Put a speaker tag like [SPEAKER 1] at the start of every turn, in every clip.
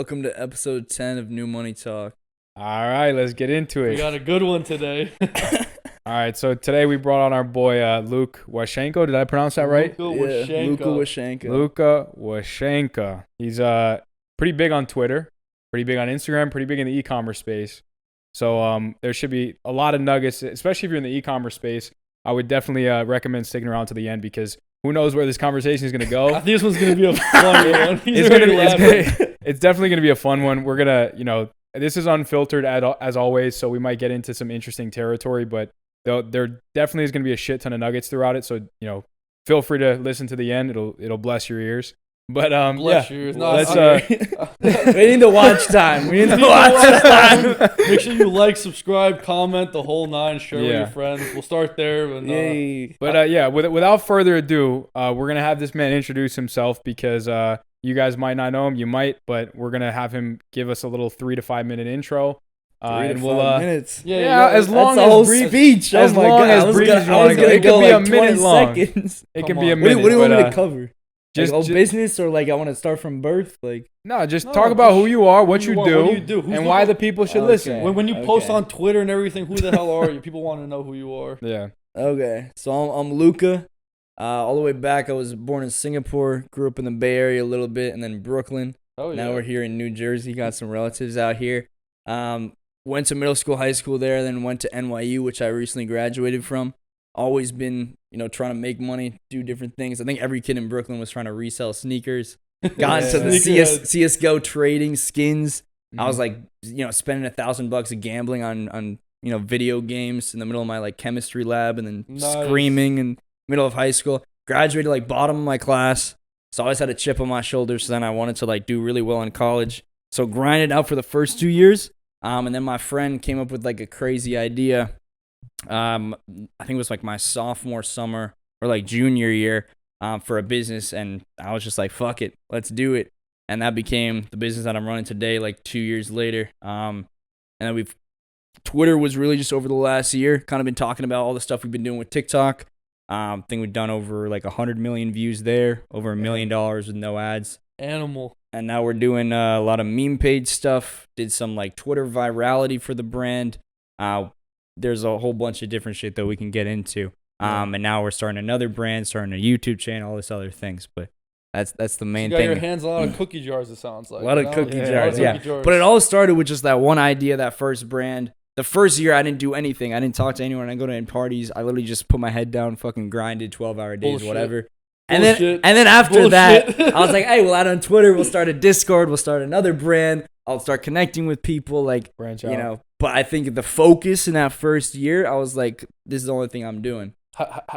[SPEAKER 1] Welcome to episode 10 of New Money Talk.
[SPEAKER 2] All right, let's get into it.
[SPEAKER 3] We got a good one today.
[SPEAKER 2] All right, so today we brought on our boy Luca Washenko. Did I pronounce that right?
[SPEAKER 1] Luca Washenko.
[SPEAKER 2] Luca Washenko. He's pretty big on Twitter, pretty big on Instagram, pretty big in the e-commerce space. So there should be a lot of nuggets, especially if you're in the e-commerce space. I would definitely recommend sticking around to the end because who knows where this conversation is going to go.
[SPEAKER 3] I think this one's going to be a fun one.
[SPEAKER 2] It's definitely going to be a fun one. We're going to, this is unfiltered as always, so we might get into some interesting territory, but there definitely is going to be a shit ton of nuggets throughout it. So, feel free to listen to the end. It'll bless your ears. But
[SPEAKER 3] bless your ears. No,
[SPEAKER 2] let's
[SPEAKER 1] we need the watch time. We need the watch time.
[SPEAKER 3] Make sure you like, subscribe, comment, the whole nine. Share with your friends. We'll start there.
[SPEAKER 2] Without further ado, we're gonna have this man introduce himself because you guys might not know him, you might, but we're gonna have him give us a little 3 to 5 minute intro.
[SPEAKER 1] 3 to 5 minutes.
[SPEAKER 2] As long
[SPEAKER 1] that's
[SPEAKER 2] as
[SPEAKER 1] a whole
[SPEAKER 2] brief,
[SPEAKER 1] speech.
[SPEAKER 2] As long as brief as you want to go. It could be a minute long. It could be a minute.
[SPEAKER 1] What do you want me to cover?
[SPEAKER 2] Just
[SPEAKER 1] business, or I want to start from birth?
[SPEAKER 2] Talk about who you are, what you do, and why the people should listen.
[SPEAKER 3] When you post on Twitter and everything, who the hell are you? People want to know who you are.
[SPEAKER 2] Yeah.
[SPEAKER 1] Okay, so I'm Luca. All the way back, I was born in Singapore, grew up in the Bay Area a little bit, and then Brooklyn.
[SPEAKER 3] Oh, yeah.
[SPEAKER 1] Now we're here in New Jersey. Got some relatives out here. Went to middle school, high school there, then went to NYU, which I recently graduated from. Always been, trying to make money, do different things. I think every kid in Brooklyn was trying to resell sneakers. Got into the CSGO trading skins. I was spending $1,000 of gambling on video games in the middle of my chemistry lab, and then screaming in middle of high school. Graduated bottom of my class, so I always had a chip on my shoulder. So then I wanted to do really well in college. So grinded out for the first 2 years, and then my friend came up with a crazy idea. I think it was my sophomore summer or junior year for a business, and I was just fuck it, let's do it. And that became the business that I'm running today 2 years later. And then Twitter was really just over the last year, kind of been talking about all the stuff we've been doing with TikTok. I think we've done over 100 million views there, over $1 million with no ads.
[SPEAKER 3] Animal.
[SPEAKER 1] And now we're doing a lot of meme page stuff, did some Twitter virality for the brand. There's a whole bunch of different shit that we can get into. And now we're starting another brand, starting a YouTube channel, all this other things. But that's the main thing.
[SPEAKER 3] You got your hands on a lot of cookie jars, it sounds like.
[SPEAKER 1] A lot of cookie jars, yeah. But it all started with just that one idea, that first brand. The first year, I didn't do anything. I didn't talk to anyone. I didn't go to any parties. I literally just put my head down, fucking grinded 12-hour days, whatever. And then after that, I was like, hey, we'll add on Twitter. We'll start a Discord. We'll start another brand. I'll start connecting with people,
[SPEAKER 2] branch out.
[SPEAKER 1] But I think the focus in that first year, I was like, this is the only thing I'm doing.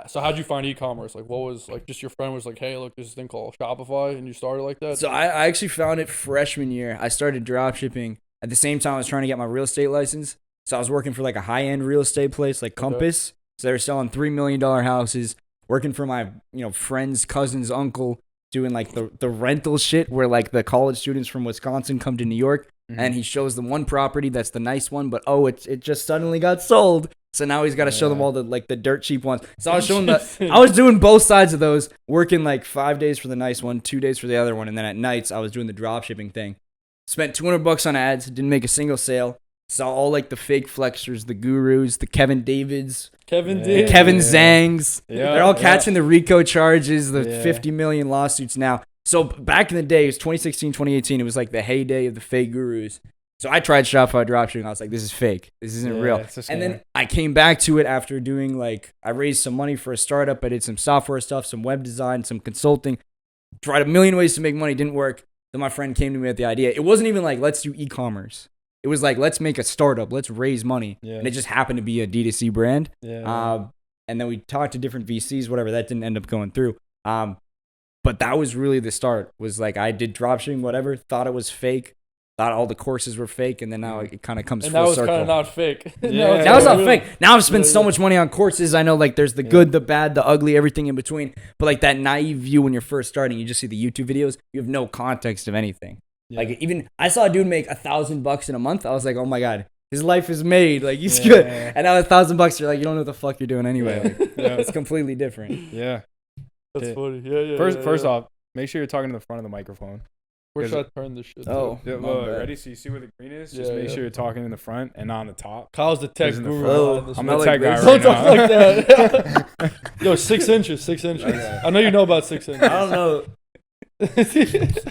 [SPEAKER 3] So how'd you find e-commerce? What was just your friend was hey, look, there's this thing called Shopify, and you started like that?
[SPEAKER 1] So I actually found it freshman year. I started drop shipping. At the same time, I was trying to get my real estate license. So I was working for a high-end real estate place Compass. So they were selling $3 million houses, working for my friend's cousin's uncle, doing the rental shit where the college students from Wisconsin come to New York. And he shows them one property that's the nice one, but it just suddenly got sold. So now he's got to show them all the the dirt cheap ones. So I was showing I was doing both sides of those, working 5 days for the nice one, 2 days for the other one, and then at nights I was doing the drop shipping thing. Spent $200 on ads, didn't make a single sale. Saw all the fake flexers, the gurus, the Kevin Davids, the Kevin Zangs. Yeah, they're all catching the RICO charges, the 50 million lawsuits now. So back in the day, it was 2016, 2018. It was the heyday of the fake gurus. So I tried Shopify dropshipping. I was like, this is fake. This isn't real. And then I came back to it after doing I raised some money for a startup. I did some software stuff, some web design, some consulting. Tried a million ways to make money. Didn't work. Then my friend came to me with the idea. It wasn't even let's do e-commerce. It was let's make a startup. Let's raise money. Yeah. And it just happened to be a D2C brand. Yeah. And then we talked to different VCs, whatever. That didn't end up going through. But that was really the start. Was I did dropshipping, whatever. Thought it was fake. Thought all the courses were fake, and then now it kind of comes full circle.
[SPEAKER 3] And that was kind of not fake.
[SPEAKER 1] That was not fake. Now I've spent so much money on courses. I know there's the good, the bad, the ugly, everything in between. But that naive view when you're first starting, you just see the YouTube videos. You have no context of anything. Yeah. Even I saw a dude make $1,000 in a month. I was like, oh my god, his life is made. He's good. And now $1,000, you're you don't know what the fuck you're doing anyway. It's completely different.
[SPEAKER 2] Yeah.
[SPEAKER 3] That's funny. Yeah.
[SPEAKER 2] First off, make sure you're talking to the front of the microphone.
[SPEAKER 3] Where should I turn this shit?
[SPEAKER 1] Oh.
[SPEAKER 2] Yeah,
[SPEAKER 1] my
[SPEAKER 2] look,
[SPEAKER 1] bad.
[SPEAKER 2] ready? So you see where the green is? Just
[SPEAKER 3] Yeah,
[SPEAKER 2] make
[SPEAKER 3] yeah.
[SPEAKER 2] sure you're talking in the front and not on the top.
[SPEAKER 3] Kyle's the tech
[SPEAKER 2] Who's in the
[SPEAKER 3] guru.
[SPEAKER 2] front?
[SPEAKER 3] behind this
[SPEAKER 2] I'm
[SPEAKER 3] one.
[SPEAKER 2] the
[SPEAKER 1] like
[SPEAKER 2] tech guy
[SPEAKER 1] this.
[SPEAKER 2] right
[SPEAKER 3] Don't talk
[SPEAKER 2] now.
[SPEAKER 3] like that. Yo, 6 inches. 6 inches.
[SPEAKER 2] Okay.
[SPEAKER 3] I know you know about 6 inches.
[SPEAKER 1] I don't know.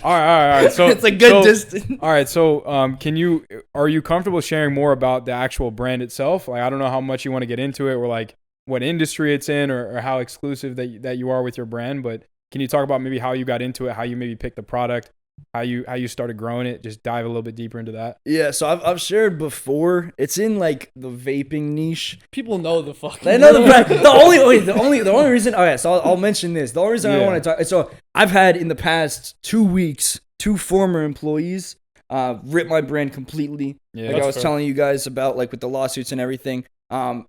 [SPEAKER 2] All right. So
[SPEAKER 1] It's a good
[SPEAKER 2] so,
[SPEAKER 1] distance.
[SPEAKER 2] All right. So, are you comfortable sharing more about the actual brand itself? Like, I don't know how much you want to get into it, or like what industry it's in, or how exclusive that you are with your brand. But can you talk about maybe how you got into it, how you maybe picked the product, how you started growing it? Just dive a little bit deeper into that.
[SPEAKER 1] Yeah, so I've shared before. It's in like the vaping niche.
[SPEAKER 3] People know the fucking.
[SPEAKER 1] They know the brand. The only reason. Okay, so I'll mention this. The only reason I want to talk. So I've had in the past 2 weeks 2 former employees rip my brand completely.
[SPEAKER 2] Yeah,
[SPEAKER 1] Like I was telling you guys about, like with the lawsuits and everything. And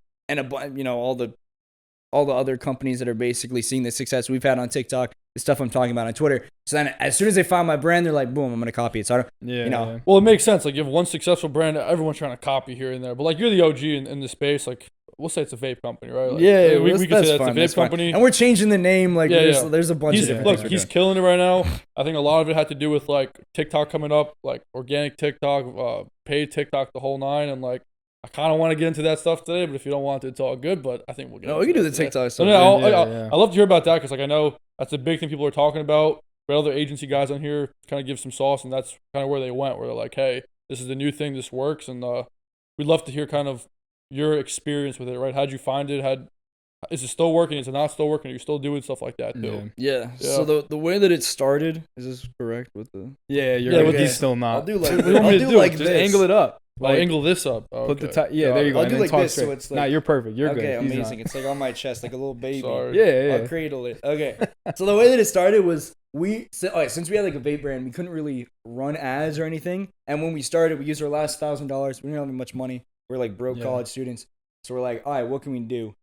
[SPEAKER 1] all the other companies that are basically seeing the success we've had on TikTok, the stuff I'm talking about on Twitter. So then as soon as they find my brand, they're like, boom, I'm gonna copy it. So I don't,
[SPEAKER 2] Yeah.
[SPEAKER 3] Well, it makes sense. Like, you have one successful brand, everyone's trying to copy here and there. But like, you're the OG in the space. Like, we'll say it's a vape company, right? Like,
[SPEAKER 1] yeah,
[SPEAKER 3] we
[SPEAKER 1] that's
[SPEAKER 3] can say that's
[SPEAKER 1] fine,
[SPEAKER 3] a
[SPEAKER 1] that's
[SPEAKER 3] vape
[SPEAKER 1] fine.
[SPEAKER 3] company.
[SPEAKER 1] And we're changing the name. Like,
[SPEAKER 3] Yeah,
[SPEAKER 1] there's a bunch of different
[SPEAKER 3] Look,
[SPEAKER 1] things we're
[SPEAKER 3] he's
[SPEAKER 1] doing.
[SPEAKER 3] killing it right now. I think a lot of it had to do with like TikTok coming up, like organic TikTok, paid TikTok, the whole nine. And like, I kind of want to get into that stuff today, but if you don't want to, it's all good. But I think we'll get
[SPEAKER 1] No,
[SPEAKER 3] into
[SPEAKER 1] we can do
[SPEAKER 3] that
[SPEAKER 1] the
[SPEAKER 3] today.
[SPEAKER 1] TikTok
[SPEAKER 3] So
[SPEAKER 1] stuff.
[SPEAKER 3] no, I love to hear about that, because like I know that's a big thing people are talking about. But other agency guys on here kind of give some sauce, and that's kind of where they went, where they're like, hey, this is the new thing, this works. And we'd love to hear kind of your experience with it, right? How'd you find it? Is it still working? Is it not still working? Are you still doing stuff like that too?
[SPEAKER 1] Yeah. So the way that it started, is this correct with the?
[SPEAKER 2] Yeah, you're
[SPEAKER 3] Yeah,
[SPEAKER 2] right.
[SPEAKER 3] with
[SPEAKER 2] He's
[SPEAKER 1] these-
[SPEAKER 2] still not.
[SPEAKER 1] I'll do like
[SPEAKER 3] What do you want me to do?
[SPEAKER 1] like
[SPEAKER 2] Just
[SPEAKER 1] this.
[SPEAKER 2] angle it up.
[SPEAKER 3] Like, angle this up. Oh,
[SPEAKER 2] Put the
[SPEAKER 3] okay.
[SPEAKER 2] top. Yeah, there you go.
[SPEAKER 1] I'll
[SPEAKER 2] And
[SPEAKER 1] do
[SPEAKER 2] then
[SPEAKER 1] like
[SPEAKER 2] talk
[SPEAKER 1] this, so
[SPEAKER 2] straight.
[SPEAKER 1] it's like-
[SPEAKER 2] Nah, you're perfect. You're
[SPEAKER 1] Okay,
[SPEAKER 2] good. He's
[SPEAKER 1] amazing.
[SPEAKER 2] not.
[SPEAKER 1] It's like on my chest, like a little baby.
[SPEAKER 3] Sorry.
[SPEAKER 2] Yeah.
[SPEAKER 1] I'll cradle it. Okay. So the way that it started was since we had like a vape brand, we couldn't really run ads or anything. And when we started, we used our last $1,000. We didn't have much money. We're like broke
[SPEAKER 2] Yeah.
[SPEAKER 1] college students. So we're like, all right, what can we do?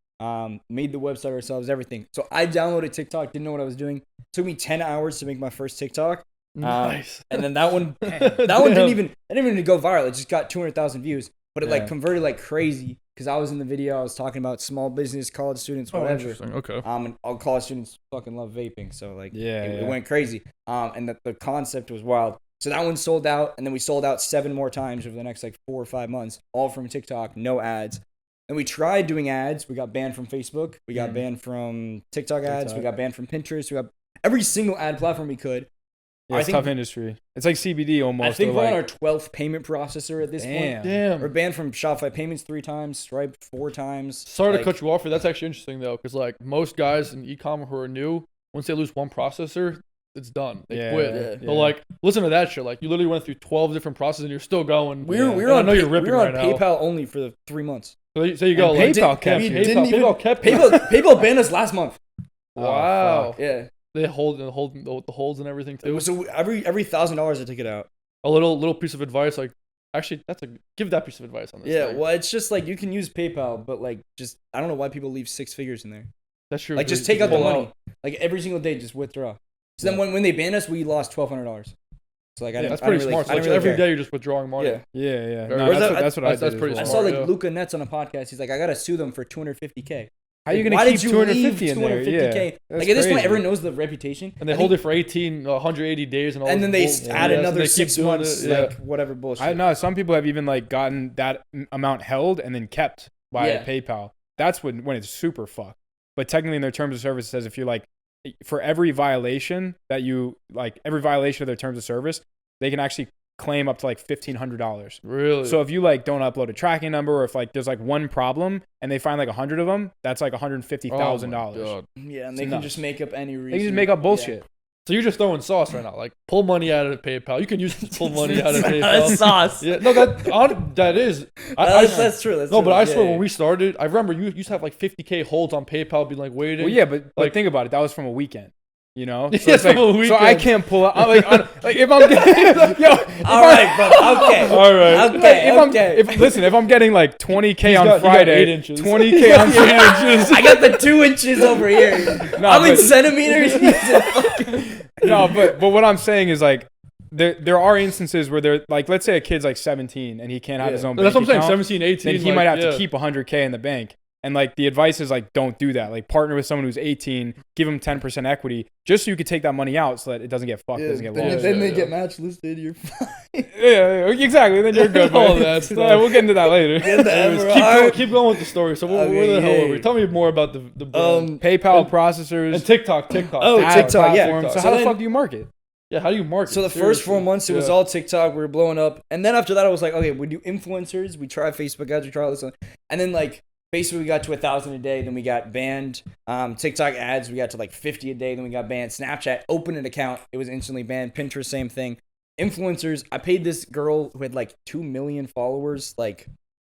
[SPEAKER 1] Made the website ourselves, everything. So I downloaded TikTok, didn't know what I was doing. Took me 10 hours to make my first TikTok.
[SPEAKER 3] Nice.
[SPEAKER 1] And then that one didn't even go viral. It just got 200,000 views, but it like converted like crazy because I was in the video. I was talking about small business, college students,
[SPEAKER 3] Oh,
[SPEAKER 1] whatever.
[SPEAKER 3] interesting. Okay.
[SPEAKER 1] And all college students fucking love vaping, so like it
[SPEAKER 2] Yeah.
[SPEAKER 1] went crazy. And the concept was wild. So that one sold out, and then we sold out 7 more times over the next like 4 or 5 months, all from TikTok, no ads. And we tried doing ads. We got banned from Facebook. We got banned from TikTok ads. We got banned from Pinterest. We got every single ad platform we could.
[SPEAKER 2] Yeah, it's tough industry. It's like CBD almost.
[SPEAKER 1] I think
[SPEAKER 2] or
[SPEAKER 1] we're on
[SPEAKER 2] like,
[SPEAKER 1] our 12th payment processor at this point.
[SPEAKER 3] Damn.
[SPEAKER 1] We're banned from Shopify Payments 3 times, Stripe 4 times.
[SPEAKER 3] Sorry
[SPEAKER 1] Like,
[SPEAKER 3] to cut you off, but that's actually interesting though, because like most guys in e-com who are new, once they lose one processor, it's done. They quit.
[SPEAKER 1] yeah.
[SPEAKER 3] So like, listen to that shit. Like, you literally went through 12 different processes and you're still going.
[SPEAKER 1] We're
[SPEAKER 3] And
[SPEAKER 1] on
[SPEAKER 3] I know you're ripping
[SPEAKER 1] we're on
[SPEAKER 3] right now.
[SPEAKER 1] PayPal only for the 3 months.
[SPEAKER 3] So you go.
[SPEAKER 2] And
[SPEAKER 3] Like,
[SPEAKER 2] PayPal kept
[SPEAKER 1] we
[SPEAKER 2] you.
[SPEAKER 1] didn't even-
[SPEAKER 3] PayPal kept you.
[SPEAKER 1] PayPal banned us last month.
[SPEAKER 3] Wow.
[SPEAKER 1] Yeah.
[SPEAKER 3] They hold the holds and everything too.
[SPEAKER 1] So every $1,000 I took it out.
[SPEAKER 3] A little piece of advice, like, actually, give that piece of advice on this.
[SPEAKER 1] Yeah,
[SPEAKER 3] thing.
[SPEAKER 1] well, it's just like you can use PayPal, but like just I don't know why people leave 6 figures in there.
[SPEAKER 3] That's true.
[SPEAKER 1] Like just take out the money. Like every single day, just withdraw. So then when they banned us, we lost $1,200. So like
[SPEAKER 3] That's pretty smart. So, like, every day you're just withdrawing money.
[SPEAKER 1] Yeah.
[SPEAKER 2] Yeah.
[SPEAKER 3] Or
[SPEAKER 2] No,
[SPEAKER 3] that-
[SPEAKER 2] that's what I did.
[SPEAKER 3] that's
[SPEAKER 2] as
[SPEAKER 3] pretty
[SPEAKER 2] well.
[SPEAKER 1] I
[SPEAKER 3] smart.
[SPEAKER 1] saw like
[SPEAKER 3] yeah.
[SPEAKER 1] Luca Nets on a podcast. He's like, I gotta sue them for $250K.
[SPEAKER 2] How are you
[SPEAKER 1] Like,
[SPEAKER 2] gonna
[SPEAKER 1] why
[SPEAKER 2] keep
[SPEAKER 1] did you leave
[SPEAKER 2] 250 in there? Yeah.
[SPEAKER 1] $250K?
[SPEAKER 2] That's
[SPEAKER 1] Like at this point,
[SPEAKER 2] crazy.
[SPEAKER 1] everyone knows the reputation.
[SPEAKER 3] And they
[SPEAKER 1] I
[SPEAKER 3] hold
[SPEAKER 1] think-
[SPEAKER 3] it for 180 days and all.
[SPEAKER 1] and then they
[SPEAKER 3] this bull-
[SPEAKER 1] add
[SPEAKER 3] yeah, so
[SPEAKER 1] another
[SPEAKER 3] they keep
[SPEAKER 1] 6
[SPEAKER 3] doing
[SPEAKER 1] months,
[SPEAKER 3] it, yeah.
[SPEAKER 1] like whatever bullshit.
[SPEAKER 2] I know some people have even like gotten that amount held and then kept by PayPal. That's when it's super fucked. But technically, in their terms of service, it says if you're like for every violation that you like, every violation of their terms of service, they can actually claim up to like $1,500.
[SPEAKER 3] Really?
[SPEAKER 2] So if you like don't upload a tracking number, or if like there's like one problem and they find like 100 of them, that's like $150,000.
[SPEAKER 1] Yeah, and
[SPEAKER 2] It's
[SPEAKER 1] they can
[SPEAKER 2] nuts.
[SPEAKER 1] just make up any reason.
[SPEAKER 2] They can just make up bullshit.
[SPEAKER 3] So you're just throwing sauce right now. Like, pull money out of PayPal. You can use pull money out of PayPal.
[SPEAKER 1] That's sauce.
[SPEAKER 3] Yeah, no, that is.
[SPEAKER 1] That's true. That's
[SPEAKER 3] No,
[SPEAKER 1] true.
[SPEAKER 3] but I
[SPEAKER 1] Yeah,
[SPEAKER 3] swear
[SPEAKER 1] yeah.
[SPEAKER 3] when we started, I remember you used to have like 50K holds on PayPal, being like waiting.
[SPEAKER 2] Well, yeah, but
[SPEAKER 3] Like-
[SPEAKER 2] think about it. That was from a weekend. You know,
[SPEAKER 3] Yeah,
[SPEAKER 2] so, it's like,
[SPEAKER 3] from a
[SPEAKER 2] so I
[SPEAKER 3] weekend.
[SPEAKER 2] can't pull out. Like if I'm getting, yo,
[SPEAKER 1] All right, bro. Okay.
[SPEAKER 3] All right.
[SPEAKER 1] Okay.
[SPEAKER 2] if I'm getting like 20K on
[SPEAKER 3] got 8
[SPEAKER 2] Friday,
[SPEAKER 3] inches.
[SPEAKER 2] 20K on 8 inches.
[SPEAKER 1] I got the 2 inches over here.
[SPEAKER 2] No,
[SPEAKER 1] I'm in
[SPEAKER 2] but-
[SPEAKER 1] centimeters.
[SPEAKER 2] No, but what I'm saying is like there are instances where they're like, let's say a kid's like 17 and he can't have his own.
[SPEAKER 3] That's what I'm
[SPEAKER 2] bank
[SPEAKER 3] saying.
[SPEAKER 2] account,
[SPEAKER 3] 17, 18.
[SPEAKER 2] then he
[SPEAKER 3] like,
[SPEAKER 2] might have
[SPEAKER 3] yeah.
[SPEAKER 2] to keep 100K in the bank. And like the advice is like, don't do that. Like partner with someone who's 18, give them 10% equity just so you could take that money out so that it doesn't get fucked, doesn't get lost.
[SPEAKER 1] Then they get match listed. You're fine.
[SPEAKER 2] Yeah, exactly. Then you're good.
[SPEAKER 3] All that stuff.
[SPEAKER 2] We'll get into that later.
[SPEAKER 3] Anyways, keep going with the story. So where the hell are we? Tell me more about the
[SPEAKER 2] PayPal processors
[SPEAKER 3] and TikTok.
[SPEAKER 1] Oh, TikTok, yeah.
[SPEAKER 2] platforms. So
[SPEAKER 1] So
[SPEAKER 2] how the
[SPEAKER 1] then-
[SPEAKER 2] fuck do you market?
[SPEAKER 3] Yeah, how do you market?
[SPEAKER 1] So the first 4 months, it was all TikTok. We were blowing up. And then after that, I was like, okay, we do influencers. We try Facebook ads. We try all this. And then like, basically we got to 1,000 a day. Then we got banned. TikTok ads, we got to like 50 a day. Then we got banned. Snapchat, opened an account. It was instantly banned. Pinterest, same thing. Influencers, I paid this girl who had like 2 million followers, like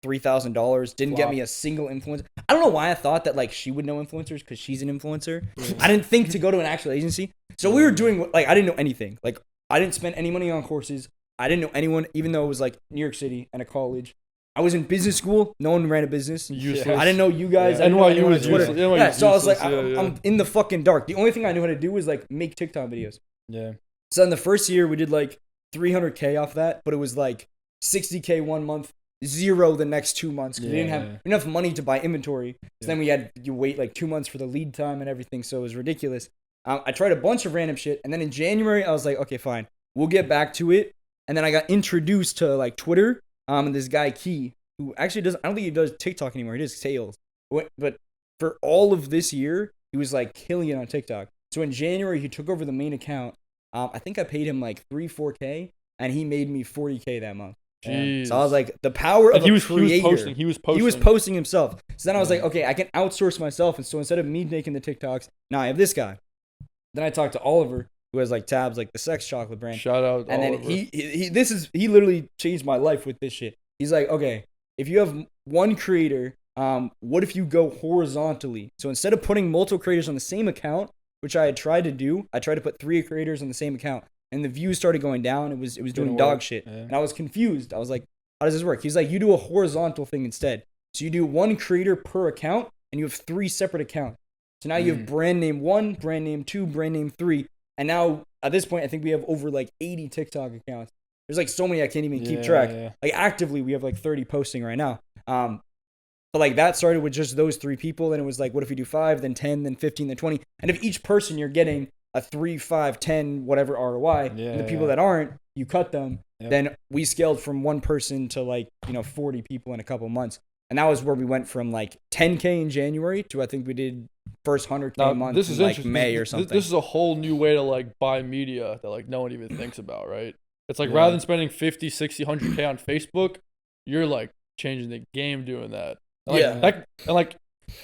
[SPEAKER 1] $3,000. Didn't get me a single influencer. I don't know why I thought that like she would know influencers because she's an influencer. I didn't think to go to an actual agency. So we were doing like, I didn't know anything. Like I didn't spend any money on courses. I didn't know anyone, even though it was like New York City and a college. I was in business school. No one ran a business.
[SPEAKER 3] Useless.
[SPEAKER 1] I didn't know you guys.
[SPEAKER 3] Yeah.
[SPEAKER 1] I didn't know
[SPEAKER 3] NYU
[SPEAKER 1] anyone on
[SPEAKER 3] was
[SPEAKER 1] Twitter.
[SPEAKER 3] useless. NYU
[SPEAKER 1] Yeah,
[SPEAKER 3] was
[SPEAKER 1] so I was like,
[SPEAKER 3] useless.
[SPEAKER 1] I'm in the fucking dark. The only thing I knew how to do was like make TikTok videos.
[SPEAKER 2] Yeah.
[SPEAKER 1] So in the first year, we did like 300K off that, but it was like 60K 1 month, zero the next 2 months because we didn't have enough money to buy inventory. So then we had you wait like 2 months for the lead time and everything. So it was ridiculous. I tried a bunch of random shit, and then in January I was like, okay, fine, we'll get back to it. And then I got introduced to like Twitter. And this guy Key, who actually doesn't, I don't think he does TikTok anymore. He does sales. But for all of this year, he was like killing it on TikTok. So in January, he took over the main account. I think I paid him like 3-4K, and he made me 40K that month.
[SPEAKER 3] Jeez.
[SPEAKER 1] So I was like, the power of a creator.
[SPEAKER 3] He was posting.
[SPEAKER 1] He was posting himself. So then I was like, okay, I can outsource myself. And so instead of me making the TikToks, now I have this guy. Then I talked to Oliver, who has like Tabs, like the sex chocolate brand.
[SPEAKER 3] Shout out
[SPEAKER 1] And
[SPEAKER 3] Oliver.
[SPEAKER 1] then he literally changed my life with this shit. He's like, okay, if you have one creator, what if you go horizontally? So instead of putting multiple creators on the same account, which I had tried to do, I tried to put 3 creators on the same account, and the views started going down. It was doing dog shit, and I was confused. I was like, how does this work? He's like, you do a horizontal thing instead. So you do 1 creator per account, and you have 3 separate accounts. So now you have brand name 1, brand name 2, brand name 3, and now at this point, I think we have over like 80 TikTok accounts. There's like so many I can't even keep track. Yeah. Like actively, we have like 30 posting right now. But like that started with just those 3 people. Then it was like, what if we do 5, then 10, then 15, then 20? And if each person you're getting a 3, 5, 10, whatever ROI, and the people that aren't, you cut them. Then we scaled from 1 person to like, 40 people in a couple months. And that was where we went from like 10K in January to I think we did first 100K month in like May or something.
[SPEAKER 3] This is a whole new way to like buy media that like no one even thinks about, right? It's like rather than spending 50, 60, 100K on Facebook, you're like changing the game doing that. Like,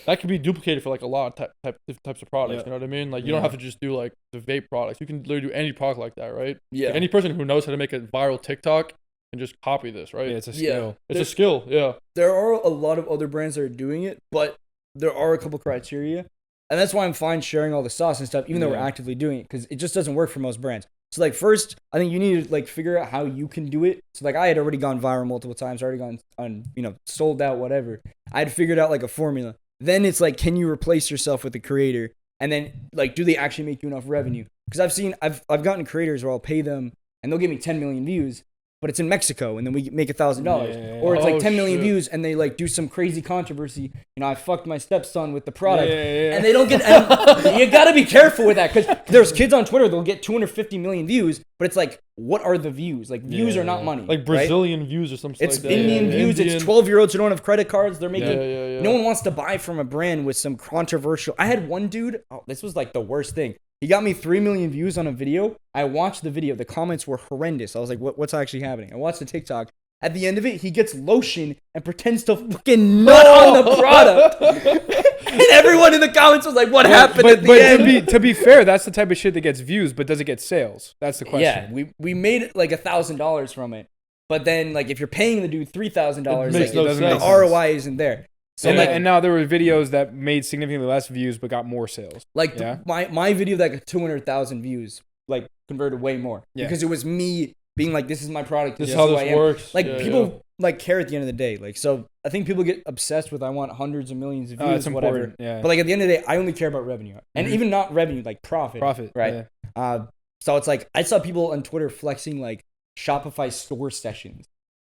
[SPEAKER 3] that can be duplicated for like a lot of types of products. You know what I mean? Like you don't have to just do like the vape products. You can literally do any product like that, right? Yeah. Like, any person who knows how to make a viral TikTok can just copy this, right?
[SPEAKER 2] Yeah, it's a skill.
[SPEAKER 1] Yeah.
[SPEAKER 3] It's a skill. Yeah.
[SPEAKER 1] There are a lot of other brands that are doing it, but there are a couple criteria. And that's why I'm fine sharing all the sauce and stuff, even though we're actively doing it, because it just doesn't work for most brands. So like first, I think you need to like figure out how you can do it. So like I had already gone viral multiple times, already gone on, sold out, whatever. I had figured out like a formula. Then it's like, can you replace yourself with a creator? And then like, do they actually make you enough revenue? Because I've gotten creators where I'll pay them and they'll give me 10 million views, but it's in Mexico, and then we make $1,000. Or it's like 10 million views, and they like do some crazy controversy. I fucked my stepson with the product, and they don't get. And you gotta be careful with that, because there's kids on Twitter they'll get 250 million views, but it's like, what are the views? Like views are not money.
[SPEAKER 3] Like Brazilian views or something.
[SPEAKER 1] It's
[SPEAKER 3] like that.
[SPEAKER 1] Indian views. It's 12-year-olds who don't have credit cards. They're making. No one wants to buy from a brand with some controversial. I had one dude. Oh, this was like the worst thing. He got me 3 million views on a video. I watched the video. The comments were horrendous. I was like, what's actually happening? I watched the TikTok. At the end of it, he gets lotion and pretends to fucking nut on the product. And everyone in the comments was like, what happened at the end?
[SPEAKER 2] To be fair, that's the type of shit that gets views, but does it get sales? That's the question.
[SPEAKER 1] Yeah, we made like $1,000 from it. But then like if you're paying the dude $3,000, like, the ROI isn't there. So
[SPEAKER 2] and now there were videos that made significantly less views but got more sales.
[SPEAKER 1] Like my video that got 200,000 views, like converted way more because it was me being like, this is my product.
[SPEAKER 3] This is how this works.
[SPEAKER 1] Like people like care at the end of the day. Like, so I think people get obsessed with, I want hundreds of millions of views, whatever. Yeah. But like at the end of the day, I only care about revenue, and even not revenue, like profit. Right. Yeah. So it's like, I saw people on Twitter flexing like Shopify store sessions.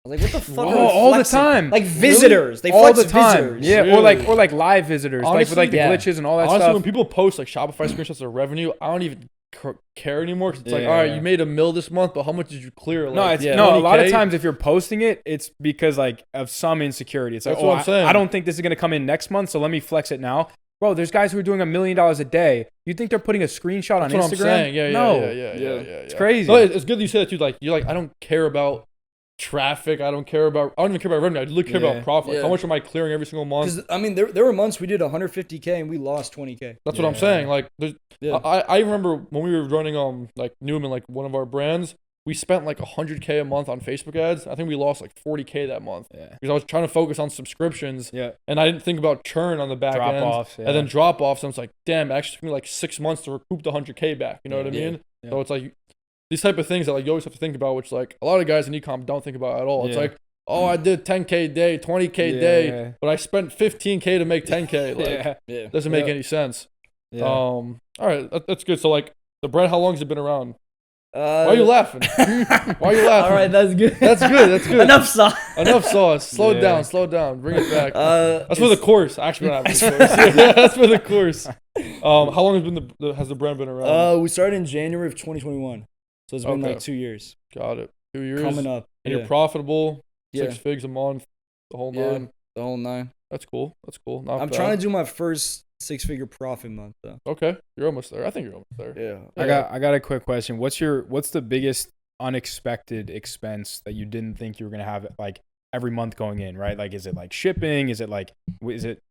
[SPEAKER 1] I was like, what the fuck?
[SPEAKER 2] Oh, all the time.
[SPEAKER 1] Like visitors. They
[SPEAKER 2] all
[SPEAKER 1] flex
[SPEAKER 2] the time.
[SPEAKER 1] visitors.
[SPEAKER 2] Yeah,
[SPEAKER 3] Really?
[SPEAKER 2] or like live visitors, like with
[SPEAKER 3] Honestly,
[SPEAKER 2] like the
[SPEAKER 1] yeah.
[SPEAKER 2] glitches and all that
[SPEAKER 3] Honestly,
[SPEAKER 2] stuff.
[SPEAKER 3] when people post like Shopify screenshots of their revenue, I don't even care anymore. Cause it's like,
[SPEAKER 2] Yeah.
[SPEAKER 3] all right, you made $1 million this month, but how much did you clear?
[SPEAKER 2] No,
[SPEAKER 3] Like,
[SPEAKER 2] it's no. A lot of
[SPEAKER 3] 20K?
[SPEAKER 2] times, if you're posting it, it's because like of some insecurity. It's like,
[SPEAKER 3] That's what I'm saying.
[SPEAKER 2] I don't think this is gonna come in next month, so let me flex it now. Bro, there's guys who are doing $1 million a day. You think they're putting a screenshot on
[SPEAKER 3] That's what
[SPEAKER 2] Instagram?
[SPEAKER 3] I'm saying. Yeah,
[SPEAKER 2] no,
[SPEAKER 3] yeah.
[SPEAKER 2] it's crazy.
[SPEAKER 3] No, it's good that you said that too. Like you're like, I don't care about traffic. I don't even care about revenue. I really care about profit. Like,
[SPEAKER 1] Yeah.
[SPEAKER 3] how much am I clearing every single month?
[SPEAKER 1] Because I mean, there were months we did 150K and we lost 20K.
[SPEAKER 3] That's what I'm
[SPEAKER 2] Yeah.
[SPEAKER 3] saying. Like, there's,
[SPEAKER 1] Yeah.
[SPEAKER 3] I remember when we were running like Newman, like one of our brands, we spent like 100K a month on Facebook ads. I think we lost like 40K that month
[SPEAKER 2] Yeah.
[SPEAKER 3] because I was trying to focus on subscriptions.
[SPEAKER 2] Yeah.
[SPEAKER 3] And I didn't think about churn on the back
[SPEAKER 2] Drop
[SPEAKER 3] end.
[SPEAKER 2] offs. Yeah.
[SPEAKER 3] And then drop offs. And it's like, damn, it actually took me like 6 months to recoup the 100K back. You know what I
[SPEAKER 2] Yeah.
[SPEAKER 3] mean?
[SPEAKER 2] Yeah.
[SPEAKER 3] So it's like these type of things that like you always have to think about, which like a lot of guys in ecom don't think about at all. It's
[SPEAKER 2] Yeah.
[SPEAKER 3] like, oh, I did 10K a day, 20K a day,
[SPEAKER 2] Yeah.
[SPEAKER 3] but I spent 15K to make 10K. Like,
[SPEAKER 2] Yeah.
[SPEAKER 1] Yeah.
[SPEAKER 3] doesn't make
[SPEAKER 2] Yeah.
[SPEAKER 3] any sense.
[SPEAKER 2] Yeah.
[SPEAKER 3] All right, that's good. So like the brand, how long has it been around?
[SPEAKER 1] Why
[SPEAKER 3] Why are you laughing? Why are you laughing?
[SPEAKER 1] All right, that's good.
[SPEAKER 3] That's good. That's good.
[SPEAKER 1] Enough sauce.
[SPEAKER 3] Enough sauce. Slow
[SPEAKER 2] Yeah.
[SPEAKER 3] down. Slow down. Bring it back. That's for the
[SPEAKER 1] it's-
[SPEAKER 3] course. Actually, not for the course. That's for the course. How long has the brand been around?
[SPEAKER 1] We started in January of 2021, so it's been
[SPEAKER 3] Okay.
[SPEAKER 1] like 2 years.
[SPEAKER 3] Got it. 2 years.
[SPEAKER 1] Coming up.
[SPEAKER 3] And
[SPEAKER 1] Yeah.
[SPEAKER 3] you're profitable.
[SPEAKER 1] Yeah.
[SPEAKER 3] 6 figs a month. The whole
[SPEAKER 1] Yeah.
[SPEAKER 3] nine.
[SPEAKER 1] The whole 9.
[SPEAKER 3] That's cool. That's cool. Not
[SPEAKER 1] I'm
[SPEAKER 3] bad.
[SPEAKER 1] trying to do my first 6-figure profit month though.
[SPEAKER 3] Okay, you're almost there. I think you're almost there.
[SPEAKER 1] Yeah.
[SPEAKER 2] I got a quick question. What's the biggest unexpected expense that you didn't think you were gonna have like every month going in, right? Like, is it like shipping?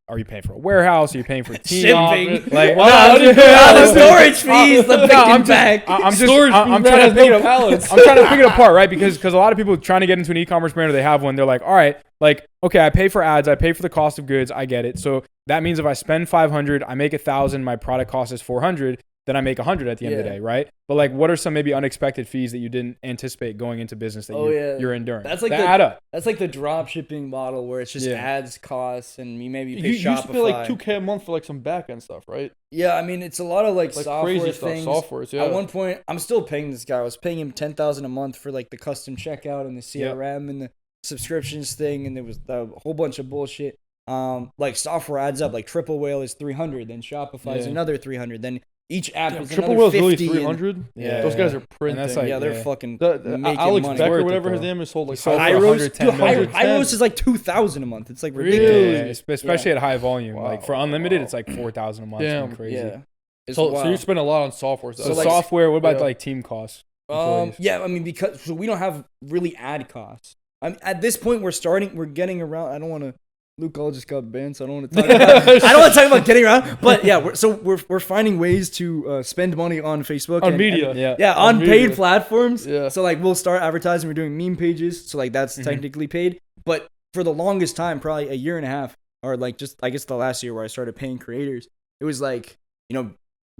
[SPEAKER 2] Are you paying for a warehouse? Are you paying for team?
[SPEAKER 1] Shipping.
[SPEAKER 2] Like,
[SPEAKER 1] the storage fees, the pick
[SPEAKER 2] I'm
[SPEAKER 1] and pack.
[SPEAKER 2] I'm just
[SPEAKER 3] Storage
[SPEAKER 2] I'm
[SPEAKER 3] fees,
[SPEAKER 2] trying
[SPEAKER 3] man,
[SPEAKER 2] to pick it
[SPEAKER 3] no
[SPEAKER 2] up.
[SPEAKER 3] pallets.
[SPEAKER 2] I'm trying to pick it apart, right? Because a lot of people trying to get into an e-commerce brand or they have one, they're like, all right, like, okay, I pay for ads, I pay for the cost of goods, I get it. So that means if I spend 500, I make 1,000, my product cost is 400, then I make 100 at the end of the
[SPEAKER 1] Yeah.
[SPEAKER 2] day, right? But like, what are some maybe unexpected fees that you didn't anticipate going into business that you're enduring?
[SPEAKER 1] That's like
[SPEAKER 2] that
[SPEAKER 1] the-
[SPEAKER 2] add up.
[SPEAKER 1] That's like the drop shipping model where it's just
[SPEAKER 2] Yeah.
[SPEAKER 1] ads, costs, and you maybe pay
[SPEAKER 3] You used
[SPEAKER 1] Shopify.
[SPEAKER 3] to pay like 2K a month for like some back end stuff, right?
[SPEAKER 1] Yeah, I mean it's a lot of like software
[SPEAKER 3] crazy stuff.
[SPEAKER 1] things.
[SPEAKER 3] Softwares, yeah.
[SPEAKER 1] At one point, I'm still paying this guy. I was paying him $10,000 a month for like the custom checkout and the CRM and the subscriptions thing, and there was a whole bunch of bullshit. Like software adds up. Like Triple Whale is 300, then Shopify is
[SPEAKER 2] Yeah.
[SPEAKER 1] another 300, then each app
[SPEAKER 3] Damn,
[SPEAKER 1] is
[SPEAKER 3] Triple
[SPEAKER 1] another
[SPEAKER 3] Whale's
[SPEAKER 1] 50.
[SPEAKER 3] really 300.
[SPEAKER 2] Yeah.
[SPEAKER 3] Those guys are
[SPEAKER 2] And
[SPEAKER 3] printing.
[SPEAKER 2] that's like-
[SPEAKER 1] yeah, they're
[SPEAKER 2] yeah.
[SPEAKER 1] fucking
[SPEAKER 3] The
[SPEAKER 1] making
[SPEAKER 3] Alex
[SPEAKER 1] money.
[SPEAKER 3] Becker,
[SPEAKER 2] Worth it,
[SPEAKER 3] whatever
[SPEAKER 2] bro.
[SPEAKER 3] his name is, sold like
[SPEAKER 2] He sold for
[SPEAKER 1] Hyros,
[SPEAKER 2] 110
[SPEAKER 1] dude,
[SPEAKER 2] million.
[SPEAKER 1] Hyros is like 2,000 a month. It's like
[SPEAKER 3] Really?
[SPEAKER 1] ridiculous.
[SPEAKER 2] Yeah, especially at high volume.
[SPEAKER 3] Wow.
[SPEAKER 2] Like for unlimited,
[SPEAKER 3] Wow.
[SPEAKER 2] it's like 4,000 a month.
[SPEAKER 3] Damn.
[SPEAKER 2] It's crazy.
[SPEAKER 1] Yeah. It's
[SPEAKER 3] So
[SPEAKER 1] wild.
[SPEAKER 3] you spend a lot on software.
[SPEAKER 2] So,
[SPEAKER 1] So, like,
[SPEAKER 2] software. What about
[SPEAKER 3] yeah.
[SPEAKER 2] like team costs? Employees?
[SPEAKER 1] Yeah, I mean because so we don't have really ad costs. I mean, at this point we're getting around. I don't want to. Luke all just got banned, so I don't want to talk about. I don't want to talk about getting around. But yeah, we're finding ways to spend money on Facebook
[SPEAKER 3] on
[SPEAKER 1] and-
[SPEAKER 3] media.
[SPEAKER 1] and-
[SPEAKER 2] Yeah.
[SPEAKER 1] yeah,
[SPEAKER 3] On
[SPEAKER 1] on
[SPEAKER 3] media.
[SPEAKER 1] paid platforms.
[SPEAKER 3] Yeah.
[SPEAKER 1] So like we'll start advertising. We're doing meme pages, so like that's
[SPEAKER 2] Mhm.
[SPEAKER 1] technically paid. But for the longest time, probably a year and a half, or like just I guess the last year where I started paying creators, it was like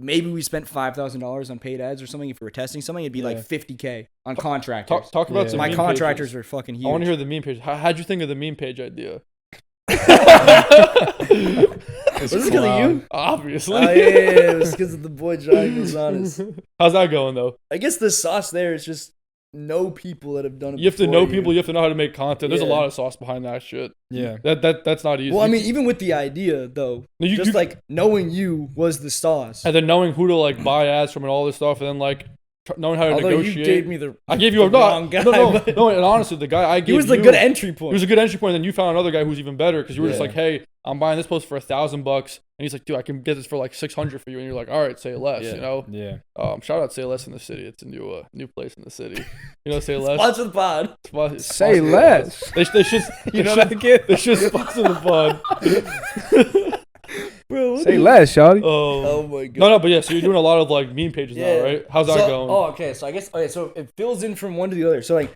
[SPEAKER 1] maybe we spent $5,000 on paid ads or something. If we were testing something, it'd be like
[SPEAKER 2] Yeah.
[SPEAKER 1] 50K on contractors.
[SPEAKER 3] Talk about
[SPEAKER 2] Yeah.
[SPEAKER 3] some
[SPEAKER 1] My
[SPEAKER 3] meme
[SPEAKER 1] contractors
[SPEAKER 3] pages.
[SPEAKER 1] are fucking huge.
[SPEAKER 3] I want to hear the meme page. How'd you think of the meme page idea?
[SPEAKER 1] Was this because of you?
[SPEAKER 3] Obviously.
[SPEAKER 1] Oh, yeah, it was because of the boy Johnny Gonzalez.
[SPEAKER 3] How's that going though?
[SPEAKER 1] I guess the sauce there is just know people that have done it.
[SPEAKER 3] You have to
[SPEAKER 1] before
[SPEAKER 3] know
[SPEAKER 1] you.
[SPEAKER 3] people. You have to know how to make content. There's a
[SPEAKER 1] Yeah.
[SPEAKER 3] lot of sauce behind that shit.
[SPEAKER 2] Yeah.
[SPEAKER 3] That's not easy.
[SPEAKER 1] Well, I mean, even with the idea though,
[SPEAKER 3] No,
[SPEAKER 1] just like knowing you was the sauce.
[SPEAKER 3] and then knowing who to like buy ads from and all this stuff, and then like knowing how to
[SPEAKER 1] Although
[SPEAKER 3] negotiate.
[SPEAKER 1] you gave me the
[SPEAKER 3] I gave you a
[SPEAKER 1] the wrong guy,
[SPEAKER 3] no,
[SPEAKER 1] but-
[SPEAKER 3] and honestly, the guy I gave
[SPEAKER 1] he was the
[SPEAKER 3] you-
[SPEAKER 1] good entry
[SPEAKER 3] He
[SPEAKER 1] point.
[SPEAKER 3] was a good entry point, and then you found another guy who's even better because you were just
[SPEAKER 2] Yeah.
[SPEAKER 3] like, "Hey, I'm buying this post for $1,000," and he's like, "Dude, I can get this for like 600 for you," and you're like, "All right, say less,"
[SPEAKER 1] Yeah.
[SPEAKER 3] you know.
[SPEAKER 2] Yeah.
[SPEAKER 3] Shout out Say Less in the city. It's a new place in the city. You know, Say Less.
[SPEAKER 1] Sponsor the pod.
[SPEAKER 2] Say less.
[SPEAKER 3] They should.
[SPEAKER 2] You know that kid?
[SPEAKER 3] They should sponsor the pod.
[SPEAKER 1] Bro, what
[SPEAKER 2] Say
[SPEAKER 1] the-
[SPEAKER 2] less, shawty.
[SPEAKER 1] Oh my god.
[SPEAKER 3] No, but yeah. So you're doing a lot of like meme pages now, right? How's that going?
[SPEAKER 1] Oh, okay. So I guess so it fills in from one to the other. So like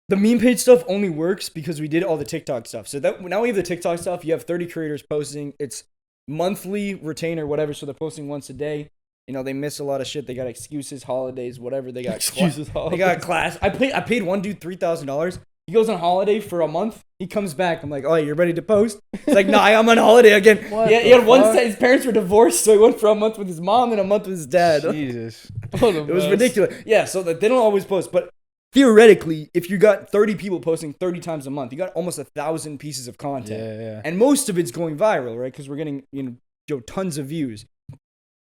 [SPEAKER 1] the meme page stuff only works because we did all the TikTok stuff. So that now we have the TikTok stuff. You have 30 creators posting. It's monthly retainer, whatever. So they're posting once a day. You know, they miss a lot of shit. They got excuses, holidays, whatever. They got
[SPEAKER 3] Excuses,
[SPEAKER 1] They
[SPEAKER 3] holidays.
[SPEAKER 1] got class. I paid one dude $3,000. He goes on holiday for a month. He comes back. I'm like, oh, you're ready to post? He's like, nah, I'm on holiday again.
[SPEAKER 2] What
[SPEAKER 1] Yeah, he
[SPEAKER 2] the
[SPEAKER 1] had one
[SPEAKER 2] fuck?
[SPEAKER 1] set. His parents were divorced, so he went for a month with his mom and a month with his dad.
[SPEAKER 2] Jesus.
[SPEAKER 3] What a
[SPEAKER 1] It was
[SPEAKER 3] mess.
[SPEAKER 1] ridiculous. Yeah, so that they don't always post, but theoretically, if you got 30 people posting 30 times a month, you got almost 1,000 pieces of content.
[SPEAKER 2] Yeah.
[SPEAKER 1] And most of it's going viral, right? Because we're getting, tons of views.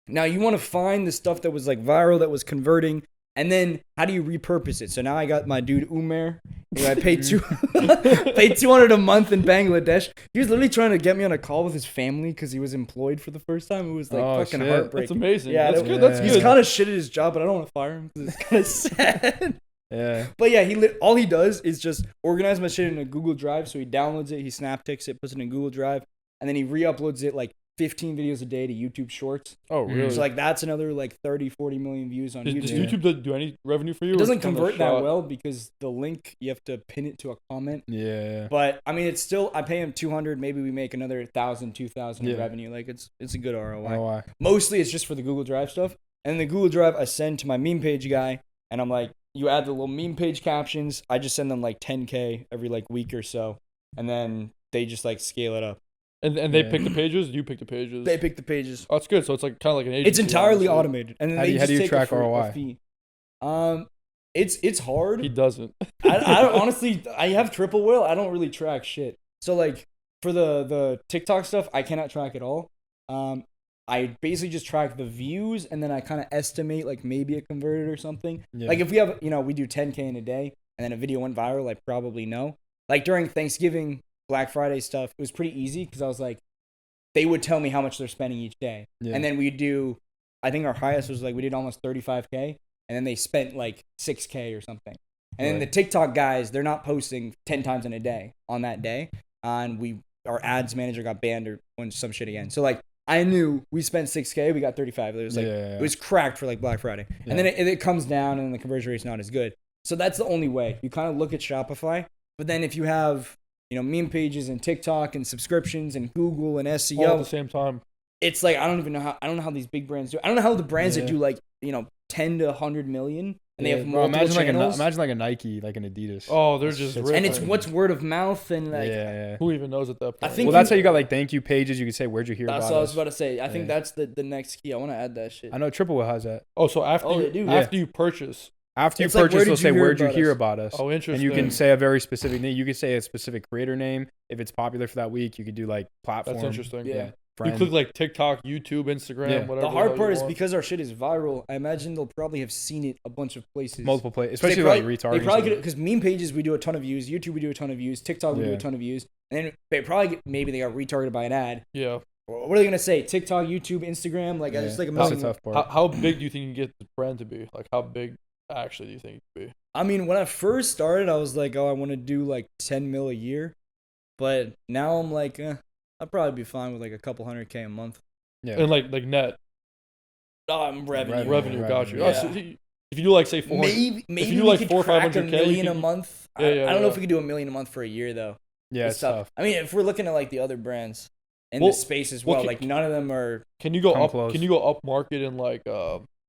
[SPEAKER 1] Now, you want to find the stuff that was like viral, that was converting, and then how do you repurpose it? So now I got my dude Umair. I paid $200 a month in Bangladesh. He was literally trying to get me on a call with his family because he was employed for the first time. It was like fucking heartbreaking.
[SPEAKER 3] That's amazing.
[SPEAKER 1] Yeah,
[SPEAKER 3] that's good. That's good.
[SPEAKER 1] He's kind of shit at his job, but I don't want to fire him because it's kind of sad.
[SPEAKER 2] Yeah.
[SPEAKER 1] But yeah, all he does is just organize my shit in a Google Drive. So he downloads it, he snapticks it, puts it in Google Drive, and then he re-uploads it like 15 videos a day to YouTube Shorts.
[SPEAKER 3] Oh, really?
[SPEAKER 1] So like that's another like 30, 40 million views on YouTube.
[SPEAKER 3] Does YouTube do any revenue for you?
[SPEAKER 1] It doesn't convert that well because the link, you have to pin it to a comment.
[SPEAKER 2] Yeah.
[SPEAKER 1] But I mean, it's still, I pay him 200, maybe we make another 1,000, 2,000 in revenue. Like it's a good ROI. Mostly it's just for the Google Drive stuff. And the Google Drive I send to my meme page guy, and I'm like, you add the little meme page captions. I just send them like 10K every like week or so. And then they just like scale it up.
[SPEAKER 3] And they pick the pages? You pick the pages?
[SPEAKER 1] They pick the pages.
[SPEAKER 3] Oh, that's good. So it's like kind of like an agency.
[SPEAKER 1] It's entirely automated. And then
[SPEAKER 2] how do you track ROI?
[SPEAKER 1] Fee. It's hard.
[SPEAKER 3] He doesn't.
[SPEAKER 1] I don't, honestly, I have triple whale. I don't really track shit. So like for the TikTok stuff, I cannot track at all. I basically just track the views, and then I kind of estimate like maybe it converted or something. Yeah. Like if we have, we do 10K in a day, and then a video went viral, I probably know. Like during Thanksgiving, Black Friday stuff, it was pretty easy because I was like, they would tell me how much they're spending each day. Yeah. And then we do, I think our highest was like, we did almost 35K, and then they spent like 6K or something. And then the TikTok guys, they're not posting 10 times in a day on that day. And our ads manager got banned or some shit again. So like, I knew we spent 6K, we got 35. It was like, it was cracked for like Black Friday. Yeah. And then it comes down, and the conversion rate's not as good. So that's the only way. You kind of look at Shopify, but then if you have, meme pages and TikTok and subscriptions and Google and SEO
[SPEAKER 3] all at the same time,
[SPEAKER 1] it's like, I don't know how these big brands do it. I don't know how the brands that do like, 10 to 100 million and they have multiple channels.
[SPEAKER 2] Imagine like a Nike, like an Adidas.
[SPEAKER 3] Oh, they're just rich.
[SPEAKER 1] And it's what's word of mouth and like
[SPEAKER 3] who even knows at that point?
[SPEAKER 1] I think
[SPEAKER 2] that's how you got like thank you pages. You could say, where'd you hear about us?
[SPEAKER 1] That's what I was about to say. I think that's the next key. I want to add that shit.
[SPEAKER 2] I know Triple Whale has that.
[SPEAKER 3] Oh, so after you purchase.
[SPEAKER 2] After you purchase, they'll say, where'd you hear about us?
[SPEAKER 3] Oh, interesting.
[SPEAKER 2] And you can say a very specific name. You could say a specific creator name. If it's popular for that week, you could do like platform.
[SPEAKER 3] That's interesting.
[SPEAKER 1] Yeah.
[SPEAKER 3] You click like TikTok, YouTube, Instagram, whatever.
[SPEAKER 1] The hard part is because our shit is viral, I imagine they'll probably have seen it a bunch of places.
[SPEAKER 2] Multiple places. Especially like retargeting.
[SPEAKER 1] They probably could, because meme pages, we do a ton of views. YouTube, we do a ton of views. TikTok, we do a ton of views. And then maybe they got retargeted by an ad.
[SPEAKER 3] Yeah.
[SPEAKER 1] What are they going to say? TikTok, YouTube, Instagram? Like, just like a
[SPEAKER 2] million. That's the tough part.
[SPEAKER 3] How big do you think you can get the brand to be? Like, how big actually do you think it could be?
[SPEAKER 1] I mean, when I first started, I was like, I want to do like 10 mil a year. But now I'm like, I'd probably be fine with like a couple $100K a month.
[SPEAKER 3] Yeah. And like net. Revenue, got you.
[SPEAKER 1] Yeah.
[SPEAKER 3] Oh, so if you do like say 400,
[SPEAKER 1] maybe
[SPEAKER 3] if you do like
[SPEAKER 1] we could
[SPEAKER 3] 400 or
[SPEAKER 1] crack
[SPEAKER 3] 500K,
[SPEAKER 1] $1 million a month. I don't know if we could do $1 million a month for a year though.
[SPEAKER 2] Yeah, it's tough.
[SPEAKER 1] I mean, if we're looking at like the other brands in the space as well, like none of them are.
[SPEAKER 3] Can you go up? Close. Can you go up market in like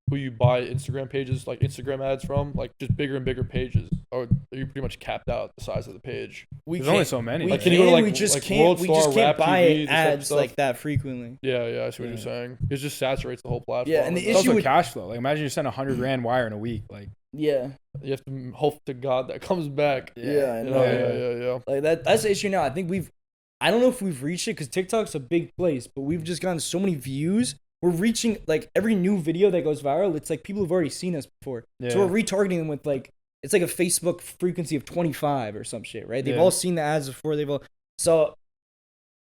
[SPEAKER 3] who you buy Instagram pages, like Instagram ads from, like just bigger and bigger pages, or are you pretty much capped out the size of the page?
[SPEAKER 2] There's only so many.
[SPEAKER 3] Can you go to like
[SPEAKER 1] we just
[SPEAKER 3] like
[SPEAKER 1] can't
[SPEAKER 3] Rap
[SPEAKER 1] buy
[SPEAKER 3] TV,
[SPEAKER 1] ads like that frequently.
[SPEAKER 3] Yeah, I see what you're saying. It just saturates the whole platform.
[SPEAKER 1] Yeah, and the
[SPEAKER 2] it's
[SPEAKER 1] issue
[SPEAKER 2] also cash flow. Like imagine you send $100,000 wire in a week. Like
[SPEAKER 1] you
[SPEAKER 3] have to hope to God that comes back.
[SPEAKER 1] Yeah, I know.
[SPEAKER 3] Yeah.
[SPEAKER 1] Like that's the issue now. I think I don't know if we've reached it because TikTok's a big place, but we've just gotten so many views. We're reaching like every new video that goes viral. It's like people have already seen us before. Yeah. So we're retargeting them with like, it's like a Facebook frequency of 25 or some shit, right? They've all seen the ads before. So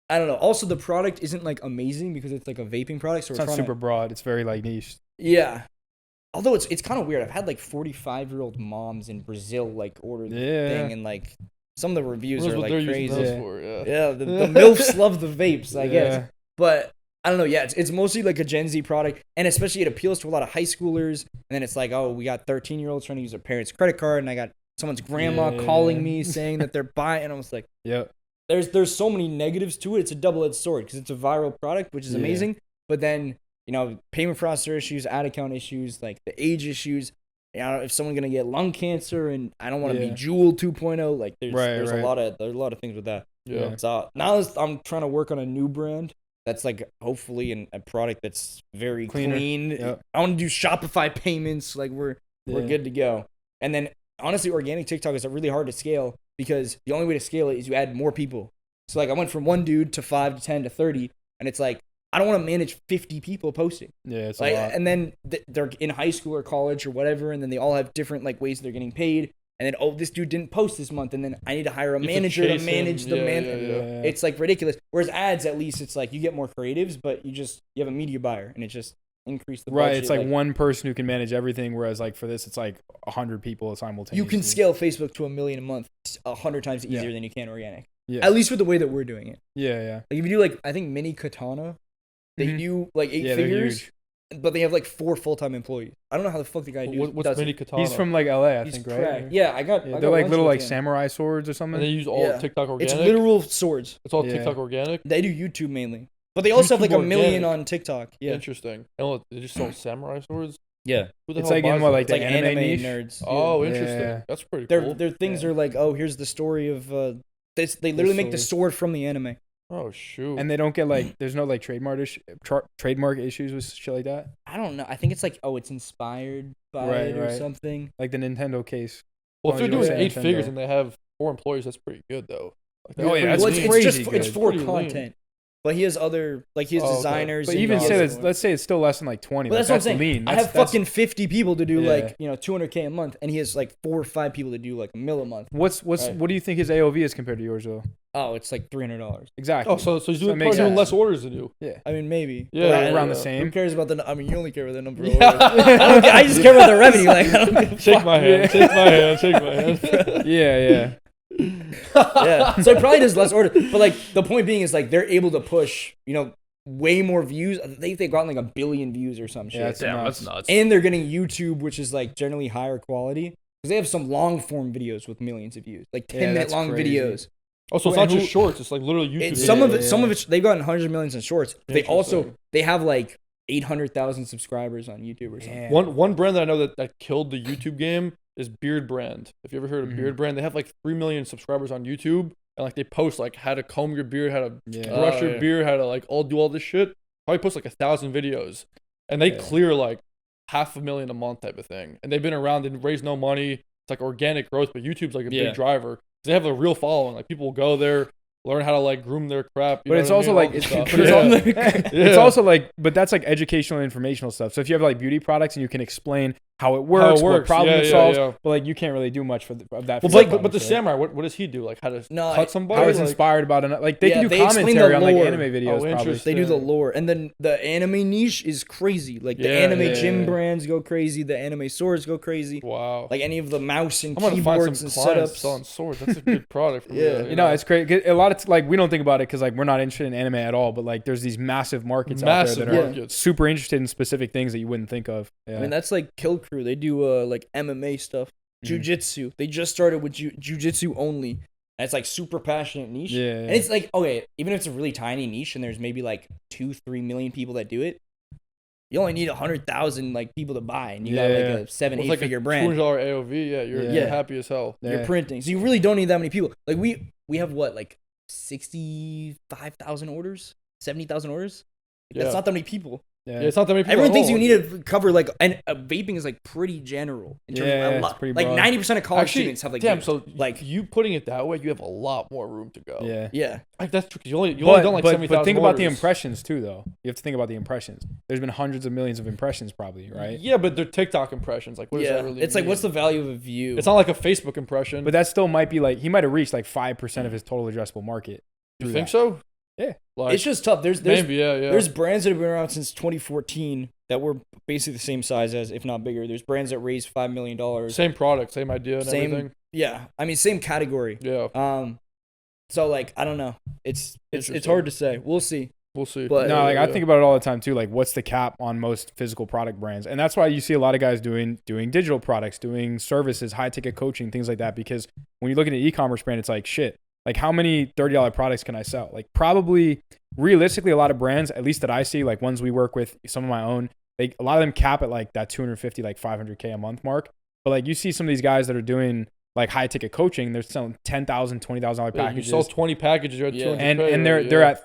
[SPEAKER 1] I don't know. Also, the product isn't like amazing because it's like a vaping product. So
[SPEAKER 2] it's not super broad. It's very like niche.
[SPEAKER 1] Yeah. Although it's kind of weird. I've had like 45-year-old moms in Brazil like order the thing, and like some of the reviews are like crazy. The MILFs love the vapes, I guess. But I don't know. Yeah, it's mostly like a Gen Z product, and especially it appeals to a lot of high schoolers. And then it's like, oh, we got 13-year-olds trying to use their parents' credit card, and I got someone's grandma calling me saying that they're buying, and I was like, there's so many negatives to it. It's a double-edged sword because it's a viral product, which is amazing, but then payment processor issues, ad account issues, like the age issues. If someone's gonna get lung cancer, and I don't want to be Jewel 2.0, like there's a lot of things with that. Yeah. So now I'm trying to work on a new brand. That's like hopefully a product that's very clean. Yep. I want to do Shopify payments. Like we're good to go. And then honestly, organic TikTok is really hard to scale because the only way to scale it is you add more people. So like I went from 1 dude to 5 to 10 to 30, and it's like I don't want to manage 50 people posting.
[SPEAKER 2] Yeah, it's
[SPEAKER 1] like,
[SPEAKER 2] a lot.
[SPEAKER 1] and then they're in high school or college or whatever, and then they all have different like ways they're getting paid. And then this dude didn't post this month, and then I need to hire a manager to manage the man.
[SPEAKER 2] Yeah.
[SPEAKER 1] It's like ridiculous. Whereas ads, at least it's like you get more creatives, but you have a media buyer, and it just increase the budget.
[SPEAKER 2] Right, it's like one person who can manage everything, whereas like for this, it's like 100 people simultaneously.
[SPEAKER 1] You can scale Facebook to $1 million a month 100 times easier than you can organic.
[SPEAKER 2] Yeah.
[SPEAKER 1] At least with the way that we're doing it.
[SPEAKER 2] Yeah, yeah.
[SPEAKER 1] Like if you do like I think Mini Katana, they do like 8 figures, but they have like 4 full-time employees. I don't know how the fuck the guy
[SPEAKER 3] What's Mini Katana?
[SPEAKER 2] He's from like LA, I
[SPEAKER 1] He's
[SPEAKER 2] think,
[SPEAKER 1] cracked.
[SPEAKER 2] right?
[SPEAKER 1] Yeah, I got
[SPEAKER 2] they're like little like
[SPEAKER 1] him.
[SPEAKER 2] samurai swords or something.
[SPEAKER 3] And they use all TikTok organic.
[SPEAKER 1] It's literal swords.
[SPEAKER 3] It's all TikTok organic.
[SPEAKER 1] They do YouTube mainly, but they also have like 1 million on TikTok. Yeah,
[SPEAKER 3] interesting. And they just sell samurai swords.
[SPEAKER 1] Yeah,
[SPEAKER 2] it's like in what like the anime niche?
[SPEAKER 1] nerds.
[SPEAKER 3] Oh, interesting.
[SPEAKER 2] Yeah.
[SPEAKER 3] That's pretty cool.
[SPEAKER 1] Their things are like, oh, here's the story of this. They literally make the sword from the anime.
[SPEAKER 3] Oh shoot!
[SPEAKER 2] And they don't get like there's no like trademark issues with shit like that.
[SPEAKER 1] I don't know. I think it's like it's inspired by it or something.
[SPEAKER 2] Like the Nintendo case.
[SPEAKER 3] Well, if they're doing 8
[SPEAKER 2] Nintendo.
[SPEAKER 3] figures and they have 4 employees, that's pretty good though. Like,
[SPEAKER 2] that's
[SPEAKER 1] it's
[SPEAKER 2] crazy
[SPEAKER 1] just
[SPEAKER 2] good.
[SPEAKER 1] it's for
[SPEAKER 3] Pretty
[SPEAKER 1] content.
[SPEAKER 3] lean.
[SPEAKER 1] But he has other he has designers.
[SPEAKER 2] But
[SPEAKER 1] and
[SPEAKER 2] even
[SPEAKER 1] he
[SPEAKER 2] say
[SPEAKER 1] has-
[SPEAKER 2] let's say it's still less than like 20.
[SPEAKER 1] But
[SPEAKER 2] like,
[SPEAKER 1] that's what I'm saying.
[SPEAKER 2] lean.
[SPEAKER 1] I have fucking 50 people to do like 200K a month, and he has like 4 or 5 people to do like $1 million a month.
[SPEAKER 2] What do you think his AOV is compared to yours though?
[SPEAKER 1] Oh, it's like $300.
[SPEAKER 2] Exactly.
[SPEAKER 3] Oh, so he's doing,
[SPEAKER 2] makes
[SPEAKER 3] doing
[SPEAKER 2] sense.
[SPEAKER 3] less orders than you.
[SPEAKER 2] Yeah.
[SPEAKER 1] I mean, maybe.
[SPEAKER 2] Yeah, around the
[SPEAKER 1] Who
[SPEAKER 2] same.
[SPEAKER 1] cares about the? I mean, you only care about the number.
[SPEAKER 3] Yeah.
[SPEAKER 1] Of orders. I just care about the revenue. Like, I don't give a
[SPEAKER 3] Shake
[SPEAKER 1] fuck.
[SPEAKER 3] my hand. Shake my hand. Shake my hand.
[SPEAKER 2] Yeah.
[SPEAKER 1] Yeah. So it probably does less orders, but like the point being is like they're able to push, way more views. They've gotten like 1 billion views or some shit.
[SPEAKER 2] Yeah, that's
[SPEAKER 3] nuts.
[SPEAKER 1] And they're getting YouTube, which is like generally higher quality because they have some long form videos with millions of views, like 10-minute long
[SPEAKER 2] crazy.
[SPEAKER 1] videos.
[SPEAKER 3] Oh, so it's not just shorts. It's like literally YouTube.
[SPEAKER 1] Some of it, they've gotten hundreds of millions in shorts.
[SPEAKER 3] Interesting.
[SPEAKER 1] They have like 800,000 subscribers on YouTube or something.
[SPEAKER 3] One brand that I know that killed the YouTube game is Beard Brand. If you ever heard of Beard Brand, they have like 3 million subscribers on YouTube, and like they post like how to comb your beard, how to brush your beard, how to like do all this shit. Probably post like 1,000 videos, and they clear like $500,000 a month type of thing. And they've been around and raised no money. It's like organic growth, but YouTube's like a big driver. They have a real following. Like people will go there, learn how to like groom their crap.
[SPEAKER 2] But it's also like it's also like, but that's like educational and informational stuff. So if you have like beauty products and you can explain how it works, what problem it solves, but like you can't really do much of that.
[SPEAKER 3] Well, but the samurai, what does he do? Like how to cut somebody?
[SPEAKER 2] How it's inspired about like they can do commentary on like anime videos. Probably
[SPEAKER 1] they do the lore, and then the anime niche is crazy. Like the anime gym brands go crazy, the anime swords go crazy.
[SPEAKER 3] Wow!
[SPEAKER 1] Like any of the mouse and
[SPEAKER 3] I'm gonna
[SPEAKER 1] keyboards
[SPEAKER 3] find
[SPEAKER 1] and
[SPEAKER 3] some clients
[SPEAKER 1] setups.
[SPEAKER 3] selling swords. That's a good product. For me,
[SPEAKER 2] it's crazy. A lot of like we don't think about it because like we're not interested in anime at all. But like there's these massive markets out there that are super interested in specific things that you wouldn't think of. Yeah.
[SPEAKER 1] I mean that's like Kill Crew. They do like MMA stuff, jujitsu. They just started with jujitsu only, and it's like super passionate niche.
[SPEAKER 2] Yeah.
[SPEAKER 1] And it's like even if it's a really tiny niche and there's maybe like 2-3 million people that do it, you only need 100,000 like people to buy, and you got like a 7-8 figure brand.
[SPEAKER 3] $200 AOV. Yeah, you're happy as hell.
[SPEAKER 1] You're printing, so you really don't need that many people. Like we have what, like 65,000 orders, 70,000 orders. That's not that many people.
[SPEAKER 3] Yeah, it's not that many people.
[SPEAKER 1] Everyone thinks you need to cover like, and vaping is like pretty general in terms of a lot. Like 90% of college students have like.
[SPEAKER 3] Damn, so like you putting it that way, you have a lot more room to go.
[SPEAKER 1] Yeah.
[SPEAKER 3] Like that's true. You only done like 70,000.
[SPEAKER 2] But think about the impressions too, though. You have to think about the impressions. There's been hundreds of millions of impressions, probably, right?
[SPEAKER 3] Yeah, but they're TikTok impressions. Like, what does that really mean?
[SPEAKER 1] It's like, what's the value of a view?
[SPEAKER 3] It's not like a Facebook impression.
[SPEAKER 2] But that still might be like he might have reached like 5% of his total addressable market.
[SPEAKER 3] You think so?
[SPEAKER 2] Yeah.
[SPEAKER 1] Like, it's just tough. There's
[SPEAKER 3] maybe,
[SPEAKER 1] There's brands that have been around since 2014 that were basically the same size as, if not bigger. There's brands that raised $5 million.
[SPEAKER 3] Same product, same idea, and everything.
[SPEAKER 1] Yeah, I mean, same category.
[SPEAKER 3] Yeah.
[SPEAKER 1] So like, I don't know. It's hard to say. We'll see.
[SPEAKER 3] We'll see.
[SPEAKER 2] But no, like I think about it all the time too. Like, what's the cap on most physical product brands? And that's why you see a lot of guys doing digital products, doing services, high ticket coaching, things like that. Because when you look at an e-commerce brand, it's like shit. Like, how many $30 products can I sell? Like, probably realistically, a lot of brands, at least that I see, like ones we work with, some of my own, a lot of them cap at like that 250, like 500K a month mark. But like, you see some of these guys that are doing like high ticket coaching, they're selling $10,000, $20,000 packages.
[SPEAKER 3] You sell 20 packages, you're at 200K.
[SPEAKER 2] And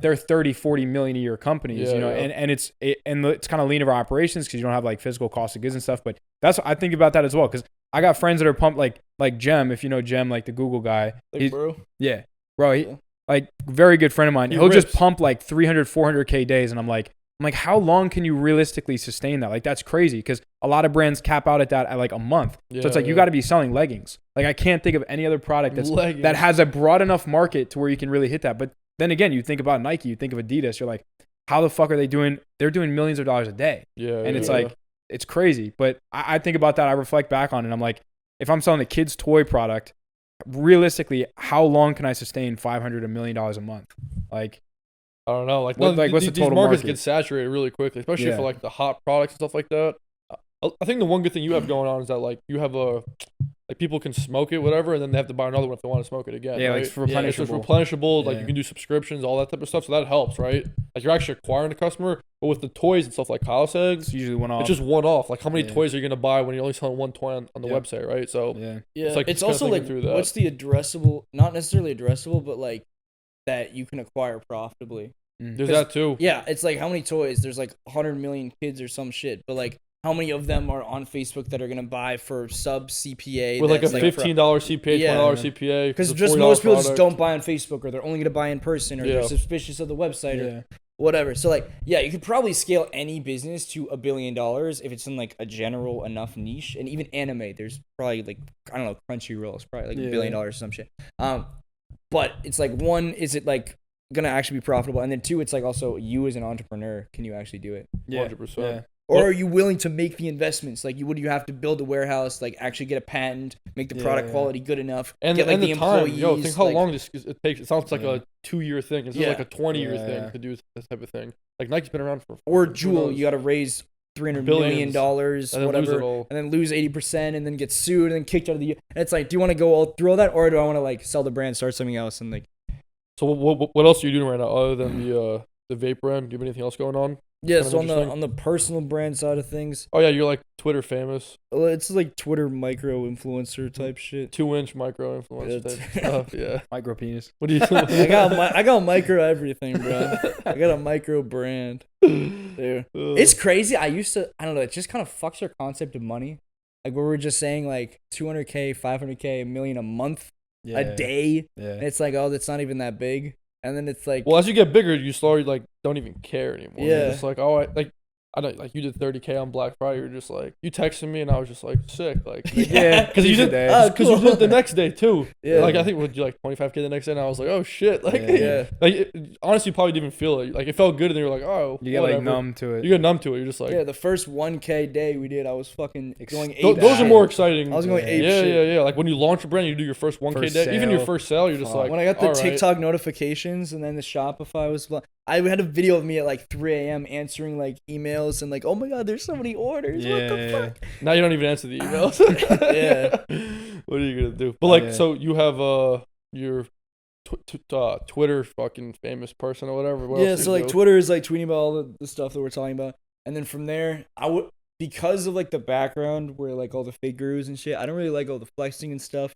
[SPEAKER 2] they're 30, 40 million a year companies, and it's kind of lean of our operations because you don't have like physical cost of goods and stuff. But I think about that as well, because I got friends that are pumped like Jem, if you know Jem, like the Google guy.
[SPEAKER 4] Like, bro.
[SPEAKER 2] Yeah, bro.
[SPEAKER 4] Yeah.
[SPEAKER 2] Like very good friend of mine.
[SPEAKER 3] He
[SPEAKER 2] He'll just
[SPEAKER 3] rips.
[SPEAKER 2] pump like 300, 400K days, and I'm like, how long can you realistically sustain that? Like that's crazy because a lot of brands cap out at that at like a month. So it's like you got to be selling leggings. Like I can't think of any other product that has a broad enough market to where you can really hit that. But then again, you think about Nike, you think of Adidas, you're like, how the fuck are they doing? They're doing millions of dollars a day.
[SPEAKER 3] Yeah.
[SPEAKER 2] And it's like, it's crazy. But I think about that. I reflect back on it. And I'm like, if I'm selling a kid's toy product, realistically, how long can I sustain $500 million a month? Like,
[SPEAKER 3] I don't know. Like,
[SPEAKER 2] what's the
[SPEAKER 3] these
[SPEAKER 2] total
[SPEAKER 3] markets
[SPEAKER 2] market?
[SPEAKER 3] get saturated really quickly, especially
[SPEAKER 2] Yeah.
[SPEAKER 3] for like the hot products and stuff like that. I think the one good thing you have going on is that like you have like people can smoke it, whatever, and then they have to buy another one if they want to smoke it again.
[SPEAKER 2] Yeah,
[SPEAKER 3] right?
[SPEAKER 2] like it's
[SPEAKER 3] It's just
[SPEAKER 2] replenishable.
[SPEAKER 3] replenishable. Like
[SPEAKER 2] Yeah.
[SPEAKER 3] you can do subscriptions, all that type of stuff. So that helps, right? Like you're actually acquiring the customer. But with the toys and stuff like Kyle said,
[SPEAKER 2] It's usually one off.
[SPEAKER 3] it's just one off. Like how many
[SPEAKER 2] Yeah.
[SPEAKER 3] toys are you gonna buy when you're only selling one toy on the
[SPEAKER 2] Yeah.
[SPEAKER 3] website, right? So
[SPEAKER 2] Yeah.
[SPEAKER 4] Yeah,
[SPEAKER 3] It's like
[SPEAKER 4] it's
[SPEAKER 3] just kinda
[SPEAKER 4] also
[SPEAKER 3] thinking
[SPEAKER 4] like
[SPEAKER 3] through that.
[SPEAKER 4] what's the addressable, not necessarily addressable, but like that you can acquire profitably.
[SPEAKER 3] there's that too.
[SPEAKER 4] Yeah, it's like how many toys? There's like 100 million kids or some shit, but like how many of them are on Facebook that are gonna buy for sub CPA
[SPEAKER 3] With like a
[SPEAKER 4] that's,
[SPEAKER 3] $15 CPA,
[SPEAKER 4] Yeah.
[SPEAKER 3] $20 CPA.
[SPEAKER 4] because
[SPEAKER 3] it's a
[SPEAKER 4] just
[SPEAKER 3] $40
[SPEAKER 4] most people just
[SPEAKER 3] product.
[SPEAKER 4] don't buy on Facebook, or they're only gonna buy in person, or
[SPEAKER 3] Yeah.
[SPEAKER 4] they're suspicious of the website, or
[SPEAKER 2] Yeah.
[SPEAKER 4] whatever. So like, yeah, you could probably scale any business to $1 billion if it's in like a general enough niche. And even anime, there's probably like, I don't know, Crunchyroll is probably like $1 billion or some shit. But it's like, one, is it like gonna actually be profitable? And then two, it's like also you as an entrepreneur, can you actually do it?
[SPEAKER 2] Yeah.
[SPEAKER 3] 100%.
[SPEAKER 2] Yeah.
[SPEAKER 4] Or are you willing to make the investments? Like, would you have to build a warehouse, like actually get a patent, make the product
[SPEAKER 2] Yeah.
[SPEAKER 4] quality good enough,
[SPEAKER 3] And,
[SPEAKER 4] get like
[SPEAKER 3] and
[SPEAKER 4] the
[SPEAKER 3] the time,
[SPEAKER 4] employees?
[SPEAKER 3] yo, think how
[SPEAKER 4] like,
[SPEAKER 3] long it takes. It sounds like
[SPEAKER 2] Yeah.
[SPEAKER 3] a 2-year thing. It's
[SPEAKER 4] Yeah.
[SPEAKER 3] like a 20-year
[SPEAKER 2] Yeah.
[SPEAKER 3] thing to do this type of thing. Like Nike's been around for.
[SPEAKER 4] Or
[SPEAKER 3] who
[SPEAKER 4] Jewel,
[SPEAKER 3] knows?
[SPEAKER 4] you got to raise $300 million,
[SPEAKER 3] Billions, and then lose
[SPEAKER 4] whatever,
[SPEAKER 3] it all.
[SPEAKER 4] and then lose 80%, and then get sued, and then kicked out of the. And it's like, do you want to go all through all that, or do I want to like sell the brand, start something else, and like?
[SPEAKER 3] So what else are you doing right now other than the vape brand? Do you have anything else going on?
[SPEAKER 4] Yeah,
[SPEAKER 3] Kind of
[SPEAKER 4] so on
[SPEAKER 3] interesting.
[SPEAKER 4] the personal brand side of things,
[SPEAKER 3] Oh yeah, you're like Twitter famous,
[SPEAKER 4] it's like Twitter micro influencer type shit.
[SPEAKER 3] 2-inch micro influencer
[SPEAKER 4] It's-
[SPEAKER 3] type stuff. Yeah.
[SPEAKER 2] Micro penis.
[SPEAKER 3] What do you?
[SPEAKER 4] I got micro everything, bro. I got a micro brand. Dude. It's crazy. I don't know, it just kind of fucks our concept of money. Like where we're just saying like 200K, 500K, $1 million a month,
[SPEAKER 2] Yeah.
[SPEAKER 4] a day.
[SPEAKER 2] Yeah.
[SPEAKER 4] And it's like, oh, that's not even that big. And then it's like,
[SPEAKER 3] Well, as you get bigger, you slowly like don't even care anymore.
[SPEAKER 4] Yeah.
[SPEAKER 3] You're just like, oh, I don't like you did 30K on Black Friday. You're just like you texted me and I was just like sick, like
[SPEAKER 2] Yeah.
[SPEAKER 3] because you
[SPEAKER 2] Easy
[SPEAKER 3] did
[SPEAKER 2] day.
[SPEAKER 3] because you did it the next day too.
[SPEAKER 4] Yeah.
[SPEAKER 3] Like I think would you like 25K the next day, and I was like, oh shit, like
[SPEAKER 4] Yeah.
[SPEAKER 3] like honestly, you probably didn't even feel it. Like it felt good, and you were like, oh,
[SPEAKER 2] You get
[SPEAKER 3] whatever.
[SPEAKER 2] like numb to it.
[SPEAKER 3] You get numb to it. You're just like,
[SPEAKER 4] yeah, the first 1K day we did, I was fucking going
[SPEAKER 3] Those
[SPEAKER 4] ape
[SPEAKER 3] are
[SPEAKER 4] shit.
[SPEAKER 3] more exciting.
[SPEAKER 4] I was going ape
[SPEAKER 3] yeah,
[SPEAKER 4] shit.
[SPEAKER 3] yeah. Like when you launch a brand, you do your first 1K
[SPEAKER 2] First
[SPEAKER 3] day. Even your
[SPEAKER 2] sale.
[SPEAKER 3] first sale, you're just
[SPEAKER 2] Fuck.
[SPEAKER 3] like,
[SPEAKER 4] When I got the
[SPEAKER 3] all right.
[SPEAKER 4] TikTok notifications and then the Shopify was, I had a video of me at like 3 a.m. answering like emails and like, oh my god, there's so many orders. What the
[SPEAKER 2] Yeah.
[SPEAKER 4] fuck?
[SPEAKER 3] Now you don't even answer the emails.
[SPEAKER 4] Yeah.
[SPEAKER 3] What are you gonna do? But like,
[SPEAKER 2] Yeah.
[SPEAKER 3] so you have your Twitter fucking famous person or whatever. What
[SPEAKER 4] Yeah,
[SPEAKER 3] else do
[SPEAKER 4] so
[SPEAKER 3] you
[SPEAKER 4] like
[SPEAKER 3] do?
[SPEAKER 4] Twitter is like tweeting about all the stuff that we're talking about. And then from there, I would, because of like the background where like all the fake gurus and shit, I don't really like all the flexing and stuff.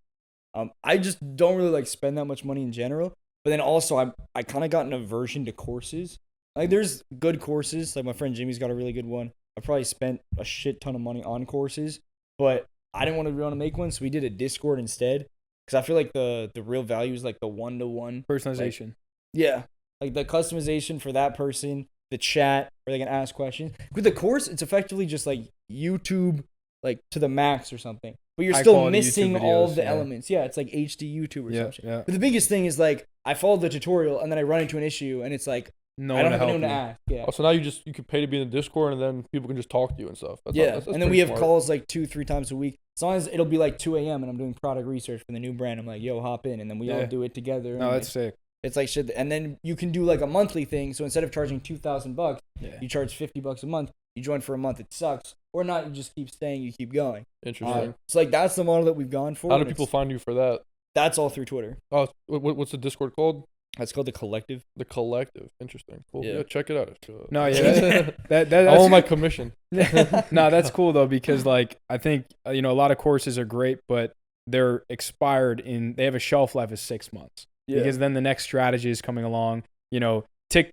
[SPEAKER 4] I just don't really like spend that much money in general. But then also I kind of got an aversion to courses. Like there's good courses. Like my friend Jimmy's got a really good one. I probably spent a shit ton of money on courses, but I didn't want to make one, so we did a Discord instead. Because I feel like the real value is like the one-to-one
[SPEAKER 2] Personalization.
[SPEAKER 4] Yeah, like the customization for that person, the chat where they can ask questions. With the course, it's effectively just like YouTube, like to the max or something. But you're
[SPEAKER 2] High
[SPEAKER 4] still
[SPEAKER 2] quality
[SPEAKER 4] missing
[SPEAKER 2] YouTube
[SPEAKER 4] all
[SPEAKER 2] videos,
[SPEAKER 4] of the
[SPEAKER 2] yeah.
[SPEAKER 4] elements. Yeah, it's like HD YouTube or
[SPEAKER 2] Yeah,
[SPEAKER 4] some shit.
[SPEAKER 2] yeah.
[SPEAKER 4] But the biggest thing is like I followed the tutorial and then I run into an issue and it's like
[SPEAKER 2] No
[SPEAKER 4] I
[SPEAKER 2] one
[SPEAKER 4] don't
[SPEAKER 2] to
[SPEAKER 4] have
[SPEAKER 2] help
[SPEAKER 4] anyone to
[SPEAKER 2] you.
[SPEAKER 4] ask. Yeah.
[SPEAKER 3] Oh, so now you can pay to be in the Discord, and then people can just talk to you and stuff. That's
[SPEAKER 4] Yeah,
[SPEAKER 3] that's
[SPEAKER 4] and then
[SPEAKER 3] pretty
[SPEAKER 4] we have
[SPEAKER 3] smart.
[SPEAKER 4] calls like 2-3 times a week. As long as it'll be like 2 a.m. and I'm doing product research for the new brand, I'm like, yo, hop in, and then we all
[SPEAKER 2] Yeah.
[SPEAKER 4] do it together.
[SPEAKER 2] No,
[SPEAKER 4] and
[SPEAKER 2] that's sick.
[SPEAKER 4] it's like shit. And then you can do like a monthly thing. So instead of charging $2,000,
[SPEAKER 2] Yeah.
[SPEAKER 4] you charge $50 a month. You join for a month, it sucks, or not. You just keep staying, you keep going.
[SPEAKER 3] Interesting.
[SPEAKER 4] So like that's the model that we've gone for.
[SPEAKER 3] How do
[SPEAKER 4] and
[SPEAKER 3] people
[SPEAKER 4] it's-
[SPEAKER 3] find you for that?
[SPEAKER 4] That's all through Twitter.
[SPEAKER 3] Oh, what's the Discord called?
[SPEAKER 4] That's called the Collective.
[SPEAKER 3] The Collective. Interesting. Cool.
[SPEAKER 4] Yeah.
[SPEAKER 3] Yeah, check it out.
[SPEAKER 2] No, yeah, that
[SPEAKER 3] I want my
[SPEAKER 2] that's
[SPEAKER 3] commission.
[SPEAKER 2] no, that's cool though because like I think a lot of courses are great, but they're expired they have a shelf life of 6 months because then the next strategy is coming along.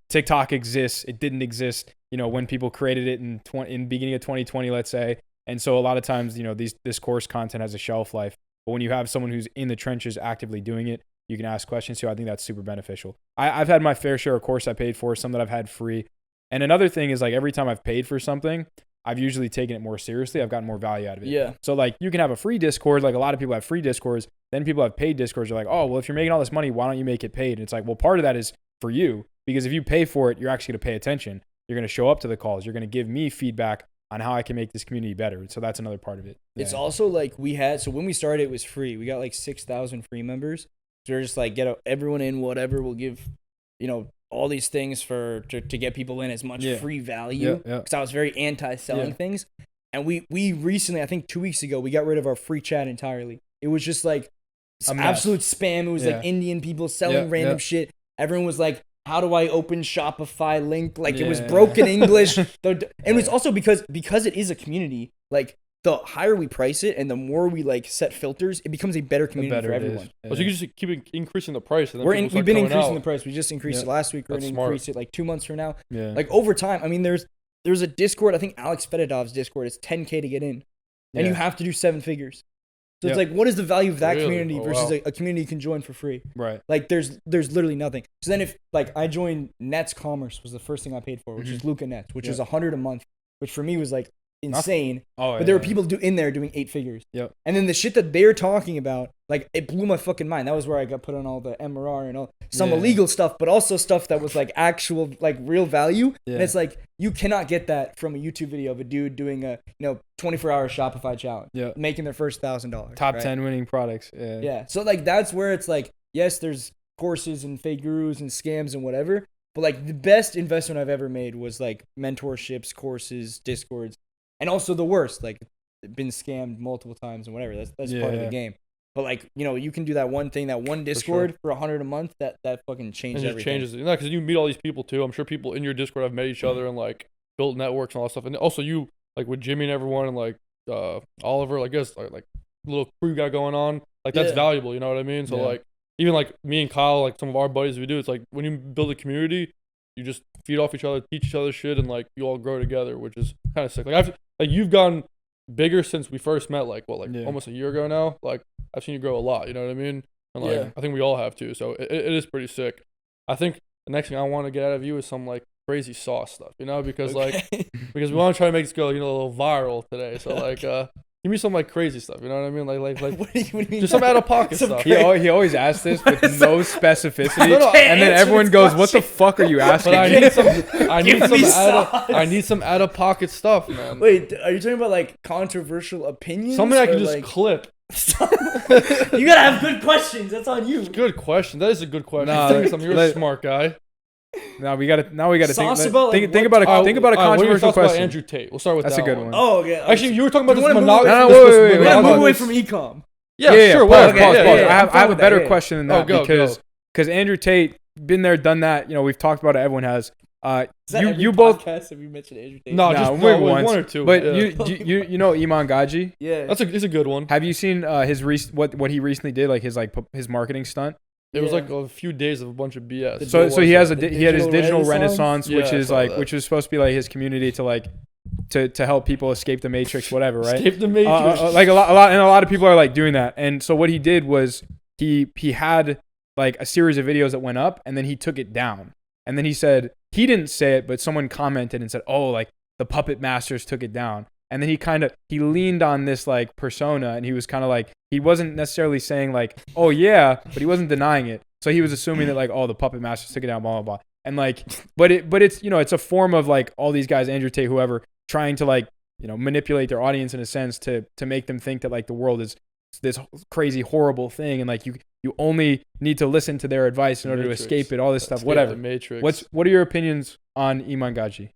[SPEAKER 2] TikTok exists. It didn't exist. When people created it in beginning of 2020, let's say, And so a lot of times, this course content has a shelf life. But when you have someone who's in the trenches actively doing it, you can ask questions. So I think that's super beneficial. I've had my fair share of course I paid for, some that I've had free. And another thing is like every time I've paid for something, I've usually taken it more seriously. I've gotten more value out of it.
[SPEAKER 4] Yeah.
[SPEAKER 2] So like you can have a free Discord. Like a lot of people have free Discords. Then people have paid Discords. You're like, oh, well, if you're making all this money, why don't you make it paid? And it's like, well, part of that is for you, because if you pay for it, you're actually going to pay attention. You're going to show up to the calls. You're going to give me feedback on how I can make this community better. So that's another part of it.
[SPEAKER 4] It's also like so when we started, it was free. We got like 6,000 free members. So we're just like, get everyone in, whatever. We'll give, all these things to get people in as much free value. Because I was very anti-selling things. And we recently, I think 2 weeks ago, we got rid of our free chat entirely. It was just like absolute spam. It was like Indian people selling random shit. Everyone was like, how do I open Shopify link? Like it was broken English. And it was also because it is a community, like the higher we price it and the more we like set filters, it becomes a better community for everyone.
[SPEAKER 3] So you can just keep increasing the price. And then
[SPEAKER 4] we've been increasing the price. We just increased it last week. We're going to increase it like 2 months from now.
[SPEAKER 2] Yeah.
[SPEAKER 4] Like over time, I mean, there's a Discord. I think Alex Fedodov's Discord is $10K to get in. And you have to do 7 figures. So it's like, what is the value of that community versus a community you can join for free?
[SPEAKER 2] Right.
[SPEAKER 4] Like, there's literally nothing. So then if, like, I joined Nets Commerce was the first thing I paid for, which is Luca Nets, which is $100 a month, which for me was, like, insane. But there were people in there doing 8 figures.
[SPEAKER 2] Yep.
[SPEAKER 4] And then the shit that they're talking about, like, it blew my fucking mind. That was where I got put on all the MRR and all some illegal stuff, but also stuff that was, like, actual, like, real value. Yeah. And it's like, you cannot get that from a YouTube video of a dude doing a, 24-hour Shopify challenge. Yeah. Making their first $1,000.
[SPEAKER 2] Top 10 winning products. Yeah.
[SPEAKER 4] Yeah. So, like, that's where it's like, yes, there's courses and fake gurus and scams and whatever. But, like, the best investment I've ever made was, like, mentorships, courses, Discords. And also the worst, like, been scammed multiple times and whatever. That's part of the game. But, like, you can do that one thing, that one Discord for $100 a month, that fucking changed everything. It
[SPEAKER 3] changes it. Because you meet all these people, too. I'm sure people in your Discord have met each other and, like, built networks and all that stuff. And also you, like, with Jimmy and everyone and, like, Oliver, I guess, like, little crew you got going on. Like, that's valuable, you know what I mean? So, like, even, like, me and Kyle, like, some of our buddies, we do, it's like, when you build a community, you just feed off each other, teach each other shit, and, like, you all grow together, which is kind of sick. Like, you've gotten bigger since we first met, like, almost a year ago now. Like, I've seen you grow a lot, you know what I mean? And, like, I think we all have, too. So, it is pretty sick. I think the next thing I want to get out of you is some, like, crazy sauce stuff, because, like, because we want to try to make this go, a little viral today. So, like, give me some, like, crazy stuff, you know what I mean? Like what do you mean? Just some out-of-pocket stuff.
[SPEAKER 2] He always asks this with no specificity, and then everyone goes, what the fuck are you asking?
[SPEAKER 3] But I need some out-of-pocket stuff, man.
[SPEAKER 4] Wait, are you talking about, like, controversial opinions?
[SPEAKER 3] Something I can just clip.
[SPEAKER 4] You gotta have good questions. That's on you.
[SPEAKER 3] It's a good question. That is a good question. You're a smart guy.
[SPEAKER 2] Now we gotta think about a
[SPEAKER 3] controversial
[SPEAKER 2] question.
[SPEAKER 3] About Andrew Tate. We'll start with
[SPEAKER 2] that's
[SPEAKER 3] that
[SPEAKER 2] a good
[SPEAKER 3] one.
[SPEAKER 2] Oh,
[SPEAKER 4] okay.
[SPEAKER 3] Actually, you were talking about this
[SPEAKER 2] monogamous.
[SPEAKER 4] Wait. Move away from eCom.
[SPEAKER 3] Yeah, sure.
[SPEAKER 2] Pause. I have a better question than that because Andrew Tate been there, done that. We've talked about it. Everyone has. You both
[SPEAKER 4] have you mentioned Andrew Tate?
[SPEAKER 3] No, just one or two.
[SPEAKER 2] But you know Iman Gadzhi?
[SPEAKER 4] Yeah,
[SPEAKER 3] it's a good one.
[SPEAKER 2] Have you seen what he recently did, like his marketing stunt?
[SPEAKER 3] It was like a few days of a bunch of BS.
[SPEAKER 2] So he had his digital renaissance, which is like which was supposed to be like his community to like to help people escape the matrix, whatever, right?
[SPEAKER 3] Escape the matrix.
[SPEAKER 2] Like a lot of people are like doing that. And so what he did was he had like a series of videos that went up, and then he took it down. And then he said he didn't say it, but someone commented and said, "Oh, like the puppet masters took it down." And then he leaned on this like persona, and he was kind of like, he wasn't necessarily saying like, "Oh yeah," but he wasn't denying it. So he was assuming that like, "Oh, the puppet masters took it down," blah blah blah. And like, but it's it's a form of like all these guys, Andrew Tate, whoever, trying to like manipulate their audience in a sense to make them think that like the world is this crazy horrible thing, and like you only need to listen to their advice in order to escape it. All this stuff, whatever.
[SPEAKER 3] The Matrix.
[SPEAKER 2] What are your opinions on Iman Gadzhi?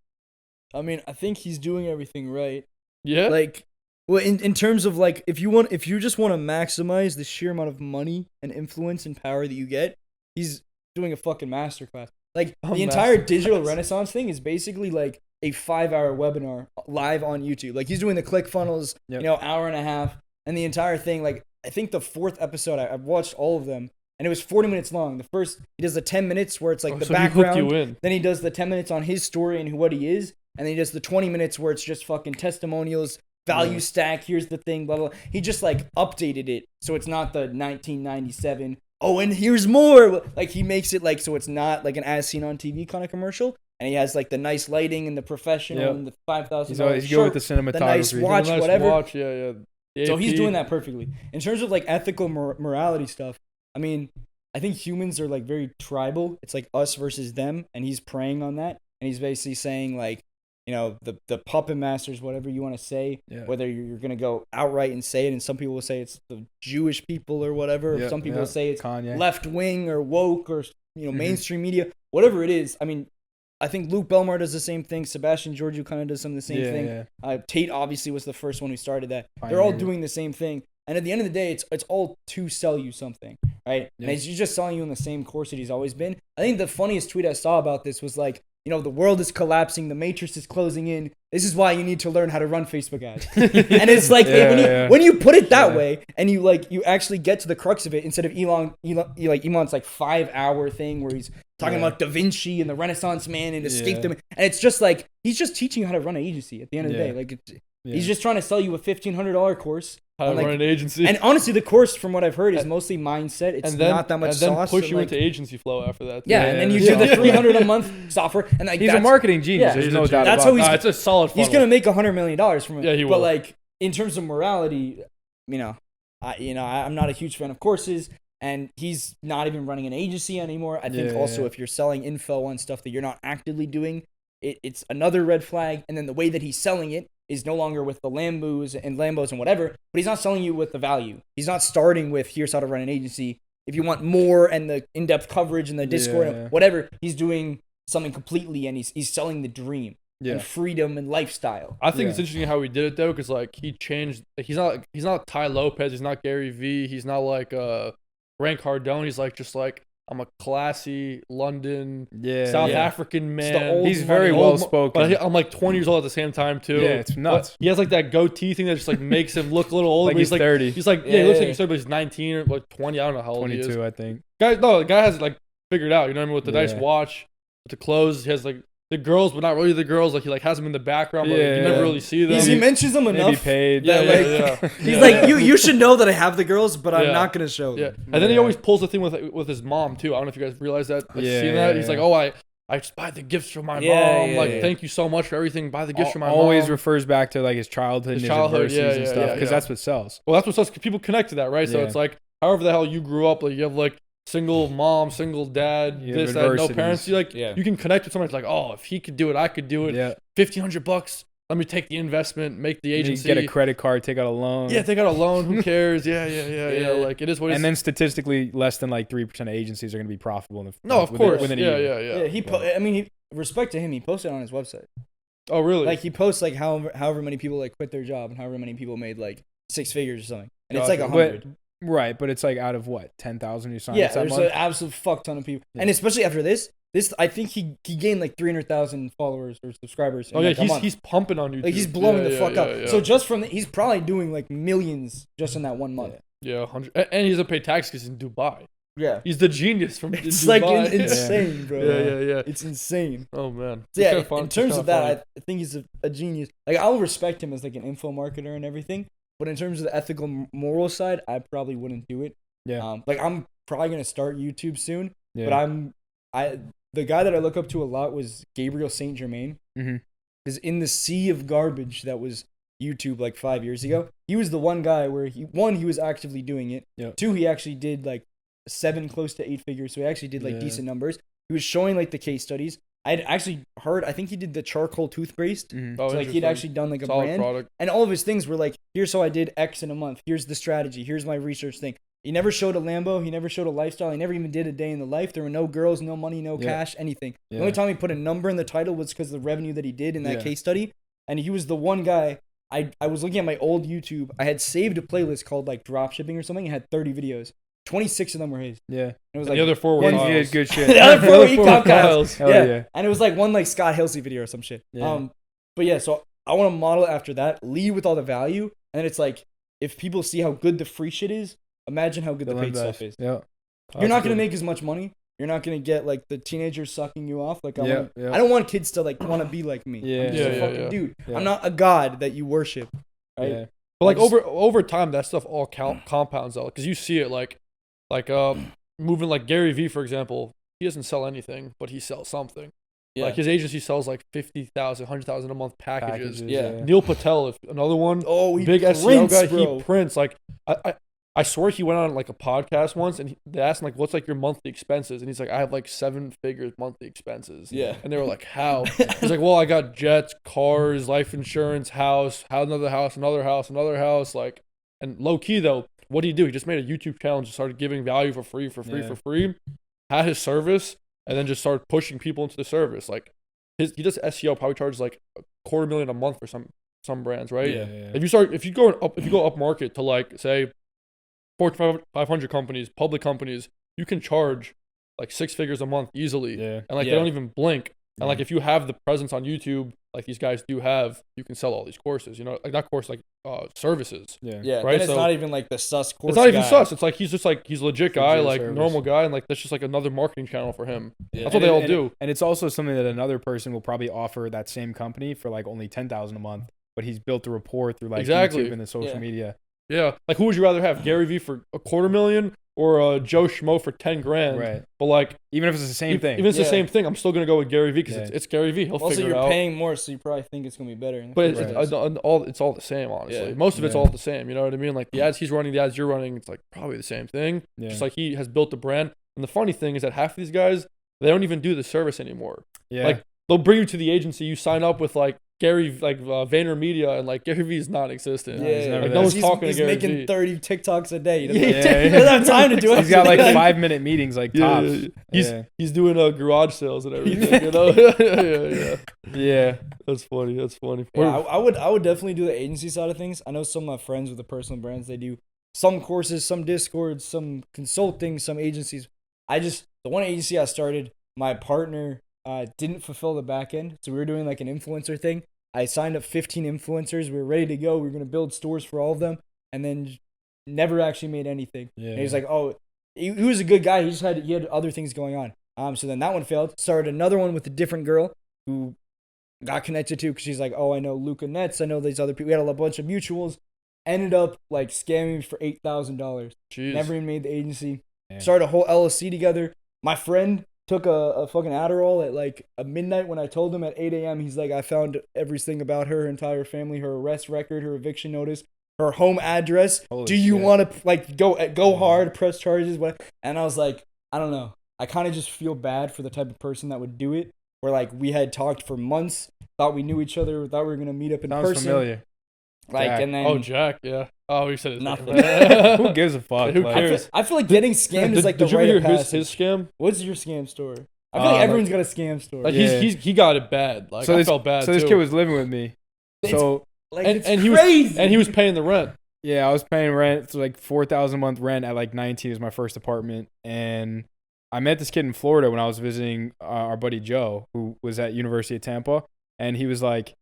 [SPEAKER 4] I mean, I think he's doing everything right.
[SPEAKER 3] Yeah.
[SPEAKER 4] Like, well, in terms of like, if you just want to maximize the sheer amount of money and influence and power that you get, he's doing a fucking masterclass. Like the entire digital renaissance thing is basically like a 5-hour webinar live on YouTube. Like he's doing the ClickFunnels, hour and a half, and the entire thing. Like I think the 4th episode, I've watched all of them, and it was 40 minutes long. The first, he does the 10 minutes where it's like the background.
[SPEAKER 3] He hooked you in.
[SPEAKER 4] Then he does the 10 minutes on his story and what he is. And then he does the 20 minutes where it's just fucking testimonials, value stack. Here's the thing, blah, blah. He just like updated it. So it's not the 1997. Oh, and here's more. Like he makes it like, so it's not like an as seen on TV kind of commercial. And he has like the nice lighting and the professional and the $5,000
[SPEAKER 2] He's
[SPEAKER 4] shirt,
[SPEAKER 2] good with the cinematography.
[SPEAKER 4] the nice watch, whatever.
[SPEAKER 3] Yeah. The
[SPEAKER 4] So he's
[SPEAKER 3] AP.
[SPEAKER 4] doing that perfectly. In terms of like ethical morality stuff, I mean, I think humans are like very tribal. It's like us versus them, and he's preying on that. And he's basically saying like, you know, the puppet masters, whatever you want to say, whether you're gonna go outright and say it, and some people will say it's the Jewish people or whatever. Some people will say it's
[SPEAKER 2] Kanye.
[SPEAKER 4] left wing or woke or mainstream media, whatever it is. I mean, I think Luke Belmar does the same thing. Sebastian Georgiou kind of does some of the same thing. Tate obviously was the first one who started that. They're all doing the same thing. And at the end of the day, it's all to sell you something, right? And he's just selling you in the same course that he's always been. I think the funniest tweet I saw about this was like, you know, the world is collapsing, the matrix is closing in. This is why you need to learn how to run Facebook ads. And it's like when you put it that way, and you actually get to the crux of it, instead of Iman's like 5-hour thing where he's talking about Da Vinci and the Renaissance man and escape them, and it's just like he's just teaching you how to run an agency at the end of the day. Like he's just trying to sell you a $1,500 course.
[SPEAKER 3] How to run an agency.
[SPEAKER 4] And honestly, the course, from what I've heard, is mostly mindset. It's not that much sauce.
[SPEAKER 3] And then push you into agency flow after that.
[SPEAKER 4] Yeah, and then you do the $300 a month software. And like
[SPEAKER 2] he's a marketing genius. There's no doubt
[SPEAKER 4] that's
[SPEAKER 2] about
[SPEAKER 4] how
[SPEAKER 3] it's a solid funnel.
[SPEAKER 4] He's going to make $100 million from it.
[SPEAKER 3] Yeah, he will.
[SPEAKER 4] But like, in terms of morality, I'm not a huge fan of courses. And he's not even running an agency anymore. I think also if you're selling info on stuff that you're not actively doing, it's another red flag. And then the way that he's selling it is no longer with the Lambos and whatever, but he's not selling you with the value. He's not starting with, here's how to run an agency. If you want more and the in-depth coverage and the Discord and whatever, he's doing something completely, and he's selling the dream and freedom and lifestyle.
[SPEAKER 3] I think it's interesting how he did it though, because like he changed. Like, he's not Ty Lopez. He's not Gary Vee. He's not like Grant Cardone. He's like just like, I'm a classy London, South African man.
[SPEAKER 2] He's very well spoken.
[SPEAKER 3] But I'm like 20 years old at the same time too.
[SPEAKER 2] Yeah, it's nuts.
[SPEAKER 3] But he has like that goatee thing that just like makes him look a little older.
[SPEAKER 2] Like he's 30.
[SPEAKER 3] He's like, he looks like he's 30, but he's 19 or like 20. I don't know how old he is.
[SPEAKER 2] 22, I think.
[SPEAKER 3] The guy has it like figured out. You know what I mean? With the nice watch, with the clothes, he has like the girls, but not really the girls. Like he like has them in the background, but like, you never really see them.
[SPEAKER 4] He mentions them enough.
[SPEAKER 2] Maybe paid.
[SPEAKER 4] He's like, you should know that I have the girls, but I'm not gonna show them.
[SPEAKER 3] And then he always pulls the thing with his mom too. I don't know if you guys realize that. Like, seen that? He's like, oh, I just buy the gifts for my mom. Like, thank you so much for everything. Buy the gifts for my mom.
[SPEAKER 2] Always refers back to like his childhood and his adversities and stuff, because that's what sells.
[SPEAKER 3] Well, that's what sells. People connect to that, right? So it's like, however the hell you grew up, like you have like single mom, single dad, this, that, no parents. You you can connect with someone. It's like, oh, if he could do it, I could do it. $1,500. Let me take the investment, make the agency.
[SPEAKER 2] Get a credit card, take out a loan.
[SPEAKER 3] Yeah, take out a loan. Who cares? Yeah. Like it is what it is.
[SPEAKER 2] And then statistically, less than like 3% of agencies are going to be profitable.
[SPEAKER 3] Of course.
[SPEAKER 2] Within a year.
[SPEAKER 4] Yeah. Respect to him. He posted on his website.
[SPEAKER 3] Oh, really?
[SPEAKER 4] Like he posts like however many people like quit their job and however many people made like 6 figures or something. And it's like 100.
[SPEAKER 2] Right, but it's like out of what, 10,000 you signed?
[SPEAKER 4] Yeah, there's an absolute fuck ton of people, and especially after this I think he gained like 300,000 followers or subscribers.
[SPEAKER 3] Oh yeah, he's pumping on YouTube.
[SPEAKER 4] Like he's blowing the fuck up. Yeah. So just from he's probably doing like millions just in that 1 month.
[SPEAKER 3] Yeah, 100. And he doesn't pay taxes in Dubai.
[SPEAKER 4] Yeah,
[SPEAKER 3] he's the genius from
[SPEAKER 4] it's
[SPEAKER 3] Dubai.
[SPEAKER 4] Like insane, bro.
[SPEAKER 3] Yeah.
[SPEAKER 4] It's insane.
[SPEAKER 3] Oh man.
[SPEAKER 4] So yeah, in terms of that, I think he's a genius. Like I'll respect him as like an info marketer and everything, but in terms of the ethical moral side, I probably wouldn't do it. Yeah. Like I'm probably gonna start YouTube soon, but the guy that I look up to a lot was Gabriel Saint Germain. Because in the sea of garbage that was YouTube like 5 years ago, he was the one guy where he was actively doing it. 2, he actually did like 7 close to 8 figures, so he actually did like decent numbers. He was showing like the case studies. I'd actually heard, I think he did the charcoal toothpaste. So like he'd actually done like a brand. Product. And all of his things were like, here's how I did X in a month. Here's the strategy. Here's my research thing. He never showed a Lambo. He never showed a lifestyle. He never even did a day in the life. There were no girls, no money, no cash, anything. The only time he put a number in the title was because of the revenue that he did in that case study. And he was the one guy. I was looking at my old YouTube. I had saved a playlist called like dropshipping or something. It had 30 videos. 26 of them were his. Yeah. It was like
[SPEAKER 3] the other 4 were
[SPEAKER 2] Kyle's. Good shit.
[SPEAKER 4] The other 4 were eCom Kyle's.
[SPEAKER 2] Yeah.
[SPEAKER 4] And it was like one like Scott Halsey video or some shit. Yeah. But yeah, so I want to model after that, lead with all the value. And then it's like, if people see how good the free shit is, imagine how good the paid stuff is. Yeah. You're not going to make as much money. You're not going to get like the teenagers sucking you off. Like I don't want kids to like want to be like me. I'm just a fucking dude. I'm not a god that you worship. right?
[SPEAKER 2] Yeah.
[SPEAKER 3] But like
[SPEAKER 4] I just-
[SPEAKER 3] over time, that stuff all compounds out because you see it like moving like Gary Vee, for example. He doesn't sell anything, but he sells something.
[SPEAKER 4] Yeah.
[SPEAKER 3] Like his agency sells like 50,000, 100,000 a month packages.
[SPEAKER 4] Yeah.
[SPEAKER 3] Neil Patel, if another one,
[SPEAKER 4] Oh, he
[SPEAKER 3] big
[SPEAKER 4] prints,
[SPEAKER 3] SEO guy,
[SPEAKER 4] bro.
[SPEAKER 3] he prints. Like I swear he went on like a podcast once and they asked him like, what's like your monthly expenses? And he's like, I have like 7 figures monthly expenses.
[SPEAKER 4] Yeah.
[SPEAKER 3] And they were like, how? He's like, well, I got jets, cars, life insurance, house, another house, another house, another house. Like, and low key though, what did he do? He just made a YouTube channel and just started giving value for free, had his service, and then just started pushing people into the service. Like he does SEO, probably charges like $250,000 a month for some brands, right?
[SPEAKER 2] Yeah.
[SPEAKER 3] If you go up market to like say Fortune 500 companies, public companies, you can charge like 6 figures a month easily.
[SPEAKER 2] Yeah.
[SPEAKER 3] And like they don't even blink. And like if you have the presence on YouTube, like these guys do have, you can sell all these courses. You know, like not course, like services.
[SPEAKER 2] Yeah.
[SPEAKER 4] Yeah,
[SPEAKER 3] Right,
[SPEAKER 4] and it's
[SPEAKER 3] so-
[SPEAKER 4] not even like the sus course.
[SPEAKER 3] It's not even
[SPEAKER 4] guy.
[SPEAKER 3] sus. It's like he's just like he's a legit guy,
[SPEAKER 2] Legit
[SPEAKER 3] like
[SPEAKER 2] service.
[SPEAKER 3] normal guy, and like that's just like another marketing channel for him.
[SPEAKER 4] Yeah.
[SPEAKER 3] That's what they all do.
[SPEAKER 2] And it's also something that another person will probably offer that same company for like only $10,000 a month, but he's built the rapport through like
[SPEAKER 3] Exactly.
[SPEAKER 2] YouTube and the social
[SPEAKER 4] Yeah.
[SPEAKER 2] media.
[SPEAKER 3] Yeah. Like who would you rather have, Gary Vee for $250,000 or Joe Schmo for 10 grand?
[SPEAKER 2] Right.
[SPEAKER 3] But like
[SPEAKER 2] Even if it's the same thing.
[SPEAKER 3] even if it's the
[SPEAKER 4] Yeah.
[SPEAKER 3] same thing, I'm still gonna go with Gary Vee because
[SPEAKER 2] Yeah.
[SPEAKER 3] it's Gary Vee. He'll
[SPEAKER 4] Also,
[SPEAKER 3] figure
[SPEAKER 4] you're
[SPEAKER 3] it out.
[SPEAKER 4] paying more, so you probably think it's gonna be better.
[SPEAKER 3] But
[SPEAKER 4] Right.
[SPEAKER 3] it's all the same, honestly.
[SPEAKER 4] Yeah.
[SPEAKER 3] Most of it's
[SPEAKER 2] Yeah.
[SPEAKER 3] all the same. You know what I mean? Like the ads he's running, the ads you're running, it's like probably the same thing.
[SPEAKER 2] Yeah.
[SPEAKER 3] Just like he has built the brand. And the funny thing is that half of these guys, they don't even do the service anymore.
[SPEAKER 2] Yeah.
[SPEAKER 3] Like they'll bring you to the agency, you sign up with like Gary, like VaynerMedia, and like Gary Vee is non-existent.
[SPEAKER 2] Yeah, he's never
[SPEAKER 3] like
[SPEAKER 2] there.
[SPEAKER 3] no one's
[SPEAKER 4] he's,
[SPEAKER 3] talking to
[SPEAKER 4] he's
[SPEAKER 3] Gary
[SPEAKER 4] making
[SPEAKER 3] Vee.
[SPEAKER 4] 30 TikToks a day. He doesn't,
[SPEAKER 3] Yeah,
[SPEAKER 4] he doesn't have time to do it.
[SPEAKER 2] He's got like 5-minute meetings, like
[SPEAKER 3] Yeah,
[SPEAKER 2] tops.
[SPEAKER 3] yeah, yeah.
[SPEAKER 2] Yeah.
[SPEAKER 3] He's doing garage sales and everything. You know? yeah.
[SPEAKER 2] Yeah.
[SPEAKER 3] That's funny.
[SPEAKER 4] Yeah, I would definitely do the agency side of things. I know some of my friends with the personal brands, they do some courses, some Discord, some consulting, some agencies. The one agency I started, my partner didn't fulfill the back end. So we were doing like an influencer thing. I signed up 15 influencers. We were ready to go. We were going to build stores for all of them, and then never actually made anything.
[SPEAKER 2] Yeah.
[SPEAKER 4] And he was like, oh, he was a good guy. He had other things going on. So then that one failed. Started another one with a different girl who got connected to because she's like, oh, I know Luca Nets. I know these other people. We had a bunch of mutuals. Ended up like scamming me for $8,000.
[SPEAKER 3] Jeez.
[SPEAKER 4] Never even made the agency.
[SPEAKER 2] Damn.
[SPEAKER 4] Started a whole LLC together. My friend took a fucking Adderall at like midnight when I told him at 8 a.m. He's like, I found everything about her entire family, her arrest record, her eviction notice, her home address.
[SPEAKER 2] Holy
[SPEAKER 4] Do you
[SPEAKER 2] shit.
[SPEAKER 4] want to like go hard, press charges? What? And I was like, I don't know. I kind of just feel bad for the type of person that would do it. Where like we had talked for months, thought we knew each other, thought we were gonna meet up in
[SPEAKER 2] Sounds
[SPEAKER 4] person.
[SPEAKER 2] familiar.
[SPEAKER 4] Like
[SPEAKER 2] Jack.
[SPEAKER 4] and then
[SPEAKER 3] Oh, Jack. Yeah. Oh, he said his
[SPEAKER 4] Nothing.
[SPEAKER 3] name.
[SPEAKER 2] Who gives a fuck?
[SPEAKER 3] Who
[SPEAKER 2] Like,
[SPEAKER 3] cares?
[SPEAKER 4] I feel like getting scammed is like the
[SPEAKER 3] Did you
[SPEAKER 4] rite
[SPEAKER 3] ever
[SPEAKER 4] of
[SPEAKER 3] hear
[SPEAKER 4] passage.
[SPEAKER 3] his scam?
[SPEAKER 4] What's your scam story? I feel like everyone's got a scam story.
[SPEAKER 3] Like
[SPEAKER 2] Yeah.
[SPEAKER 3] he got it bad. Like I felt bad
[SPEAKER 2] So this
[SPEAKER 3] too.
[SPEAKER 2] kid was living with me.
[SPEAKER 4] It's-
[SPEAKER 2] So
[SPEAKER 4] like
[SPEAKER 3] and,
[SPEAKER 4] it's
[SPEAKER 3] and
[SPEAKER 4] crazy.
[SPEAKER 3] he was paying the rent.
[SPEAKER 2] yeah, I was paying rent. It's like $4,000 a month rent at like 19 is my first apartment. And I met this kid in Florida when I was visiting our buddy Joe, who was at University of Tampa. And he was like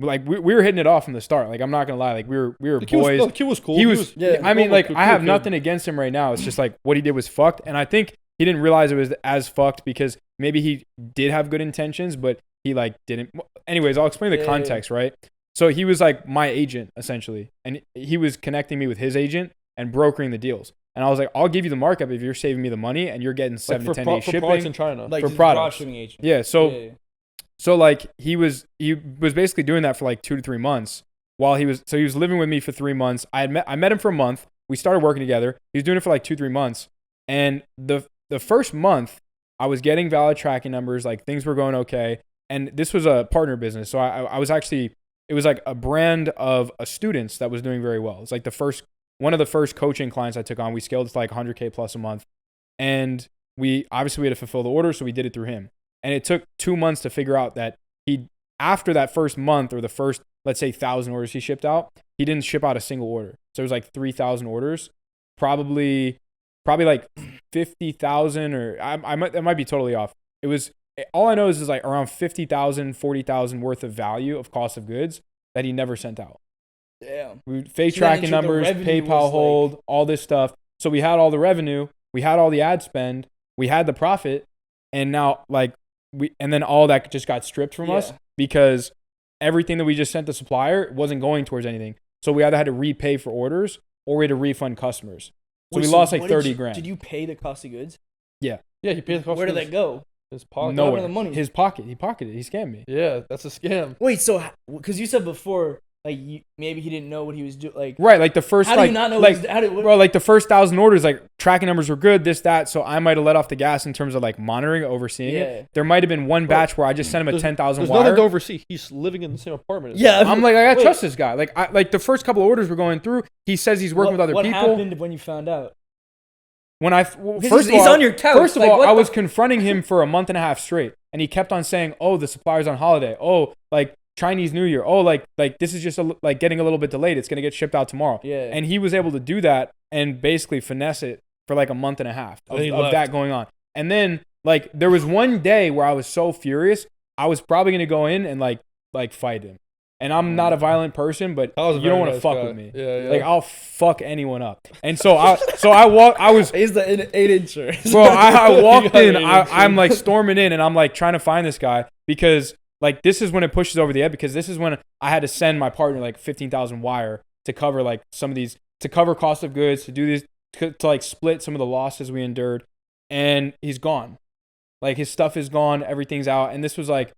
[SPEAKER 2] we were hitting it off from the start. Like I'm not gonna lie, like we were
[SPEAKER 3] The kid
[SPEAKER 2] boys.
[SPEAKER 3] the kid was cool.
[SPEAKER 2] He was,
[SPEAKER 4] yeah,
[SPEAKER 2] I mean,
[SPEAKER 3] normal,
[SPEAKER 2] like
[SPEAKER 3] cool
[SPEAKER 2] I have
[SPEAKER 3] kid.
[SPEAKER 2] nothing against him right now. It's just like what he did was fucked, and I think he didn't realize it was as fucked because maybe he did have good intentions, but he like didn't. Anyways, I'll explain the
[SPEAKER 4] Yeah.
[SPEAKER 2] context, right? So he was like my agent essentially, and he was connecting me with his agent and brokering the deals. And I was like, I'll give you the markup if you're saving me the money and you're getting 7 to 10 days
[SPEAKER 3] for products
[SPEAKER 2] shipping.
[SPEAKER 3] in China.
[SPEAKER 4] like
[SPEAKER 2] for
[SPEAKER 4] just
[SPEAKER 2] products.
[SPEAKER 4] dropshipping agent.
[SPEAKER 2] Yeah, so
[SPEAKER 4] Yeah.
[SPEAKER 2] so like he was basically doing that for like 2 to 3 months while he was living with me for 3 months. I met him for a month. We started working together. He was doing it for like 2-3 months. And the first month I was getting valid tracking numbers, like things were going okay. And this was a partner business. So I was actually, it was like a brand of a students that was doing very well. It's like one of the first coaching clients I took on. We scaled to like 100K plus a month. And we had to fulfill the order. So we did it through him. And it took 2 months to figure out that after that first month or the first, let's say 1,000 orders he shipped out, he didn't ship out a single order. So it was like 3,000 orders, probably like 50,000 or I might be totally off. It was, all I know is like around 50,000, 40,000 worth of value of cost of goods that he never sent out.
[SPEAKER 4] Damn.
[SPEAKER 2] Fake
[SPEAKER 4] So that means
[SPEAKER 2] tracking
[SPEAKER 4] the
[SPEAKER 2] numbers,
[SPEAKER 4] revenue was
[SPEAKER 2] PayPal
[SPEAKER 4] like-
[SPEAKER 2] hold, all this stuff. So we had all the revenue, we had all the ad spend, we had the profit, and now like and then all that just got stripped from us
[SPEAKER 4] Yeah.
[SPEAKER 2] because everything that we just sent the supplier wasn't going towards anything. So we either had to repay for orders or we had to refund customers. So
[SPEAKER 4] Wait,
[SPEAKER 2] we lost like
[SPEAKER 4] what did
[SPEAKER 2] 30
[SPEAKER 4] you-
[SPEAKER 2] grand.
[SPEAKER 4] Did you pay the cost of goods?
[SPEAKER 3] Yeah, he paid the cost.
[SPEAKER 4] Where did that go?
[SPEAKER 3] His pocket.
[SPEAKER 2] Nowhere.
[SPEAKER 4] Where the money?
[SPEAKER 2] His pocket. He pocketed it. He scammed me.
[SPEAKER 3] Yeah, that's a scam.
[SPEAKER 4] Wait, so because you said before, like maybe he didn't know what he was doing. Like,
[SPEAKER 2] Right, like the first
[SPEAKER 4] how do
[SPEAKER 2] like
[SPEAKER 4] you not know?
[SPEAKER 2] like
[SPEAKER 4] What,
[SPEAKER 2] bro, like the first 1,000 orders, like tracking numbers were good, this, that. So I might have let off the gas in terms of like monitoring, overseeing
[SPEAKER 4] Yeah.
[SPEAKER 2] it. There might have been one batch where I just sent him a 10,000
[SPEAKER 3] There's nothing to
[SPEAKER 2] wire.
[SPEAKER 3] oversee. He's living in the same apartment. as
[SPEAKER 4] Yeah,
[SPEAKER 3] him.
[SPEAKER 2] I'm like, I gotta
[SPEAKER 4] Wait.
[SPEAKER 2] trust this guy. Like the first couple of orders were going through. He says he's working with other
[SPEAKER 4] what
[SPEAKER 2] people.
[SPEAKER 4] happened when you found out?
[SPEAKER 2] When I
[SPEAKER 4] Because he's on your couch.
[SPEAKER 2] First of
[SPEAKER 4] Like,
[SPEAKER 2] all,
[SPEAKER 4] what
[SPEAKER 2] I
[SPEAKER 4] the-
[SPEAKER 2] was confronting him for a month and a half straight, and he kept on saying, "Oh, the supplier's on holiday. Oh, like Chinese New Year. Oh, like this is just like getting a little bit delayed. It's gonna get shipped out tomorrow."
[SPEAKER 4] Yeah.
[SPEAKER 2] And he was able to do that and basically finesse it for like a month and a half
[SPEAKER 3] And he
[SPEAKER 2] of
[SPEAKER 3] left.
[SPEAKER 2] that going on. And then like there was one day where I was so furious, I was probably gonna go in and like fight him. And I'm not a violent person, but
[SPEAKER 3] I was a
[SPEAKER 2] you don't
[SPEAKER 3] very
[SPEAKER 2] want to
[SPEAKER 3] nice
[SPEAKER 2] fuck
[SPEAKER 3] guy.
[SPEAKER 2] with me.
[SPEAKER 3] Yeah.
[SPEAKER 2] Like I'll fuck anyone up. And so I was
[SPEAKER 4] He's the 8-incher.
[SPEAKER 2] bro, I walked
[SPEAKER 3] got
[SPEAKER 2] in.
[SPEAKER 3] an
[SPEAKER 2] I'm like storming in, and I'm like trying to find this guy because like this is when it pushes over the edge. Because this is when I had to send my partner like 15,000 wire to cover like some of these, to cover cost of goods, to do this, to like split some of the losses we endured. And he's gone. Like his stuff is gone. Everything's out. And this was like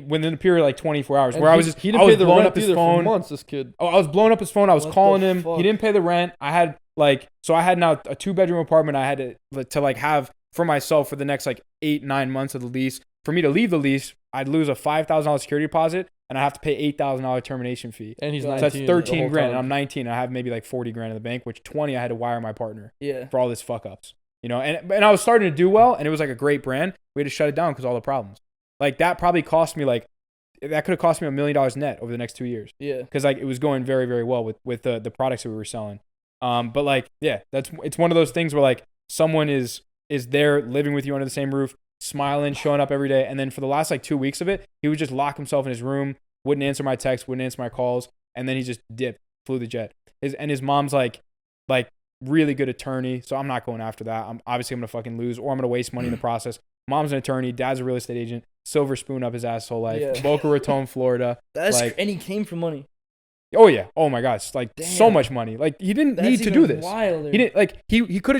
[SPEAKER 2] within a period of like 24 hours,
[SPEAKER 3] And
[SPEAKER 2] where I was
[SPEAKER 3] he
[SPEAKER 2] I
[SPEAKER 3] didn't
[SPEAKER 2] was
[SPEAKER 3] pay the
[SPEAKER 2] blowing
[SPEAKER 3] rent
[SPEAKER 2] up his
[SPEAKER 3] either
[SPEAKER 2] phone.
[SPEAKER 3] for months. This kid.
[SPEAKER 2] Oh, I was blowing up his phone. I was
[SPEAKER 4] What
[SPEAKER 2] calling
[SPEAKER 4] the
[SPEAKER 2] him.
[SPEAKER 4] fuck?
[SPEAKER 2] He didn't pay the rent. I had like, so I had now a 2-bedroom apartment. I had to like have for myself for the next like 8-9 months of the lease. For me to leave the lease, I'd lose a $5,000 security deposit and I have to pay $8,000 termination fee.
[SPEAKER 3] And he's
[SPEAKER 4] So
[SPEAKER 3] 19.
[SPEAKER 2] So that's 13
[SPEAKER 3] the
[SPEAKER 2] grand.
[SPEAKER 3] whole
[SPEAKER 2] And I'm
[SPEAKER 3] time.
[SPEAKER 2] 19. I have maybe like 40 grand in the bank, which 20 I had to wire my partner
[SPEAKER 4] Yeah.
[SPEAKER 2] for all this fuck ups. You know, and I was starting to do well, and it was like a great brand. We had to shut it down because all the problems. Like that probably cost me that could have cost me $1 million net over the next 2 years.
[SPEAKER 4] Yeah.
[SPEAKER 2] Because like it was going very, very well with the products that we were selling. But like, yeah, it's one of those things where like someone is there living with you under the same roof, smiling, showing up every day, and then for the last like 2 weeks of it, he would just lock himself in his room, wouldn't answer my texts, wouldn't answer my calls, and then he just dipped, flew the jet. His mom's like really good attorney, so I'm not going after that. I'm gonna fucking lose, or I'm gonna waste money in the process. Mom's an attorney, dad's a real estate agent, silver spoon up his asshole life,
[SPEAKER 4] Yeah.
[SPEAKER 2] Boca Raton, Florida.
[SPEAKER 4] That's
[SPEAKER 2] Like-
[SPEAKER 4] and he came for money.
[SPEAKER 2] Oh yeah, oh my gosh, like so
[SPEAKER 4] Damn.
[SPEAKER 2] much money. Like he didn't
[SPEAKER 4] That's
[SPEAKER 2] need to
[SPEAKER 4] even
[SPEAKER 2] do this.
[SPEAKER 4] Wilder.
[SPEAKER 2] He didn't like he could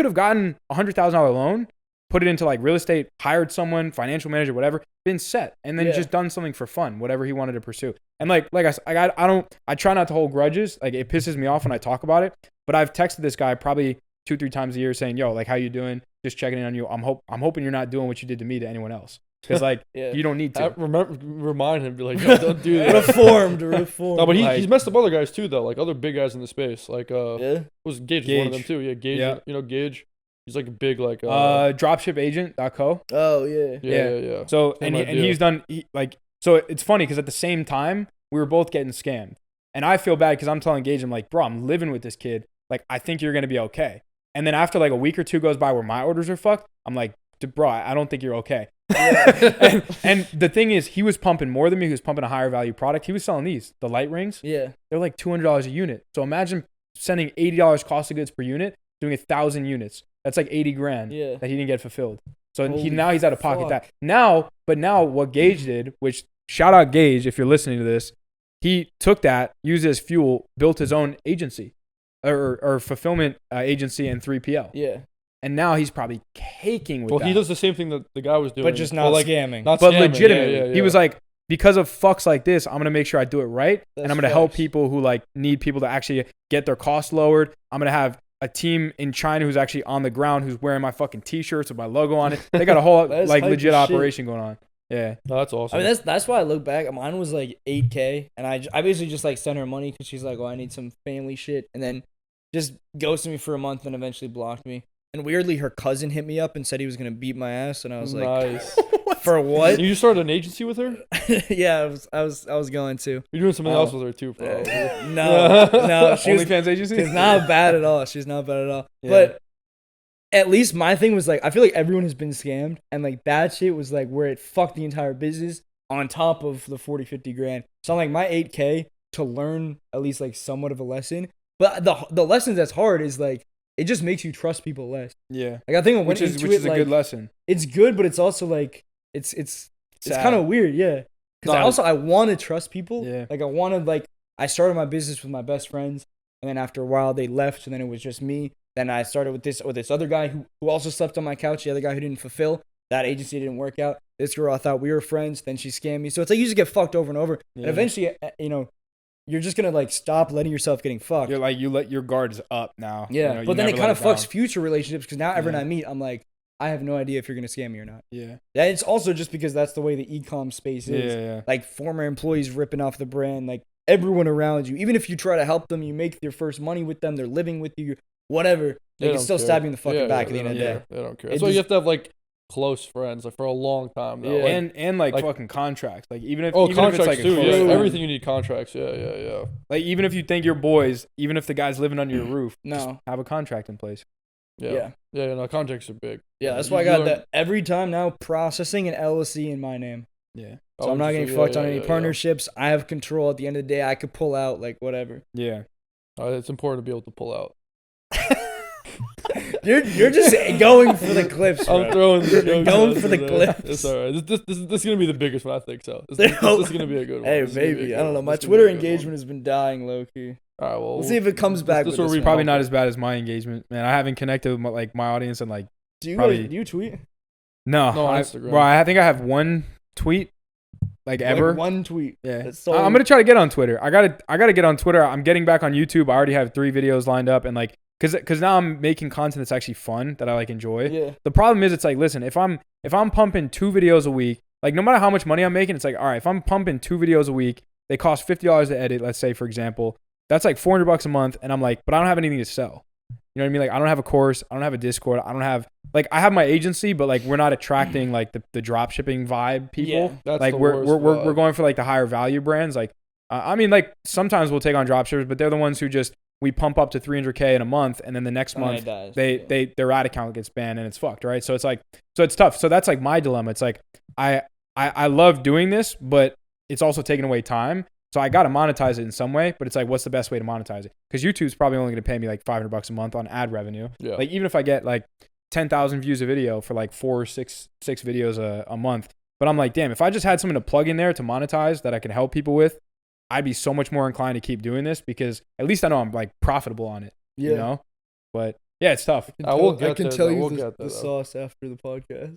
[SPEAKER 2] have gotten $100,000 loan, put it into like real estate, hired someone, financial manager, whatever, been set, and then
[SPEAKER 4] Yeah.
[SPEAKER 2] just done something for fun, whatever he wanted to pursue. And like I try not to hold grudges. Like it pisses me off when I talk about it, but I've texted this guy probably 2-3 times a year saying, "Yo, like how you doing? Just checking in on you. I'm hoping you're not doing what you did to me to anyone else, because like
[SPEAKER 4] Yeah.
[SPEAKER 2] you don't need to."
[SPEAKER 3] Remind him, be like, no, don't do that.
[SPEAKER 4] reformed.
[SPEAKER 3] No, but
[SPEAKER 2] Like-
[SPEAKER 3] he's messed up other guys too, though. Like other big guys in the space. Like
[SPEAKER 4] Yeah.
[SPEAKER 3] was Gage was one of them
[SPEAKER 2] Gage.
[SPEAKER 3] too. Yeah, Gage.
[SPEAKER 2] Yeah.
[SPEAKER 3] You know Gage. He's like a big like.
[SPEAKER 2] Dropshipagent.co.
[SPEAKER 4] Oh yeah.
[SPEAKER 3] Yeah.
[SPEAKER 2] So
[SPEAKER 3] Same
[SPEAKER 2] and
[SPEAKER 3] idea.
[SPEAKER 2] he's done so it's funny because at the same time we were both getting scammed, and I feel bad because I'm telling Gage, I'm like, bro, I'm living with this kid. Like I think you're gonna be okay. And then after like a week or two goes by where my orders are fucked, I'm like, bro, I don't think you're okay. and the thing is, he was pumping more than me. He was pumping a higher value product. He was selling the light rings.
[SPEAKER 4] Yeah.
[SPEAKER 2] They're like $200 a unit. So imagine sending $80 cost of goods per unit, doing 1,000 units. That's like 80 grand
[SPEAKER 4] Yeah.
[SPEAKER 2] that he didn't get fulfilled. So
[SPEAKER 4] Holy
[SPEAKER 2] he's out of pocket
[SPEAKER 4] fuck.
[SPEAKER 2] that. Now what Gage did, which shout out Gage if you're listening to this, he took that, used it as fuel, built his own agency or fulfillment agency and 3PL.
[SPEAKER 4] Yeah.
[SPEAKER 2] And now he's probably caking with
[SPEAKER 3] Well,
[SPEAKER 2] that.
[SPEAKER 3] he does the same thing that the guy was doing,
[SPEAKER 4] But just not
[SPEAKER 3] Well, like
[SPEAKER 4] scamming.
[SPEAKER 3] not
[SPEAKER 2] But
[SPEAKER 3] scamming.
[SPEAKER 2] legitimately,
[SPEAKER 3] Yeah, yeah,
[SPEAKER 2] he was like, because of fucks like this, I'm gonna make sure I do it right, and
[SPEAKER 4] That's
[SPEAKER 2] I'm gonna help
[SPEAKER 4] facts.
[SPEAKER 2] people who like need people to actually get their costs lowered. I'm gonna have a team in China who's actually on the ground who's wearing my fucking t-shirts with my logo on it. They got a whole
[SPEAKER 4] That's
[SPEAKER 2] like
[SPEAKER 4] hype
[SPEAKER 2] legit
[SPEAKER 4] as shit.
[SPEAKER 2] operation going on. Yeah.
[SPEAKER 3] No, that's awesome.
[SPEAKER 4] I mean, that's why I look back. Mine was like 8K, and I basically just like sent her money because she's like, "Oh, I need some family shit," and then just ghosted me for a month and eventually blocked me. And weirdly, her cousin hit me up and said he was gonna beat my ass, and I was like,
[SPEAKER 3] nice.
[SPEAKER 4] "For what?"
[SPEAKER 3] You started an agency with her?
[SPEAKER 4] Yeah, I was going to.
[SPEAKER 3] You're doing something
[SPEAKER 4] Oh.
[SPEAKER 3] else with her too, probably.
[SPEAKER 4] No, she was,
[SPEAKER 2] OnlyFans agency.
[SPEAKER 4] she's not bad at all. She's not bad at all.
[SPEAKER 2] Yeah.
[SPEAKER 4] But at least my thing was like, I feel like everyone has been scammed, and like that shit was like where it fucked the entire business on top of the 40-50 grand. So I'm like, my 8K to learn at least like somewhat of a lesson. But the lessons that's hard is like, it just makes you trust people less.
[SPEAKER 2] Yeah.
[SPEAKER 4] Like I think I went
[SPEAKER 2] Which is
[SPEAKER 4] into
[SPEAKER 2] which
[SPEAKER 4] it
[SPEAKER 2] is a
[SPEAKER 4] like,
[SPEAKER 2] good lesson.
[SPEAKER 4] it's good, but it's also like it's
[SPEAKER 2] Sad.
[SPEAKER 4] kind of weird, yeah. Because
[SPEAKER 3] No,
[SPEAKER 4] I want to trust people.
[SPEAKER 2] Yeah.
[SPEAKER 4] Like I want to like
[SPEAKER 1] I started my business with my best friends, and then after a while they left, and then it was just me. Then I started with this other guy who also slept on my couch. The other guy who didn't fulfill. That agency didn't work out. This girl, I thought we were friends. Then she scammed me. So it's like you just get fucked over and over.
[SPEAKER 2] Yeah.
[SPEAKER 1] And eventually, you're just gonna like stop letting yourself getting fucked.
[SPEAKER 2] You're like, you let your guards up now.
[SPEAKER 1] Yeah, but then it kind of fucks future relationships because now everyone I meet, I'm like, I have no idea if you're gonna scam me or not.
[SPEAKER 2] Yeah.
[SPEAKER 1] Yeah, it's also just because that's the way the e-com space is.
[SPEAKER 2] Yeah.
[SPEAKER 1] Like former employees ripping off the brand, like everyone around you. Even if you try to help them, you make your first money with them, they're living with you, whatever. They can still stab you in the fucking back at the end of the day.
[SPEAKER 3] They don't care. So you have to have like close friends like for a long time though.
[SPEAKER 2] Yeah. And like fucking contracts. Like even if
[SPEAKER 3] contracts
[SPEAKER 2] if it's like
[SPEAKER 3] too.
[SPEAKER 2] a
[SPEAKER 3] Yeah. Everything you need contracts. Yeah.
[SPEAKER 2] Like even if you think you're boys, even if the guy's living under your roof, just
[SPEAKER 1] No.
[SPEAKER 2] have a contract in place.
[SPEAKER 3] Yeah. No, contracts are big.
[SPEAKER 1] Yeah, that's why I got that every time now processing an LLC in my name.
[SPEAKER 2] Yeah.
[SPEAKER 1] So I'm not getting fucked on any partnerships. I have control. At the end of the day, I could pull out like whatever.
[SPEAKER 2] Yeah.
[SPEAKER 3] It's important to be able to pull out.
[SPEAKER 1] You're just going for the clips, bro.
[SPEAKER 3] I'm throwing the jokes
[SPEAKER 1] going
[SPEAKER 3] out
[SPEAKER 1] for the
[SPEAKER 3] today.
[SPEAKER 1] clips.
[SPEAKER 3] It's alright. This is gonna be the biggest one, I think so. This is gonna be a good one.
[SPEAKER 1] Hey,
[SPEAKER 3] This is gonna be a
[SPEAKER 1] maybe.
[SPEAKER 3] good
[SPEAKER 1] I don't know.
[SPEAKER 3] one.
[SPEAKER 1] My
[SPEAKER 3] This is gonna
[SPEAKER 1] Twitter
[SPEAKER 3] be a good
[SPEAKER 1] engagement
[SPEAKER 3] one.
[SPEAKER 1] has been dying low key.
[SPEAKER 3] All right, well,
[SPEAKER 1] We'll see if it comes back.
[SPEAKER 3] this
[SPEAKER 1] With
[SPEAKER 3] where
[SPEAKER 1] this
[SPEAKER 3] we
[SPEAKER 1] one.
[SPEAKER 2] Probably not as bad as my engagement, man. I haven't connected with my audience and like
[SPEAKER 1] Do you
[SPEAKER 2] probably-
[SPEAKER 1] do you tweet?
[SPEAKER 2] no,
[SPEAKER 3] on
[SPEAKER 2] I,
[SPEAKER 3] Instagram.
[SPEAKER 2] Well, I think I have one tweet, like ever.
[SPEAKER 1] Like one tweet.
[SPEAKER 2] Yeah,
[SPEAKER 1] That's so-
[SPEAKER 2] I'm gonna try to get on Twitter. I gotta get on Twitter. I'm getting back on YouTube. I already have 3 videos lined up, and like, cause now I'm making content that's actually fun that I like enjoy.
[SPEAKER 1] Yeah.
[SPEAKER 2] The problem is, it's like, listen, if I'm pumping 2 videos a week, like no matter how much money I'm making, it's like, all right, if I'm pumping 2 videos a week, they cost $50 to edit. Let's say, for example, that's like $400 a month, and I'm like, but I don't have anything to sell. You know what I mean? Like I don't have a course, I don't have a Discord, I don't have like I have my agency, but like we're not attracting like the drop shipping vibe people.
[SPEAKER 1] Yeah,
[SPEAKER 3] that's
[SPEAKER 2] like
[SPEAKER 3] the
[SPEAKER 2] we're
[SPEAKER 3] worst
[SPEAKER 2] we're
[SPEAKER 3] vibe.
[SPEAKER 2] going for like the higher value brands. Like I mean, like sometimes we'll take on drop shippers, but they're the ones who just we pump up to 300K in a month, and then the next month their ad account gets banned and it's fucked, right? So it's like it's tough. So that's like my dilemma. It's like I love doing this, but it's also taking away time. So I got to monetize it in some way, but it's like, what's the best way to monetize it? Because YouTube's probably only going to pay me like $500 a month on ad revenue.
[SPEAKER 3] Yeah.
[SPEAKER 2] Like even if I get like 10,000 views a video for like 4 or 6 videos a month, but I'm like, damn, if I just had something to plug in there to monetize that I can help people with, I'd be so much more inclined to keep doing this because at least I know I'm like profitable on it.
[SPEAKER 1] Yeah.
[SPEAKER 2] You know? But yeah, it's tough.
[SPEAKER 1] I can tell you
[SPEAKER 3] We'll
[SPEAKER 1] the
[SPEAKER 3] get there, though.
[SPEAKER 1] sauce after the podcast.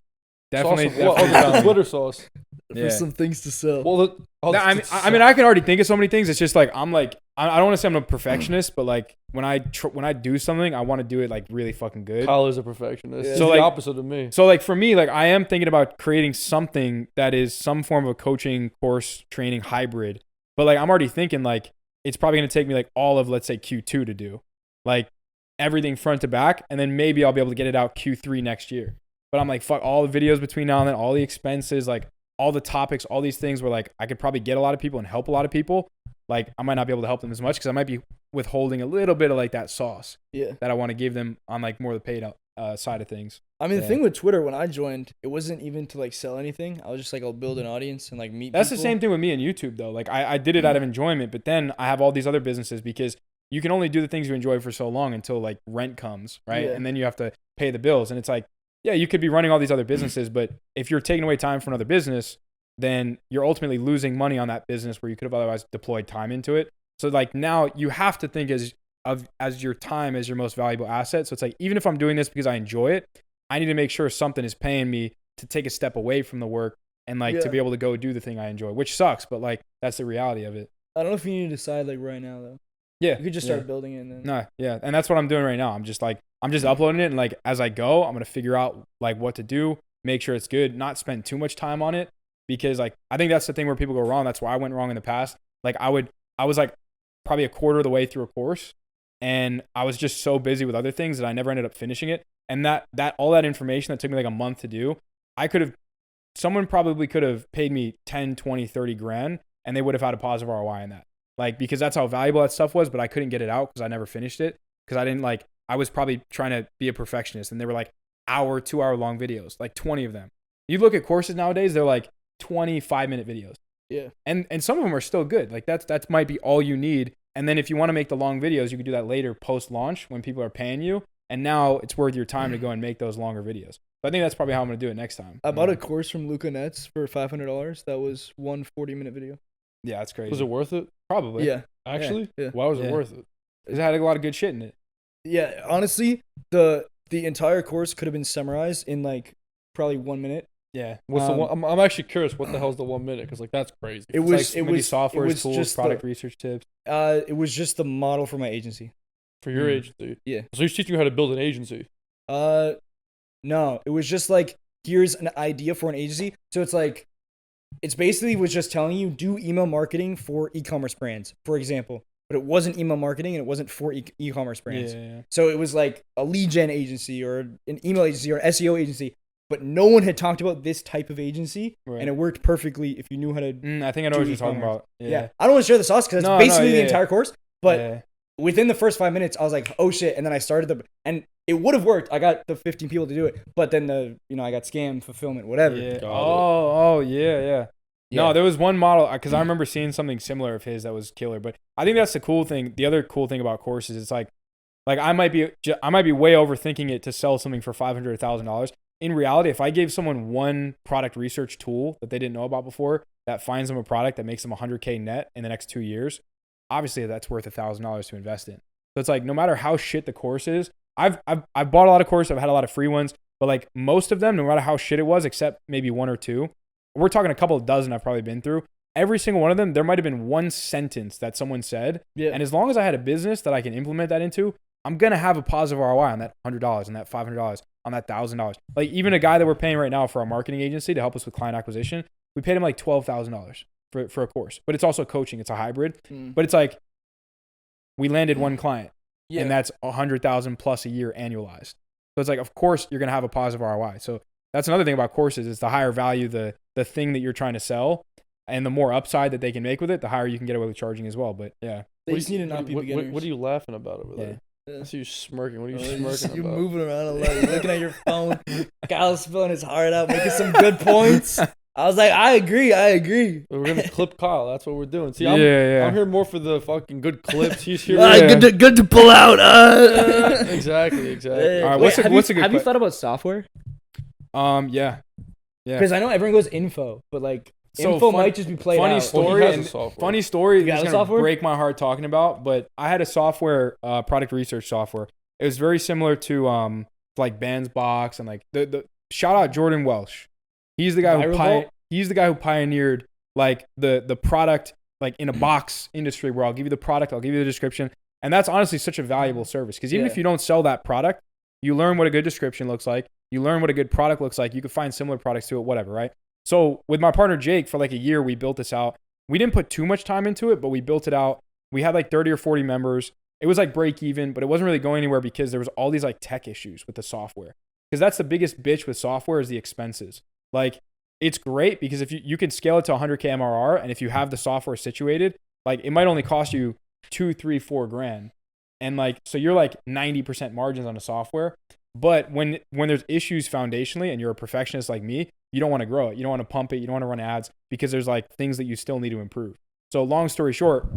[SPEAKER 2] Definitely.
[SPEAKER 3] Sauce, the Twitter sauce.
[SPEAKER 2] Yeah.
[SPEAKER 1] For some things to sell.
[SPEAKER 3] Well,
[SPEAKER 2] I mean, I can already think of so many things. It's just like I don't want to say I'm a perfectionist, but like when I do something, I want to do it like really fucking good.
[SPEAKER 3] Kyle is a perfectionist.
[SPEAKER 1] Yeah.
[SPEAKER 3] He's
[SPEAKER 2] So,
[SPEAKER 3] the
[SPEAKER 2] like-
[SPEAKER 3] opposite of me.
[SPEAKER 2] So like for me, like I am thinking about creating something that is some form of a coaching course training hybrid. But like I'm already thinking like it's probably gonna take me like all of let's say Q2 to do, like everything front to back, and then maybe I'll be able to get it out Q3 next year. But I'm like fuck all the videos between now and then, all the expenses, like all the topics, all these things where like I could probably get a lot of people and help a lot of people. Like I might not be able to help them as much because I might be withholding a little bit of like that sauce
[SPEAKER 1] Yeah.
[SPEAKER 2] that I want to give them on like more of the paid side of things.
[SPEAKER 1] I mean, the
[SPEAKER 2] Yeah.
[SPEAKER 1] thing with Twitter, when I joined, it wasn't even to like sell anything. I was just like, I'll build an audience and like meet
[SPEAKER 2] That's
[SPEAKER 1] people.
[SPEAKER 2] the same thing with me and YouTube though. Like I did it out of enjoyment, but then I have all these other businesses because you can only do the things you enjoy for so long until like rent comes, right?
[SPEAKER 1] Yeah.
[SPEAKER 2] And then you have to pay the bills. And it's like, yeah, you could be running all these other businesses, but if you're taking away time from another business, then you're ultimately losing money on that business where you could have otherwise deployed time into it. So like now you have to think as your time as your most valuable asset. So it's like, even if I'm doing this because I enjoy it, I need to make sure something is paying me to take a step away from the work and like to
[SPEAKER 1] Yeah.
[SPEAKER 2] be able to go do the thing I enjoy, which sucks, but like that's the reality of it.
[SPEAKER 1] I don't know if you need to decide like right now though.
[SPEAKER 2] Yeah.
[SPEAKER 1] You could just start building it and then.
[SPEAKER 2] No, yeah. And that's what I'm doing right now. I'm just uploading it, and like as I go, I'm going to figure out like what to do, make sure it's good, not spend too much time on it, because like I think that's the thing where people go wrong. That's why I went wrong in the past. Like I was like probably a quarter of the way through a course, and I was just so busy with other things that I never ended up finishing it. And that all that information that took me like a month to do, someone probably could have paid me 10, 20, 30 grand, and they would have had a positive ROI in that. Like, because that's how valuable that stuff was, but I couldn't get it out because I never finished it. Because I was probably trying to be a perfectionist, and they were like 2-hour long videos, like 20 of them. You look at courses nowadays, they're like 25-minute videos.
[SPEAKER 1] Yeah.
[SPEAKER 2] And some of them are still good. Like that might be all you need. And then if you want to make the long videos, you can do that later post-launch when people are paying you. And now it's worth your time to go and make those longer videos. So I think that's probably how I'm going to do it next time.
[SPEAKER 1] I bought a course from Luca Nets for $500. That was one 40-minute video.
[SPEAKER 2] Yeah, that's crazy.
[SPEAKER 3] Was it worth it?
[SPEAKER 2] Probably.
[SPEAKER 1] Yeah.
[SPEAKER 3] Actually,
[SPEAKER 4] Yeah.
[SPEAKER 3] why was
[SPEAKER 2] Yeah.
[SPEAKER 3] it worth it?
[SPEAKER 2] It had a lot of good shit in it.
[SPEAKER 4] Yeah, honestly, the entire course could have been summarized in like probably 1 minute.
[SPEAKER 2] Yeah.
[SPEAKER 3] What's the one? I'm actually curious. What the hell's the 1 minute? Because like that's crazy.
[SPEAKER 4] It
[SPEAKER 2] It's
[SPEAKER 4] was
[SPEAKER 2] like maybe software, tools,
[SPEAKER 4] just
[SPEAKER 2] product research tips.
[SPEAKER 4] it was just the model for my agency.
[SPEAKER 3] For your agency.
[SPEAKER 4] Yeah.
[SPEAKER 3] So he's teaching you how to build an agency.
[SPEAKER 4] No, it was just like, here's an idea for an agency. So it's like, it's basically was just telling you do email marketing for e-commerce brands, for example. But it wasn't email marketing and it wasn't for e-commerce brands.
[SPEAKER 2] Yeah.
[SPEAKER 4] So it was like a lead gen agency or an email agency or an SEO agency. But no one had talked about this type of agency,
[SPEAKER 2] Right.
[SPEAKER 4] and it worked perfectly if you knew how to.
[SPEAKER 2] I think I know
[SPEAKER 4] do
[SPEAKER 2] what you're talking
[SPEAKER 4] e-commerce.
[SPEAKER 2] about.
[SPEAKER 4] Yeah. I don't want to share the sauce because that's basically the
[SPEAKER 2] yeah.
[SPEAKER 4] entire course. But
[SPEAKER 2] Yeah.
[SPEAKER 4] within the first 5 minutes, I was like, oh shit. And then I started and it would have worked. I got the 15 people to do it. But then I got scammed, fulfillment, whatever.
[SPEAKER 2] Yeah.
[SPEAKER 3] Got it.
[SPEAKER 2] Yeah. No, there was one model because I remember seeing something similar of his that was killer. But I think that's the cool thing. The other cool thing about courses, it's like I might be way overthinking it to sell something for $500, $1,000. In reality, if I gave someone one product research tool that they didn't know about before that finds them a product that makes them $100K net in the next 2 years, obviously that's worth $1,000 to invest in. So it's like no matter how shit the course is, I've bought a lot of courses, I've had a lot of free ones, but like most of them, no matter how shit it was, except maybe one or two, we're talking a couple of dozen I've probably been through. Every single one of them, there might have been one sentence that someone said.
[SPEAKER 4] Yeah.
[SPEAKER 2] And as long as I had a business that I can implement that into, I'm going to have a positive ROI on that $100, on that $500, on that $1,000. Like even a guy that we're paying right now for our marketing agency to help us with client acquisition, we paid him like $12,000 for a course. But it's also coaching. It's a hybrid. But it's like we landed one client and that's $100,000 plus a year annualized. So it's like, of course, you're going to have a positive ROI. So that's another thing about courses is the higher value, the thing that you're trying to sell and the more upside that they can make with it, the higher you can get away with charging as well. But yeah.
[SPEAKER 4] They just need to not be beginners.
[SPEAKER 3] What are you laughing about over there?
[SPEAKER 4] Yeah.
[SPEAKER 3] I see you smirking. What are you smirking
[SPEAKER 4] You're
[SPEAKER 3] about?
[SPEAKER 4] moving around a lot. You're looking at your phone. Kyle's spilling his heart out, making some good points. I was like, I agree.
[SPEAKER 3] We're gonna clip Kyle. That's what we're doing. See,
[SPEAKER 2] I'm
[SPEAKER 3] here more for the fucking good clips. He's here.
[SPEAKER 4] Good to pull out.
[SPEAKER 3] Exactly.
[SPEAKER 2] All right,
[SPEAKER 4] Wait,
[SPEAKER 2] what's a good
[SPEAKER 4] have you thought about software?
[SPEAKER 2] Yeah.
[SPEAKER 4] Because I know everyone goes info, but like
[SPEAKER 2] So
[SPEAKER 4] info might just be played
[SPEAKER 2] funny
[SPEAKER 4] out.
[SPEAKER 2] story.
[SPEAKER 3] Well, he has
[SPEAKER 2] And
[SPEAKER 3] a software.
[SPEAKER 2] funny story.
[SPEAKER 4] You got
[SPEAKER 2] It's
[SPEAKER 4] a
[SPEAKER 2] gonna
[SPEAKER 4] software?
[SPEAKER 2] break my heart talking about, but I had a software, product research software. It was very similar to like Band's Box and like the shout out Jordan Welsh. He's the guy who pioneered like the product like in a box industry where I'll give you the product, I'll give you the description, and that's honestly such a valuable service because even if you don't sell that product, you learn what a good description looks like. You learn what a good product looks like. You can find similar products to it, whatever, right? So with my partner Jake, for like a year, we built this out. We didn't put too much time into it, but we built it out. We had like 30 or 40 members. It was like break even, but it wasn't really going anywhere because there was all these like tech issues with the software. Because that's the biggest bitch with software is the expenses. Like it's great because if you can scale it to 100K MRR, and if you have the software situated, like it might only cost you $2, $3, $4 grand. And like, so you're like 90% margins on a software. But when there's issues foundationally and you're a perfectionist like me, you don't want to grow it. You don't want to pump it. You don't want to run ads because there's like things that you still need to improve. So long story short,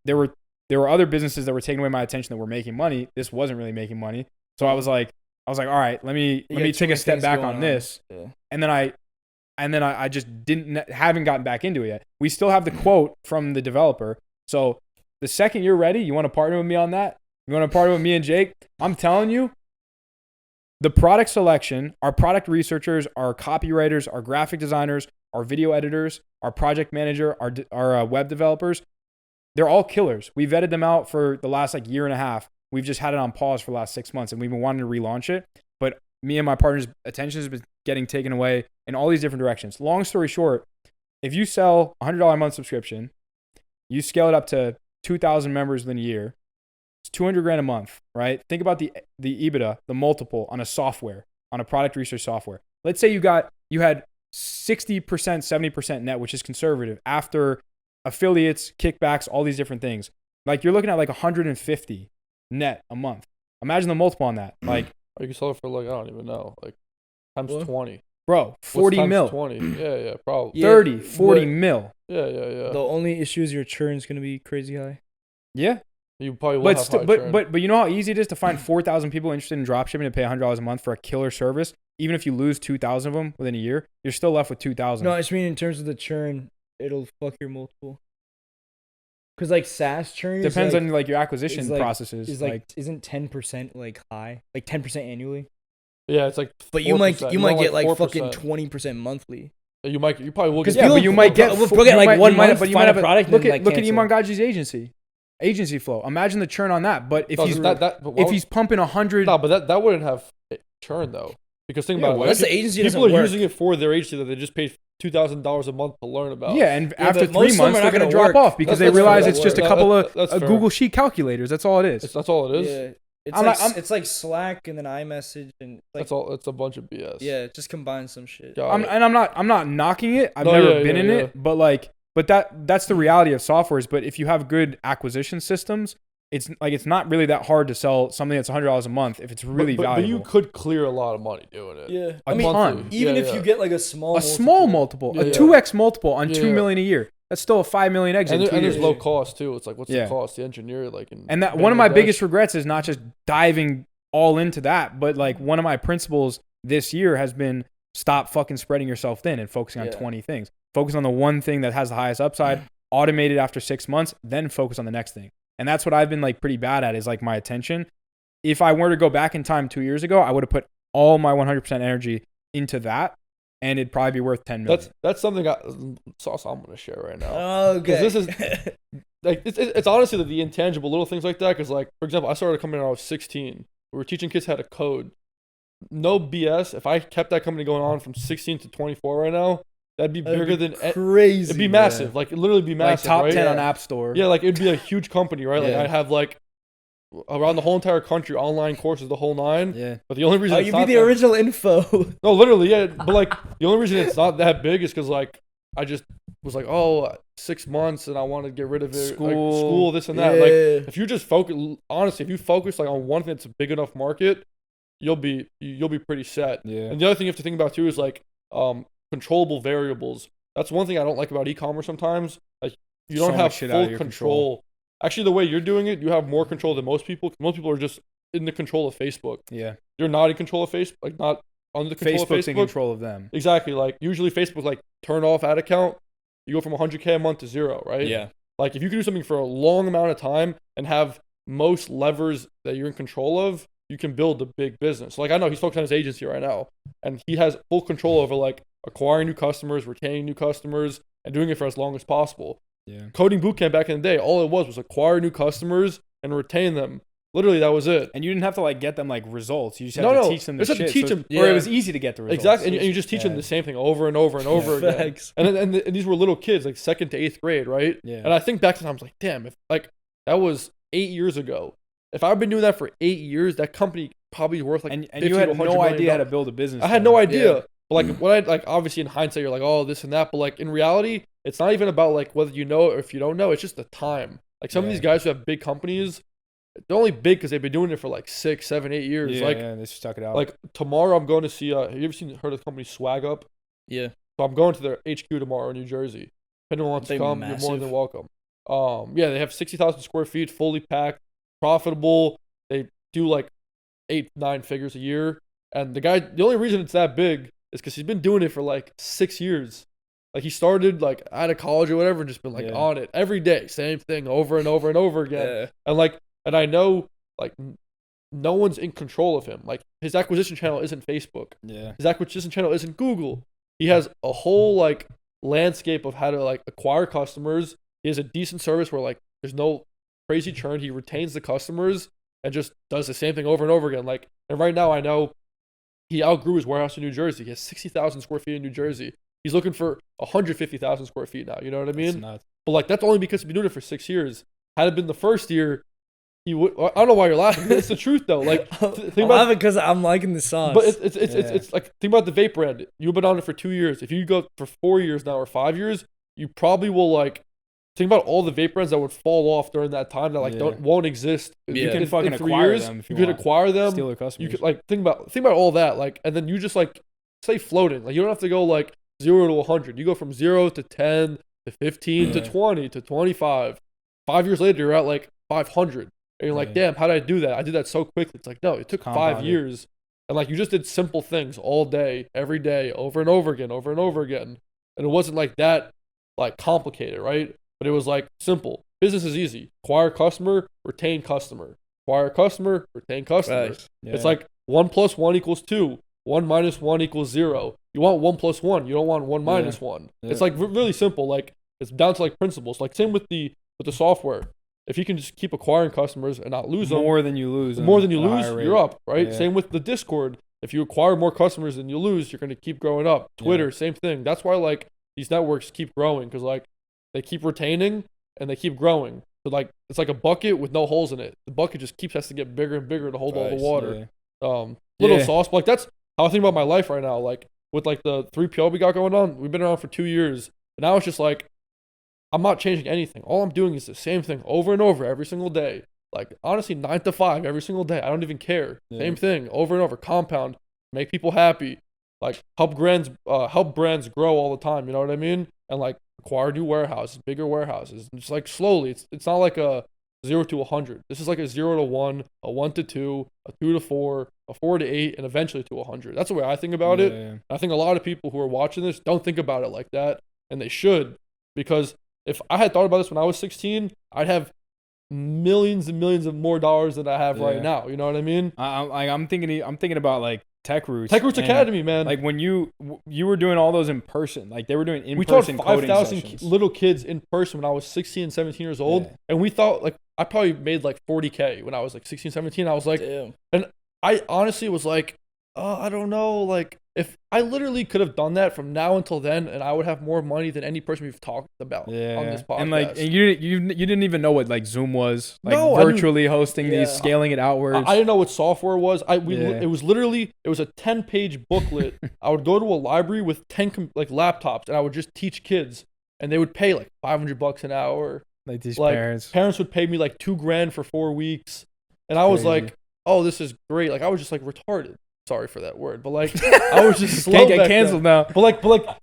[SPEAKER 2] there were other businesses that were taking away my attention that were making money. This wasn't really making money. So I was like, all right, let me take a step back on this.
[SPEAKER 4] Yeah.
[SPEAKER 2] And then I just haven't gotten back into it yet. We still have the quote from the developer. So the second you're ready, you want to partner with me on that? You want to partner with me and Jake? I'm telling you, the product selection, our product researchers, our copywriters, our graphic designers, our video editors, our project manager, our web developers, they're all killers. We vetted them out for the last like year and a half. We've just had it on pause for the last 6 months and we've been wanting to relaunch it. But me and my partner's attention has been getting taken away in all these different directions. Long story short, if you sell $100 a month subscription, you scale it up to 2,000 members in a year, it's $200 a month, right? Think about the EBITDA, the multiple on a software, on a product research software. Let's say you had 60%, 70% net, which is conservative after affiliates, kickbacks, all these different things. Like you're looking at like 150 net a month. Imagine the multiple on that. Like
[SPEAKER 3] you can sell it for like, I don't even know, like times 20.
[SPEAKER 2] Bro, 40
[SPEAKER 3] What's
[SPEAKER 2] mil.
[SPEAKER 3] times 20. Yeah, probably.
[SPEAKER 2] 30, 40 mil.
[SPEAKER 3] Yeah.
[SPEAKER 4] The only issue is your churn is going to be crazy high.
[SPEAKER 2] Yeah.
[SPEAKER 3] You probably will have high churn.
[SPEAKER 2] But you know how easy it is to find 4,000 people interested in dropshipping and pay $100 a month for a killer service? Even if you lose 2,000 of them within a year, you're still left with 2,000.
[SPEAKER 4] No, I just mean in terms of the churn, it'll fuck your multiple. Because like SaaS churn
[SPEAKER 2] Depends
[SPEAKER 4] is
[SPEAKER 2] on like your acquisition processes.
[SPEAKER 4] Is like isn't 10% like high? Like 10% annually?
[SPEAKER 3] Yeah, it's like.
[SPEAKER 4] But you might
[SPEAKER 3] 4%.
[SPEAKER 4] get like
[SPEAKER 3] 4%.
[SPEAKER 4] fucking 20% monthly.
[SPEAKER 3] You probably will get.
[SPEAKER 2] Yeah, but you might get.
[SPEAKER 4] We'll get like 1 month,
[SPEAKER 2] but you
[SPEAKER 4] find
[SPEAKER 2] might have
[SPEAKER 4] a product.
[SPEAKER 2] Look
[SPEAKER 4] and
[SPEAKER 2] at
[SPEAKER 4] then, like,
[SPEAKER 2] Iman
[SPEAKER 4] cancel.
[SPEAKER 2] Gadzhi's agency flow. Imagine the churn on that. But if
[SPEAKER 3] No,
[SPEAKER 2] he's
[SPEAKER 3] but
[SPEAKER 2] he's pumping 100.
[SPEAKER 3] No, but that wouldn't have churn though, because think about it.
[SPEAKER 4] Unless the agency doesn't
[SPEAKER 3] people are
[SPEAKER 4] work.
[SPEAKER 3] using it for their agency that they just paid $2,000 a month to learn about.
[SPEAKER 2] Yeah, and after
[SPEAKER 4] but most
[SPEAKER 2] 3
[SPEAKER 4] of them
[SPEAKER 2] months,
[SPEAKER 4] are
[SPEAKER 2] they're
[SPEAKER 4] not
[SPEAKER 2] going to
[SPEAKER 4] gonna
[SPEAKER 2] drop
[SPEAKER 4] work.
[SPEAKER 2] off because
[SPEAKER 3] That's
[SPEAKER 2] they realize
[SPEAKER 3] fair.
[SPEAKER 2] it's just a
[SPEAKER 3] That-
[SPEAKER 2] couple
[SPEAKER 3] that's
[SPEAKER 2] of
[SPEAKER 3] fair.
[SPEAKER 2] Google Sheet calculators. That's all it is.
[SPEAKER 3] That's all it is.
[SPEAKER 4] Yeah. It's
[SPEAKER 2] I'm
[SPEAKER 4] like
[SPEAKER 2] not- I'm-
[SPEAKER 4] it's like Slack and then iMessage and like
[SPEAKER 3] That's all. It's a bunch of BS.
[SPEAKER 4] yeah, just combine some shit.
[SPEAKER 3] Got it.
[SPEAKER 2] I'm not knocking it. I've
[SPEAKER 3] No,
[SPEAKER 2] never
[SPEAKER 3] yeah,
[SPEAKER 2] been
[SPEAKER 3] yeah,
[SPEAKER 2] in
[SPEAKER 3] yeah.
[SPEAKER 2] it, but that's the reality of softwares. But if you have good acquisition systems, it's not really that hard to sell something that's $100 a month if it's really
[SPEAKER 3] but
[SPEAKER 2] valuable.
[SPEAKER 3] you could clear a lot of money doing it.
[SPEAKER 4] Yeah.
[SPEAKER 2] A
[SPEAKER 4] I mean,
[SPEAKER 2] ton.
[SPEAKER 4] even
[SPEAKER 3] Yeah,
[SPEAKER 4] if
[SPEAKER 3] yeah.
[SPEAKER 4] you get like a small
[SPEAKER 2] multiple,
[SPEAKER 3] Yeah,
[SPEAKER 2] a
[SPEAKER 3] yeah.
[SPEAKER 2] 2x multiple on
[SPEAKER 3] Yeah,
[SPEAKER 2] $2
[SPEAKER 3] yeah.
[SPEAKER 2] million a year. That's still a $5 million exit.
[SPEAKER 3] And,
[SPEAKER 2] in 2
[SPEAKER 3] and
[SPEAKER 2] years.
[SPEAKER 3] there's low cost too. It's like, what's
[SPEAKER 2] Yeah.
[SPEAKER 3] the cost? The engineer, like,
[SPEAKER 2] And that one of my biggest regrets is not just diving all into that, but like one of my principles this year has been stop fucking spreading yourself thin and focusing on
[SPEAKER 4] Yeah.
[SPEAKER 2] 20 things. Focus on the one thing that has the highest upside, automate it after 6 months, then focus on the next thing. And that's what I've been like pretty bad at is like my attention. If I were to go back in time 2 years ago, I would have put all my 100% energy into that, and it'd probably be worth 10 million.
[SPEAKER 3] That's something sauce I'm gonna share right now.
[SPEAKER 4] Okay.
[SPEAKER 3] 'Cause this is like it's honestly the intangible little things like that. Because like for example, I started a company when I was 16. We were teaching kids how to code. No BS. If I kept that company going on from 16 to 24 right now, that'd be bigger than
[SPEAKER 4] crazy.
[SPEAKER 3] It'd be massive. Like it'd literally be
[SPEAKER 2] like
[SPEAKER 3] massive.
[SPEAKER 2] top
[SPEAKER 3] right?
[SPEAKER 2] 10 on
[SPEAKER 4] Yeah.
[SPEAKER 2] App Store.
[SPEAKER 3] Yeah, like it'd be a huge company, right? Like
[SPEAKER 2] Yeah.
[SPEAKER 3] I'd have like around the whole entire country, online courses, the whole nine.
[SPEAKER 2] Yeah.
[SPEAKER 3] But the only reason
[SPEAKER 4] Oh,
[SPEAKER 3] it's
[SPEAKER 4] you
[SPEAKER 3] not
[SPEAKER 4] be the
[SPEAKER 3] that-
[SPEAKER 4] original info.
[SPEAKER 3] No, literally, yeah. But like the only reason it's not that big is because like I just was like, oh, 6 months and I want to get rid of it. School, this and that. Like if you just focus, honestly, if you focus like on one thing that's a big enough market, you'll be pretty set.
[SPEAKER 2] Yeah.
[SPEAKER 3] And the other thing you have to think about too is like controllable variables. That's one thing I don't like about e-commerce sometimes. Like you
[SPEAKER 2] So
[SPEAKER 3] don't have
[SPEAKER 2] much shit out of
[SPEAKER 3] full
[SPEAKER 2] your
[SPEAKER 3] control. Actually, the way you're doing it, you have more control than most people. Most people are just in the control of Facebook.
[SPEAKER 2] Yeah.
[SPEAKER 3] You're not in control of Facebook, like not under the control
[SPEAKER 2] Facebook's
[SPEAKER 3] of
[SPEAKER 2] in
[SPEAKER 3] Facebook.
[SPEAKER 2] control of them.
[SPEAKER 3] Exactly. Like usually Facebook like turn off ad account, you go from 100K a month to 0, right?
[SPEAKER 4] Yeah.
[SPEAKER 3] Like if you can do something for a long amount of time and have most levers that you're in control of, you can build a big business. Like I know he's focused on his agency right now, and he has full control over like acquiring new customers, retaining new customers, and doing it for as long as possible.
[SPEAKER 2] Yeah.
[SPEAKER 3] Coding bootcamp back in the day, all it was acquire new customers and retain them. Literally, that was it.
[SPEAKER 2] And you didn't have to like get them like results. You just had
[SPEAKER 3] No,
[SPEAKER 2] to teach them the
[SPEAKER 3] you just
[SPEAKER 2] shit.
[SPEAKER 3] have to teach
[SPEAKER 2] so-
[SPEAKER 3] them-
[SPEAKER 2] Or it
[SPEAKER 4] Yeah.
[SPEAKER 2] was easy to get the results.
[SPEAKER 3] Exactly, and you just teach them
[SPEAKER 2] Yeah.
[SPEAKER 3] the same thing over and over and over again.
[SPEAKER 4] Facts.
[SPEAKER 3] And these were little kids, like 2nd to 8th grade, right?
[SPEAKER 2] Yeah.
[SPEAKER 3] And I think back to I was like, damn, if like that was 8 years ago. If I've been doing that for 8 years, that company probably worth like
[SPEAKER 2] and
[SPEAKER 3] 50
[SPEAKER 2] you
[SPEAKER 3] to
[SPEAKER 2] had
[SPEAKER 3] 100
[SPEAKER 2] no
[SPEAKER 3] million
[SPEAKER 2] idea how to
[SPEAKER 3] dollars.
[SPEAKER 2] build a business.
[SPEAKER 3] I had
[SPEAKER 2] then.
[SPEAKER 3] no idea.
[SPEAKER 4] Yeah.
[SPEAKER 3] But like what I like obviously in hindsight you're like, oh, this and that, but like in reality, it's not even about like whether you know it or if you don't know, it's just the time. Like some of
[SPEAKER 2] Yeah.
[SPEAKER 3] these guys who have big companies, they're only big because they've been doing it for like 6, 7, 8 years.
[SPEAKER 2] Yeah,
[SPEAKER 3] like
[SPEAKER 2] yeah, they stuck it out.
[SPEAKER 3] like tomorrow I'm going to see have you ever heard of the company Swag Up?
[SPEAKER 4] Yeah.
[SPEAKER 3] So I'm going to their HQ tomorrow in New Jersey. If anyone wants to
[SPEAKER 4] They
[SPEAKER 3] come, you're more
[SPEAKER 4] massive.
[SPEAKER 3] than welcome. Yeah, they have 60,000 square feet, fully packed, profitable. They do like 8, 9 figures a year. And the only reason it's that big is because he's been doing it for like 6 years. Like he started like out of college or whatever, and just been like
[SPEAKER 2] Yeah.
[SPEAKER 3] on it every day, same thing over and over and over again. And I know like no one's in control of him. Like his acquisition channel isn't Facebook.
[SPEAKER 2] yeah.
[SPEAKER 3] His acquisition channel isn't Google. He has a whole like landscape of how to like acquire customers. He has a decent service where like there's no crazy churn. He retains the customers and just does the same thing over and over again. Like, and right now I know he outgrew his warehouse in New Jersey. He has 60,000 square feet in New Jersey. He's looking for 150,000 square feet now. You know what I
[SPEAKER 2] It's
[SPEAKER 3] mean?
[SPEAKER 2] nuts.
[SPEAKER 3] But like that's only because he's been doing it for 6 years. Had it been the first year, he would. I don't know why you're laughing. It's the truth though. Like think
[SPEAKER 4] I'm
[SPEAKER 3] about
[SPEAKER 4] laughing because I'm liking the sauce.
[SPEAKER 3] but it's
[SPEAKER 2] Yeah.
[SPEAKER 3] it's like think about the vape brand. You've been on it for 2 years. If you go for 4 years now or 5 years, you probably will like think about all the vape brands that would fall off during that time that like
[SPEAKER 2] Yeah.
[SPEAKER 3] won't exist.
[SPEAKER 4] You can
[SPEAKER 2] fucking
[SPEAKER 3] in 3
[SPEAKER 2] acquire
[SPEAKER 3] years.
[SPEAKER 2] them if
[SPEAKER 3] you
[SPEAKER 2] you
[SPEAKER 3] could
[SPEAKER 2] want.
[SPEAKER 3] acquire them.
[SPEAKER 2] Steal their
[SPEAKER 3] You
[SPEAKER 2] customers.
[SPEAKER 3] could like think about all that like, and then you just like stay floating. Like you don't have to go like 0 to 100. You go from 0 to 10 to 15 to
[SPEAKER 2] Yeah.
[SPEAKER 3] 20 to 25. 5 years later, you're at like 500. And you're like,
[SPEAKER 2] Yeah.
[SPEAKER 3] damn, how did I do that? I did that so quickly. It's like, no, it took 5
[SPEAKER 2] Compounded.
[SPEAKER 3] years. And like you just did simple things all day, every day, over and over again, over and over again. And it wasn't like that like complicated, right? but it was like simple. Business is easy. Acquire customer, retain customer. Acquire customer, retain customer.
[SPEAKER 4] Right.
[SPEAKER 2] Yeah.
[SPEAKER 3] It's like 1 + 1 = 2. 1 - 1 = 0. You want 1 + 1. You don't want 1 - 1.
[SPEAKER 2] Yeah.
[SPEAKER 3] It's like really simple. Like it's down to like principles. Like same with the software. If you can just keep acquiring customers and not lose them,
[SPEAKER 2] more than you lose.
[SPEAKER 3] the more than you
[SPEAKER 2] at a
[SPEAKER 3] lose,
[SPEAKER 2] higher rate.
[SPEAKER 3] you're up, right?
[SPEAKER 2] Yeah.
[SPEAKER 3] Same with the Discord. If you acquire more customers than you lose, you're going to keep growing up. Twitter, same thing. That's why like these networks keep growing because like they keep retaining and they keep growing. So like it's like a bucket with no holes in it. The bucket just has to get bigger and bigger to hold all the water.
[SPEAKER 2] Yeah.
[SPEAKER 3] Little
[SPEAKER 2] Yeah.
[SPEAKER 3] sauce. But like that's how I think about my life right now. Like with like the 3PL we got going on, we've been around for 2 years. And now it's just like I'm not changing anything. All I'm doing is the same thing over and over every single day. Like honestly, 9 to 5 every single day. I don't even care.
[SPEAKER 2] Yeah.
[SPEAKER 3] Same thing over and over. Compound, make people happy. Like help brands grow all the time. You know what I mean? And like acquire new warehouses, bigger warehouses. And just like slowly. It's not like a 0 to 100. This is like a 0 to 1, a 1 to 2, a 2 to 4, a 4 to 8, and eventually to 100. That's the way I think about it.
[SPEAKER 2] Yeah.
[SPEAKER 3] I think a lot of people who are watching this don't think about it like that, and they should, because if I had thought about this when I was 16, I'd have millions and millions of more dollars than I have right
[SPEAKER 2] Yeah.
[SPEAKER 3] now. You know what I mean?
[SPEAKER 2] I'm thinking about like Tech Roots.
[SPEAKER 3] Tech Roots
[SPEAKER 2] and,
[SPEAKER 3] Academy, man.
[SPEAKER 2] Like when you were doing all those in person, like they were doing in
[SPEAKER 3] We taught
[SPEAKER 2] person coding
[SPEAKER 3] 5,000
[SPEAKER 2] sessions.
[SPEAKER 3] little kids in person when I was 16 and 17 years old,
[SPEAKER 2] Yeah.
[SPEAKER 3] and we thought like I probably made like 40K when I was like 16, 17. I was like,
[SPEAKER 4] Damn.
[SPEAKER 3] I honestly was like, I don't know, like if I literally could have done that from now until then, and I would have more money than any person we've talked about on this podcast.
[SPEAKER 2] And like and you didn't even know what like Zoom was, like
[SPEAKER 3] No, I
[SPEAKER 2] virtually hosting
[SPEAKER 4] Yeah.
[SPEAKER 2] these, scaling it outwards.
[SPEAKER 3] I didn't know what software was.
[SPEAKER 2] Yeah.
[SPEAKER 3] It was a 10-page booklet. I would go to a library with 10 like laptops, and I would just teach kids, and they would pay like $500 an hour.
[SPEAKER 2] like these
[SPEAKER 3] Like
[SPEAKER 2] parents.
[SPEAKER 3] would pay me like $2,000 for 4 weeks, and I was
[SPEAKER 2] Crazy.
[SPEAKER 3] like, oh, this is great. Like I was just like retarded. Sorry for that word, but like I was just slow
[SPEAKER 2] Can't get
[SPEAKER 3] back
[SPEAKER 2] canceled
[SPEAKER 3] then.
[SPEAKER 2] now.
[SPEAKER 3] But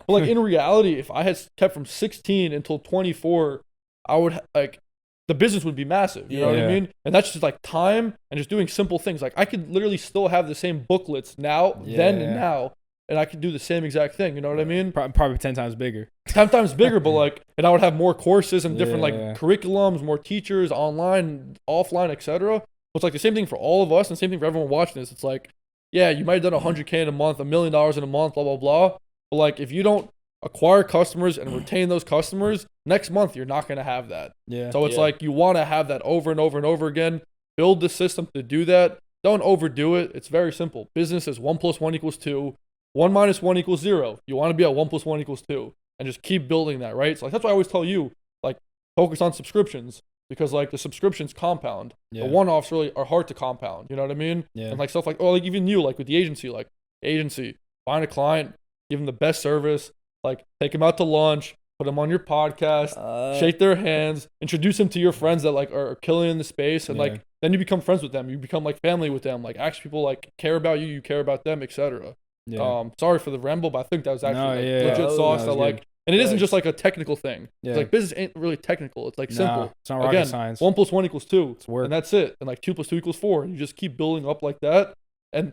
[SPEAKER 3] like in reality, if I had kept from 16 until 24, I would like the business would be massive. You know what I
[SPEAKER 2] Yeah.
[SPEAKER 3] mean? And that's just like time and just doing simple things. Like I could literally still have the same booklets now, then and
[SPEAKER 2] Yeah.
[SPEAKER 3] now, and I could do the same exact thing. You know what I mean?
[SPEAKER 2] Probably 10 times bigger.
[SPEAKER 3] 10 times bigger, but like, and I would have more courses and different like
[SPEAKER 2] Yeah.
[SPEAKER 3] curriculums, more teachers, online, offline, etc. It's like the same thing for all of us and same thing for everyone watching this. It's like, yeah, you might have done $100K in a month, $1 million in a month, blah, blah, blah. But like, if you don't acquire customers and retain those customers, next month, you're not going to have that.
[SPEAKER 2] Yeah.
[SPEAKER 3] So it's
[SPEAKER 4] Yeah.
[SPEAKER 3] like, you want to have that over and over and over again. Build the system to do that. Don't overdo it. It's very simple. Business is 1 + 1 = 2. 1 - 1 = 0. You want to be at 1 + 1 = 2. And just keep building that, right? So like, that's why I always tell you, like, focus on subscriptions. Because like the subscriptions compound.
[SPEAKER 2] Yeah.
[SPEAKER 3] The one-offs really are hard to compound. You know what I mean?
[SPEAKER 2] Yeah.
[SPEAKER 3] And like stuff like, oh, like even you, like with the agency, find a client, give them the best service, like take them out to lunch, put them on your podcast, shake their hands, introduce them to your friends that like are killing in the space, and
[SPEAKER 2] Yeah.
[SPEAKER 3] like then you become friends with them. You become like family with them. Like actually people like care about you, you care about them, etc.
[SPEAKER 2] Yeah.
[SPEAKER 3] Sorry for the ramble, but I think that was actually
[SPEAKER 2] No,
[SPEAKER 3] like,
[SPEAKER 2] yeah,
[SPEAKER 3] legit
[SPEAKER 2] yeah.
[SPEAKER 3] sauce
[SPEAKER 2] No,
[SPEAKER 3] that
[SPEAKER 2] it was
[SPEAKER 3] like,
[SPEAKER 2] good.
[SPEAKER 3] and it isn't
[SPEAKER 4] Right.
[SPEAKER 3] just like a technical thing.
[SPEAKER 2] Yeah.
[SPEAKER 3] It's like business ain't really technical. It's like simple.
[SPEAKER 2] Nah, it's not rocket
[SPEAKER 3] Again,
[SPEAKER 2] science.
[SPEAKER 3] 1 + 1 = 2.
[SPEAKER 2] It's work.
[SPEAKER 3] And that's it. And like 2 + 2 = 4. And you just keep building up like that. And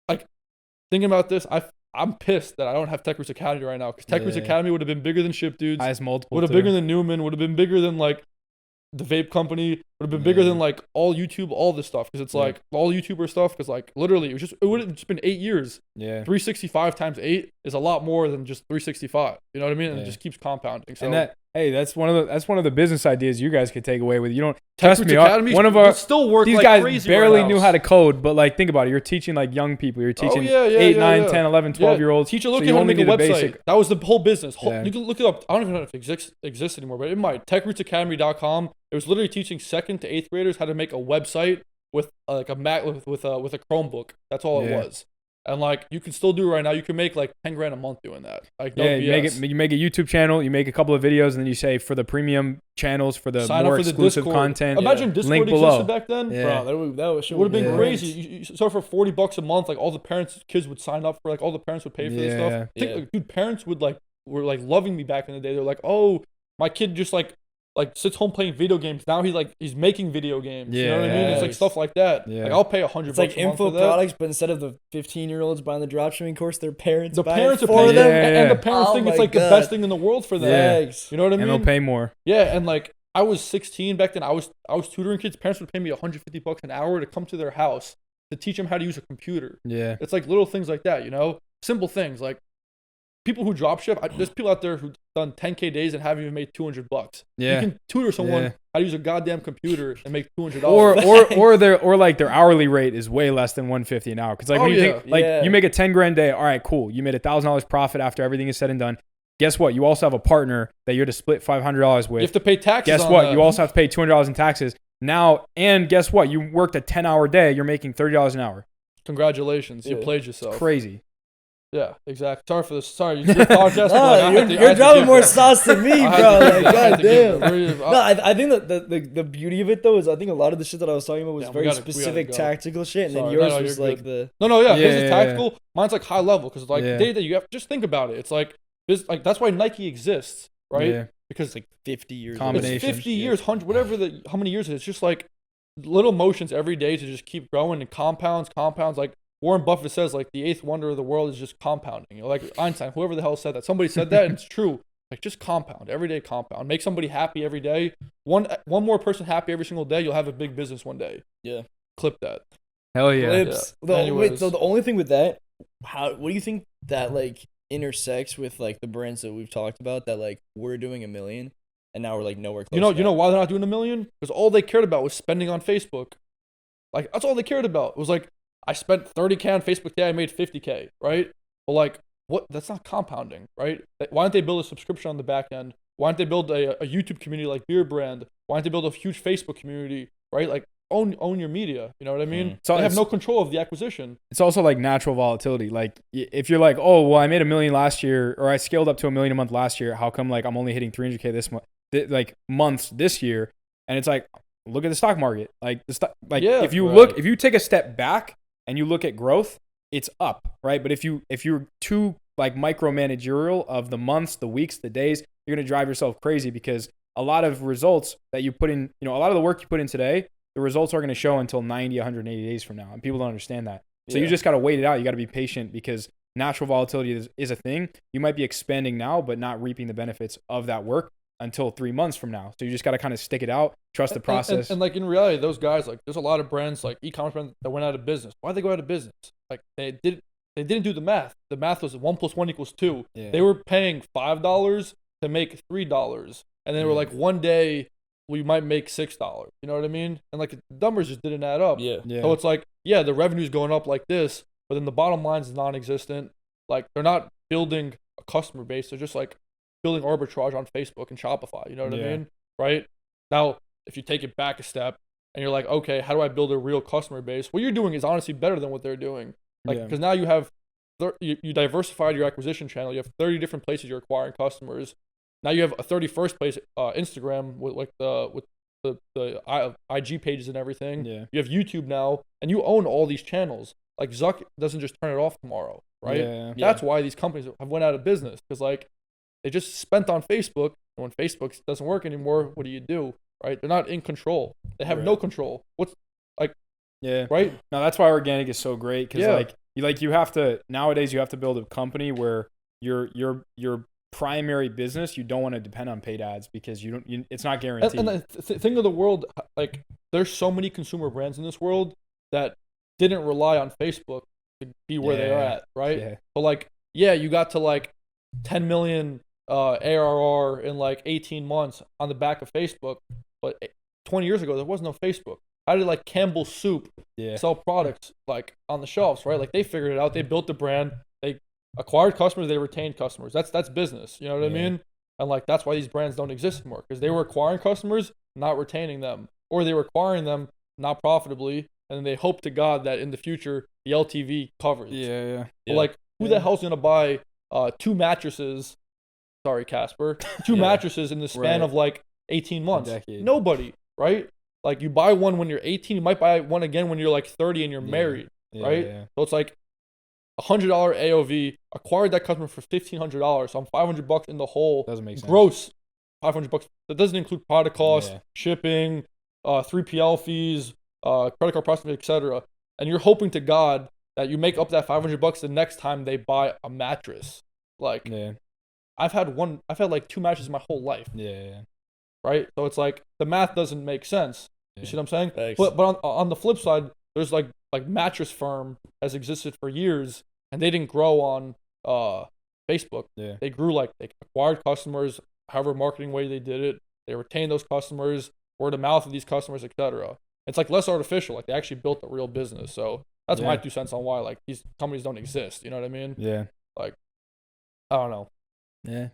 [SPEAKER 3] like thinking about this, I'm pissed that I don't have Tech Roots Academy right now. Because Tech Roots
[SPEAKER 2] Yeah.
[SPEAKER 3] Academy would have been bigger than Ship Dudes.
[SPEAKER 2] Highest multiple.
[SPEAKER 3] Would have
[SPEAKER 2] too.
[SPEAKER 3] bigger than Newman. Would have been bigger than like the vape company. Would have been bigger
[SPEAKER 2] Yeah.
[SPEAKER 3] than like all YouTube, all this stuff. Because it's
[SPEAKER 2] Yeah.
[SPEAKER 3] like all YouTuber stuff. Because like literally it would have just been 8 years.
[SPEAKER 2] Yeah.
[SPEAKER 3] 365 times 8 is a lot more than just 365. You know what I mean? And
[SPEAKER 2] Yeah.
[SPEAKER 3] it just keeps compounding. So
[SPEAKER 2] And that's one of the business ideas you guys could take away with. You don't
[SPEAKER 3] Tech
[SPEAKER 2] trust
[SPEAKER 3] Roots
[SPEAKER 2] me.
[SPEAKER 3] Academy
[SPEAKER 2] One of our
[SPEAKER 3] still work
[SPEAKER 2] these
[SPEAKER 3] like
[SPEAKER 2] guys
[SPEAKER 3] crazy
[SPEAKER 2] barely
[SPEAKER 3] right
[SPEAKER 2] knew
[SPEAKER 3] now.
[SPEAKER 2] how to code, but like think about it. You're teaching like young people. You're teaching
[SPEAKER 3] yeah,
[SPEAKER 2] 8,
[SPEAKER 3] yeah,
[SPEAKER 2] 9,
[SPEAKER 3] yeah.
[SPEAKER 2] 10, 11, 12-year-olds.
[SPEAKER 3] Teach a
[SPEAKER 2] So
[SPEAKER 3] little
[SPEAKER 2] you
[SPEAKER 3] kid how to
[SPEAKER 2] only
[SPEAKER 3] make a
[SPEAKER 2] need a
[SPEAKER 3] website.
[SPEAKER 2] basic-
[SPEAKER 3] That was the whole business.
[SPEAKER 2] Yeah.
[SPEAKER 3] You can look it up. I don't even know if it exists anymore, but it might. TechRootsAcademy.com. It was literally teaching 2nd to 8th graders how to make a website with like a Mac with a Chromebook. That's all it
[SPEAKER 2] Yeah.
[SPEAKER 3] was. And like you can still do it right now. You can make like $10,000 a month doing that. Like no
[SPEAKER 2] Yeah,
[SPEAKER 3] BS.
[SPEAKER 2] you make a YouTube channel, you make a couple of videos, and then you say for the premium channels, for the
[SPEAKER 3] Sign
[SPEAKER 2] more
[SPEAKER 3] up for the
[SPEAKER 2] exclusive
[SPEAKER 3] Discord.
[SPEAKER 2] content.
[SPEAKER 3] Imagine Discord
[SPEAKER 2] Link
[SPEAKER 3] existed
[SPEAKER 2] below.
[SPEAKER 3] back then.
[SPEAKER 2] Yeah.
[SPEAKER 4] Bro, that
[SPEAKER 3] It would have been
[SPEAKER 2] Yeah.
[SPEAKER 3] crazy. So for $40 a month, like all the kids would sign up for, like all the parents would pay for this
[SPEAKER 2] Yeah.
[SPEAKER 3] stuff. I think,
[SPEAKER 4] Yeah.
[SPEAKER 3] like, dude, parents were like loving me back in the day. They're like, oh, my kid just like like sits home playing video games. Now he's making video games. You know what I mean? It's like
[SPEAKER 4] Yes.
[SPEAKER 3] stuff like that.
[SPEAKER 2] Yeah.
[SPEAKER 3] Like I'll pay $100
[SPEAKER 4] It's like
[SPEAKER 3] a month
[SPEAKER 4] info
[SPEAKER 3] for that.
[SPEAKER 4] products, but instead of the 15-year-olds buying the dropshipping course, their parents
[SPEAKER 3] The
[SPEAKER 4] buy
[SPEAKER 3] parents
[SPEAKER 4] it
[SPEAKER 3] are
[SPEAKER 4] for
[SPEAKER 3] paying
[SPEAKER 4] them.
[SPEAKER 3] and the parents
[SPEAKER 4] Oh
[SPEAKER 3] think it's
[SPEAKER 4] my
[SPEAKER 3] like the
[SPEAKER 4] God.
[SPEAKER 3] best thing in the world for them.
[SPEAKER 2] Yeah.
[SPEAKER 4] Thanks.
[SPEAKER 3] You know what I mean?
[SPEAKER 2] And they'll pay more.
[SPEAKER 3] Yeah, and like I was 16 back then. I was tutoring kids. Parents would pay me $150 an hour to come to their house to teach them how to use a computer.
[SPEAKER 2] Yeah.
[SPEAKER 3] It's like little things like that, you know, simple things like people who drop ship. There's people out there who've done 10K days and haven't even made $200.
[SPEAKER 2] Yeah.
[SPEAKER 3] You can tutor someone
[SPEAKER 2] Yeah.
[SPEAKER 3] how to use a goddamn computer and make $200.
[SPEAKER 2] Or like their hourly rate is way less than 150 an hour. Because like
[SPEAKER 3] Oh,
[SPEAKER 2] when you
[SPEAKER 3] yeah.
[SPEAKER 2] think like
[SPEAKER 4] Yeah.
[SPEAKER 2] you make a 10 grand day, all right, cool. You made $1,000 profit after everything is said and done. Guess what? You also have a partner that you're to split $500 with.
[SPEAKER 3] You have to pay taxes.
[SPEAKER 2] Guess
[SPEAKER 3] on
[SPEAKER 2] what?
[SPEAKER 3] that.
[SPEAKER 2] You also have to pay $200 in taxes now. And guess what? You worked a 10-hour day. You're making $30 an hour.
[SPEAKER 3] Congratulations, you
[SPEAKER 4] Yeah.
[SPEAKER 3] played yourself.
[SPEAKER 2] Crazy.
[SPEAKER 3] Yeah, exactly. Sorry for this. Sorry, your podcast. but, like, I
[SPEAKER 4] No,
[SPEAKER 3] had to- I
[SPEAKER 4] you're
[SPEAKER 3] had to
[SPEAKER 4] dropping
[SPEAKER 3] give
[SPEAKER 4] more
[SPEAKER 3] that.
[SPEAKER 4] sauce than me,
[SPEAKER 3] I had
[SPEAKER 4] bro.
[SPEAKER 3] to
[SPEAKER 4] Like,
[SPEAKER 3] give that. I had to give
[SPEAKER 4] goddamn.
[SPEAKER 3] that.
[SPEAKER 4] No, I think that the beauty of it though is I think a lot of the shit that I was talking about was
[SPEAKER 3] Yeah, we
[SPEAKER 4] very
[SPEAKER 3] gotta
[SPEAKER 4] specific
[SPEAKER 3] go.
[SPEAKER 4] tactical shit, and then
[SPEAKER 3] Sorry.
[SPEAKER 4] yours
[SPEAKER 3] No,
[SPEAKER 4] was
[SPEAKER 3] you're
[SPEAKER 4] like
[SPEAKER 3] good.
[SPEAKER 4] the
[SPEAKER 3] No, yeah. His
[SPEAKER 2] Yeah,
[SPEAKER 3] is tactical. Mine's like high level because like
[SPEAKER 2] Yeah.
[SPEAKER 3] day that you have. Just think about it. It's like this. Like that's why Nike exists, right?
[SPEAKER 2] Yeah.
[SPEAKER 3] Because like
[SPEAKER 4] 50 years.
[SPEAKER 2] Combination.
[SPEAKER 3] it's 50 years, 100, whatever how many years it is. It's just like little motions every day to just keep growing and compounds. Like Warren Buffett says, like the eighth wonder of the world is just compounding. You know, like Einstein, whoever the hell said that. Somebody said that, and it's true. Like just compound, everyday compound. Make somebody happy every day. One more person happy every single day. You'll have a big business one day.
[SPEAKER 4] Yeah.
[SPEAKER 3] Clip that.
[SPEAKER 2] Hell yeah.
[SPEAKER 4] Clips.
[SPEAKER 3] Yeah. Anyways.
[SPEAKER 4] So the only thing with that, what do you think that like intersects with like the brands that we've talked about that like we're doing $1 million and now we're like nowhere close.
[SPEAKER 3] You know why they're not doing $1 million? Because all they cared about was spending on Facebook. Like that's all they cared about. It was like I spent 30K on Facebook today, I made 50K, right? But like what? That's not compounding, right? Why don't they build a subscription on the back end? Why don't they build a YouTube community like Beer Brand? Why don't they build a huge Facebook community, right? Like own your media. You know what I mean?
[SPEAKER 2] So
[SPEAKER 3] they have
[SPEAKER 2] it's-
[SPEAKER 3] no control of the acquisition.
[SPEAKER 2] It's also like natural volatility. Like if you're like, oh, well, I made $1 million last year, or I scaled up to $1 million a month last year. How come like I'm only hitting 300K this month, like months this year? And it's like, look at the stock market. Like the stock, like
[SPEAKER 3] Yeah,
[SPEAKER 2] if you
[SPEAKER 3] right.
[SPEAKER 2] look, if you take a step back and you look at growth, it's up, right? But if you're too like micromanagerial of the months, the weeks, the days, you're gonna drive yourself crazy because a lot of results that you put in, a lot of the work you put in today, the results are going to show until 90, 180 days from now. And people don't understand that. So you just got to wait it out. You got to be patient because natural volatility is a thing. You might be expanding now, but not reaping the benefits of that work until 3 months from now. So you just got to kind of stick it out, trust the process.
[SPEAKER 3] And like in reality, those guys, like there's a lot of brands like e-commerce brands that went out of business. Why'd they go out of business? Like they didn't do the math. The math was 1 + 1 = 2.
[SPEAKER 2] Yeah.
[SPEAKER 3] They were paying $5 to make $3, and they were like, one day we might make $6. You know what I mean? And like the numbers just didn't add up.
[SPEAKER 4] Yeah.
[SPEAKER 2] Yeah.
[SPEAKER 3] So it's like, yeah, the revenue's going up like this, but then the bottom line is non-existent. Like they're not building a customer base. They're just like building arbitrage on Facebook and Shopify. You know what I
[SPEAKER 2] Yeah.
[SPEAKER 3] mean? Right? Now, if you take it back a step and you're like, okay, how do I build a real customer base? What you're doing is honestly better than what they're doing. Like,
[SPEAKER 2] Yeah.
[SPEAKER 3] because now you have, you diversified your acquisition channel. You have 30 different places you're acquiring customers. Now you have a 31st place, Instagram with like the IG pages and everything.
[SPEAKER 2] Yeah.
[SPEAKER 3] You have YouTube now, and you own all these channels. Like Zuck doesn't just turn it off tomorrow, right?
[SPEAKER 2] Yeah.
[SPEAKER 3] That's why these companies have went out of business because like they just spent on Facebook, and when Facebook doesn't work anymore, what do? Right? They're not in control. They have no control.
[SPEAKER 2] Yeah.
[SPEAKER 3] Right?
[SPEAKER 2] No, that's why organic is so great because
[SPEAKER 3] Yeah.
[SPEAKER 2] you have to nowadays you have to build a company where your primary business you don't want to depend on paid ads because it's not guaranteed.
[SPEAKER 3] And the thing of the world, like there's so many consumer brands in this world that didn't rely on Facebook to be where they are
[SPEAKER 2] Yeah.
[SPEAKER 3] at, right?
[SPEAKER 2] Yeah.
[SPEAKER 3] But like, yeah, you got to like 10 million ARR in like 18 months on the back of Facebook, but 20 years ago there was no Facebook. How did like Campbell's Soup
[SPEAKER 2] Yeah.
[SPEAKER 3] sell products like on the shelves, right? Like they figured it out. They built the brand. They acquired customers. They retained customers. That's business. You know what I
[SPEAKER 2] Yeah.
[SPEAKER 3] mean? And like that's why these brands don't exist anymore because they were acquiring customers, not retaining them, or they were acquiring them not profitably, and they hope to God that in the future the LTV covers.
[SPEAKER 2] Yeah.
[SPEAKER 3] But like, who the hell's gonna buy 2 mattresses? Sorry, Casper. 2 mattresses in the span
[SPEAKER 2] Right.
[SPEAKER 3] of like 18 months.
[SPEAKER 2] decade.
[SPEAKER 3] Nobody, right? Like you buy one when you're 18, you might buy one again when you're like 30 and you're married,
[SPEAKER 2] Yeah.
[SPEAKER 3] right?
[SPEAKER 2] Yeah.
[SPEAKER 3] So it's like $100 AOV, acquired that customer for $1,500, so I'm $500 in the hole.
[SPEAKER 2] Doesn't make sense.
[SPEAKER 3] Gross. $500. That doesn't include product costs,
[SPEAKER 2] Yeah.
[SPEAKER 3] shipping, 3PL fees, credit card processing, etc. And you're hoping to God that you make up that $500 the next time they buy a mattress. Like,
[SPEAKER 2] Yeah.
[SPEAKER 3] I've had like 2 mattresses my whole life,
[SPEAKER 2] Yeah.
[SPEAKER 3] right? So it's like the math doesn't make sense. You
[SPEAKER 2] Yeah.
[SPEAKER 3] see what I'm saying?
[SPEAKER 4] Thanks.
[SPEAKER 3] But on the flip side, there's like Mattress Firm has existed for years, and they didn't grow on Facebook.
[SPEAKER 2] Yeah.
[SPEAKER 3] They grew like they acquired customers, however marketing way they did it. They retained those customers, word of mouth of these customers, etc. It's like less artificial. Like they actually built a real business. So that's my
[SPEAKER 2] Yeah.
[SPEAKER 3] 2 cents on why like these companies don't exist. You know what I mean?
[SPEAKER 2] Yeah.
[SPEAKER 3] I don't know.
[SPEAKER 2] Yeah.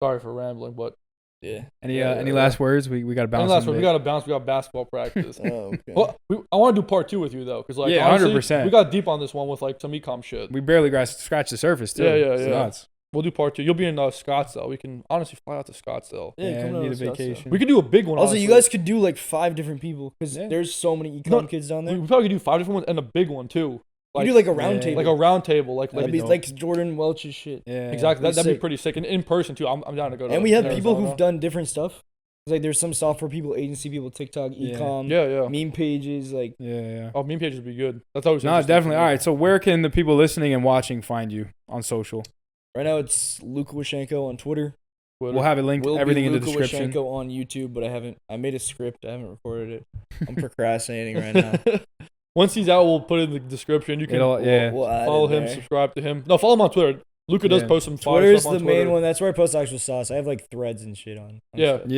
[SPEAKER 3] Sorry for rambling, but
[SPEAKER 4] Yeah.
[SPEAKER 2] Any last words? We got to bounce.
[SPEAKER 3] any last
[SPEAKER 2] on
[SPEAKER 3] word?
[SPEAKER 2] it.
[SPEAKER 3] We got to bounce. We got basketball practice.
[SPEAKER 4] Oh, okay.
[SPEAKER 3] Well, I want to do part 2 with you though, because like
[SPEAKER 2] Yeah,
[SPEAKER 3] honestly,
[SPEAKER 2] 100%.
[SPEAKER 3] we got deep on this one with like some eCom shit.
[SPEAKER 2] We barely scratched the surface too.
[SPEAKER 3] Yeah,
[SPEAKER 2] It's
[SPEAKER 3] yeah.
[SPEAKER 2] nuts.
[SPEAKER 3] We'll do part 2. You'll be in Scottsdale. We can honestly fly out to Scottsdale.
[SPEAKER 2] Yeah,
[SPEAKER 4] come down
[SPEAKER 2] need a
[SPEAKER 4] to Scottsdale.
[SPEAKER 2] vacation.
[SPEAKER 3] We could do a big one.
[SPEAKER 4] Also, you
[SPEAKER 3] honestly.
[SPEAKER 4] guys could do like 5 different people because
[SPEAKER 2] Yeah.
[SPEAKER 4] there's so many ecom
[SPEAKER 3] No,
[SPEAKER 4] kids down
[SPEAKER 3] We
[SPEAKER 4] there.
[SPEAKER 3] probably could do 5 different ones and a big one too.
[SPEAKER 4] You do like a round
[SPEAKER 2] yeah.
[SPEAKER 4] table.
[SPEAKER 3] Like a round table. Like
[SPEAKER 4] That'd
[SPEAKER 3] maybe
[SPEAKER 4] be
[SPEAKER 2] dope.
[SPEAKER 4] like Jordan Welch's shit.
[SPEAKER 2] Yeah.
[SPEAKER 3] exactly.
[SPEAKER 4] That'd
[SPEAKER 3] That'd be
[SPEAKER 4] sick.
[SPEAKER 3] pretty sick. And in person too. I'm down to go.
[SPEAKER 4] And we have
[SPEAKER 3] Arizona.
[SPEAKER 4] people who've done different stuff. Like there's some software people, agency people, TikTok,
[SPEAKER 2] Yeah.
[SPEAKER 4] ecom,
[SPEAKER 3] Yeah.
[SPEAKER 4] meme pages. Like
[SPEAKER 2] Yeah.
[SPEAKER 3] Oh, meme pages would be good. That's always
[SPEAKER 2] No,
[SPEAKER 3] interesting
[SPEAKER 2] definitely.
[SPEAKER 3] to me.
[SPEAKER 2] All right. So where can the people listening and watching find you on social?
[SPEAKER 4] right now, it's Luca Washenko on Twitter.
[SPEAKER 3] Twitter.
[SPEAKER 2] We'll have it linked,
[SPEAKER 4] Will
[SPEAKER 2] everything
[SPEAKER 4] be
[SPEAKER 2] in the
[SPEAKER 4] Luca
[SPEAKER 2] description.
[SPEAKER 4] Washenko on YouTube, but I made a script. I haven't recorded it. I'm procrastinating right now.
[SPEAKER 3] Once he's out, we'll put it in the description. You can
[SPEAKER 2] Yeah.
[SPEAKER 4] We'll add
[SPEAKER 3] follow
[SPEAKER 4] it
[SPEAKER 3] him,
[SPEAKER 4] there.
[SPEAKER 3] subscribe to him. No, follow him on Twitter. Luca does
[SPEAKER 2] Yeah.
[SPEAKER 3] post some fire
[SPEAKER 4] Twitter's
[SPEAKER 3] stuff on
[SPEAKER 4] the
[SPEAKER 3] Twitter.
[SPEAKER 4] main one. That's where I post actual sauce. I have like threads and shit on.
[SPEAKER 3] Yeah.
[SPEAKER 4] shit.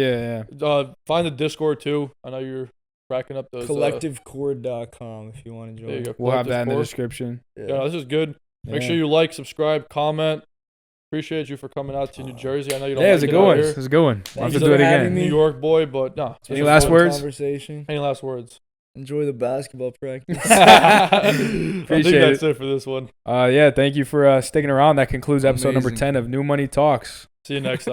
[SPEAKER 2] Yeah.
[SPEAKER 3] Find the Discord too. I know you're racking up those.
[SPEAKER 4] Collectivecore.com if you want to join.
[SPEAKER 3] There you go.
[SPEAKER 2] We'll have that in the
[SPEAKER 3] Discord.
[SPEAKER 2] description.
[SPEAKER 3] Yeah, this is good. Make
[SPEAKER 2] Yeah.
[SPEAKER 3] sure you like, subscribe, comment. Appreciate you for coming out to New Jersey. I know you don't
[SPEAKER 2] Yeah,
[SPEAKER 3] like
[SPEAKER 2] it's a
[SPEAKER 3] it
[SPEAKER 2] good
[SPEAKER 3] out
[SPEAKER 2] one.
[SPEAKER 3] here.
[SPEAKER 2] It's a good one. I'll have
[SPEAKER 4] Thank
[SPEAKER 2] to
[SPEAKER 4] you
[SPEAKER 2] do it
[SPEAKER 4] for having
[SPEAKER 2] again.
[SPEAKER 4] me.
[SPEAKER 3] New York boy, but no. it's
[SPEAKER 2] Any
[SPEAKER 3] been
[SPEAKER 2] last
[SPEAKER 3] fun.
[SPEAKER 2] words?
[SPEAKER 4] Conversation.
[SPEAKER 3] Any last words?
[SPEAKER 4] Enjoy the basketball practice.
[SPEAKER 3] I think
[SPEAKER 2] Appreciate
[SPEAKER 3] that's it for this one.
[SPEAKER 2] Yeah, thank you for sticking around. That concludes episode number
[SPEAKER 4] Amazing.
[SPEAKER 2] 10 of New Money Talks.
[SPEAKER 3] See you next time.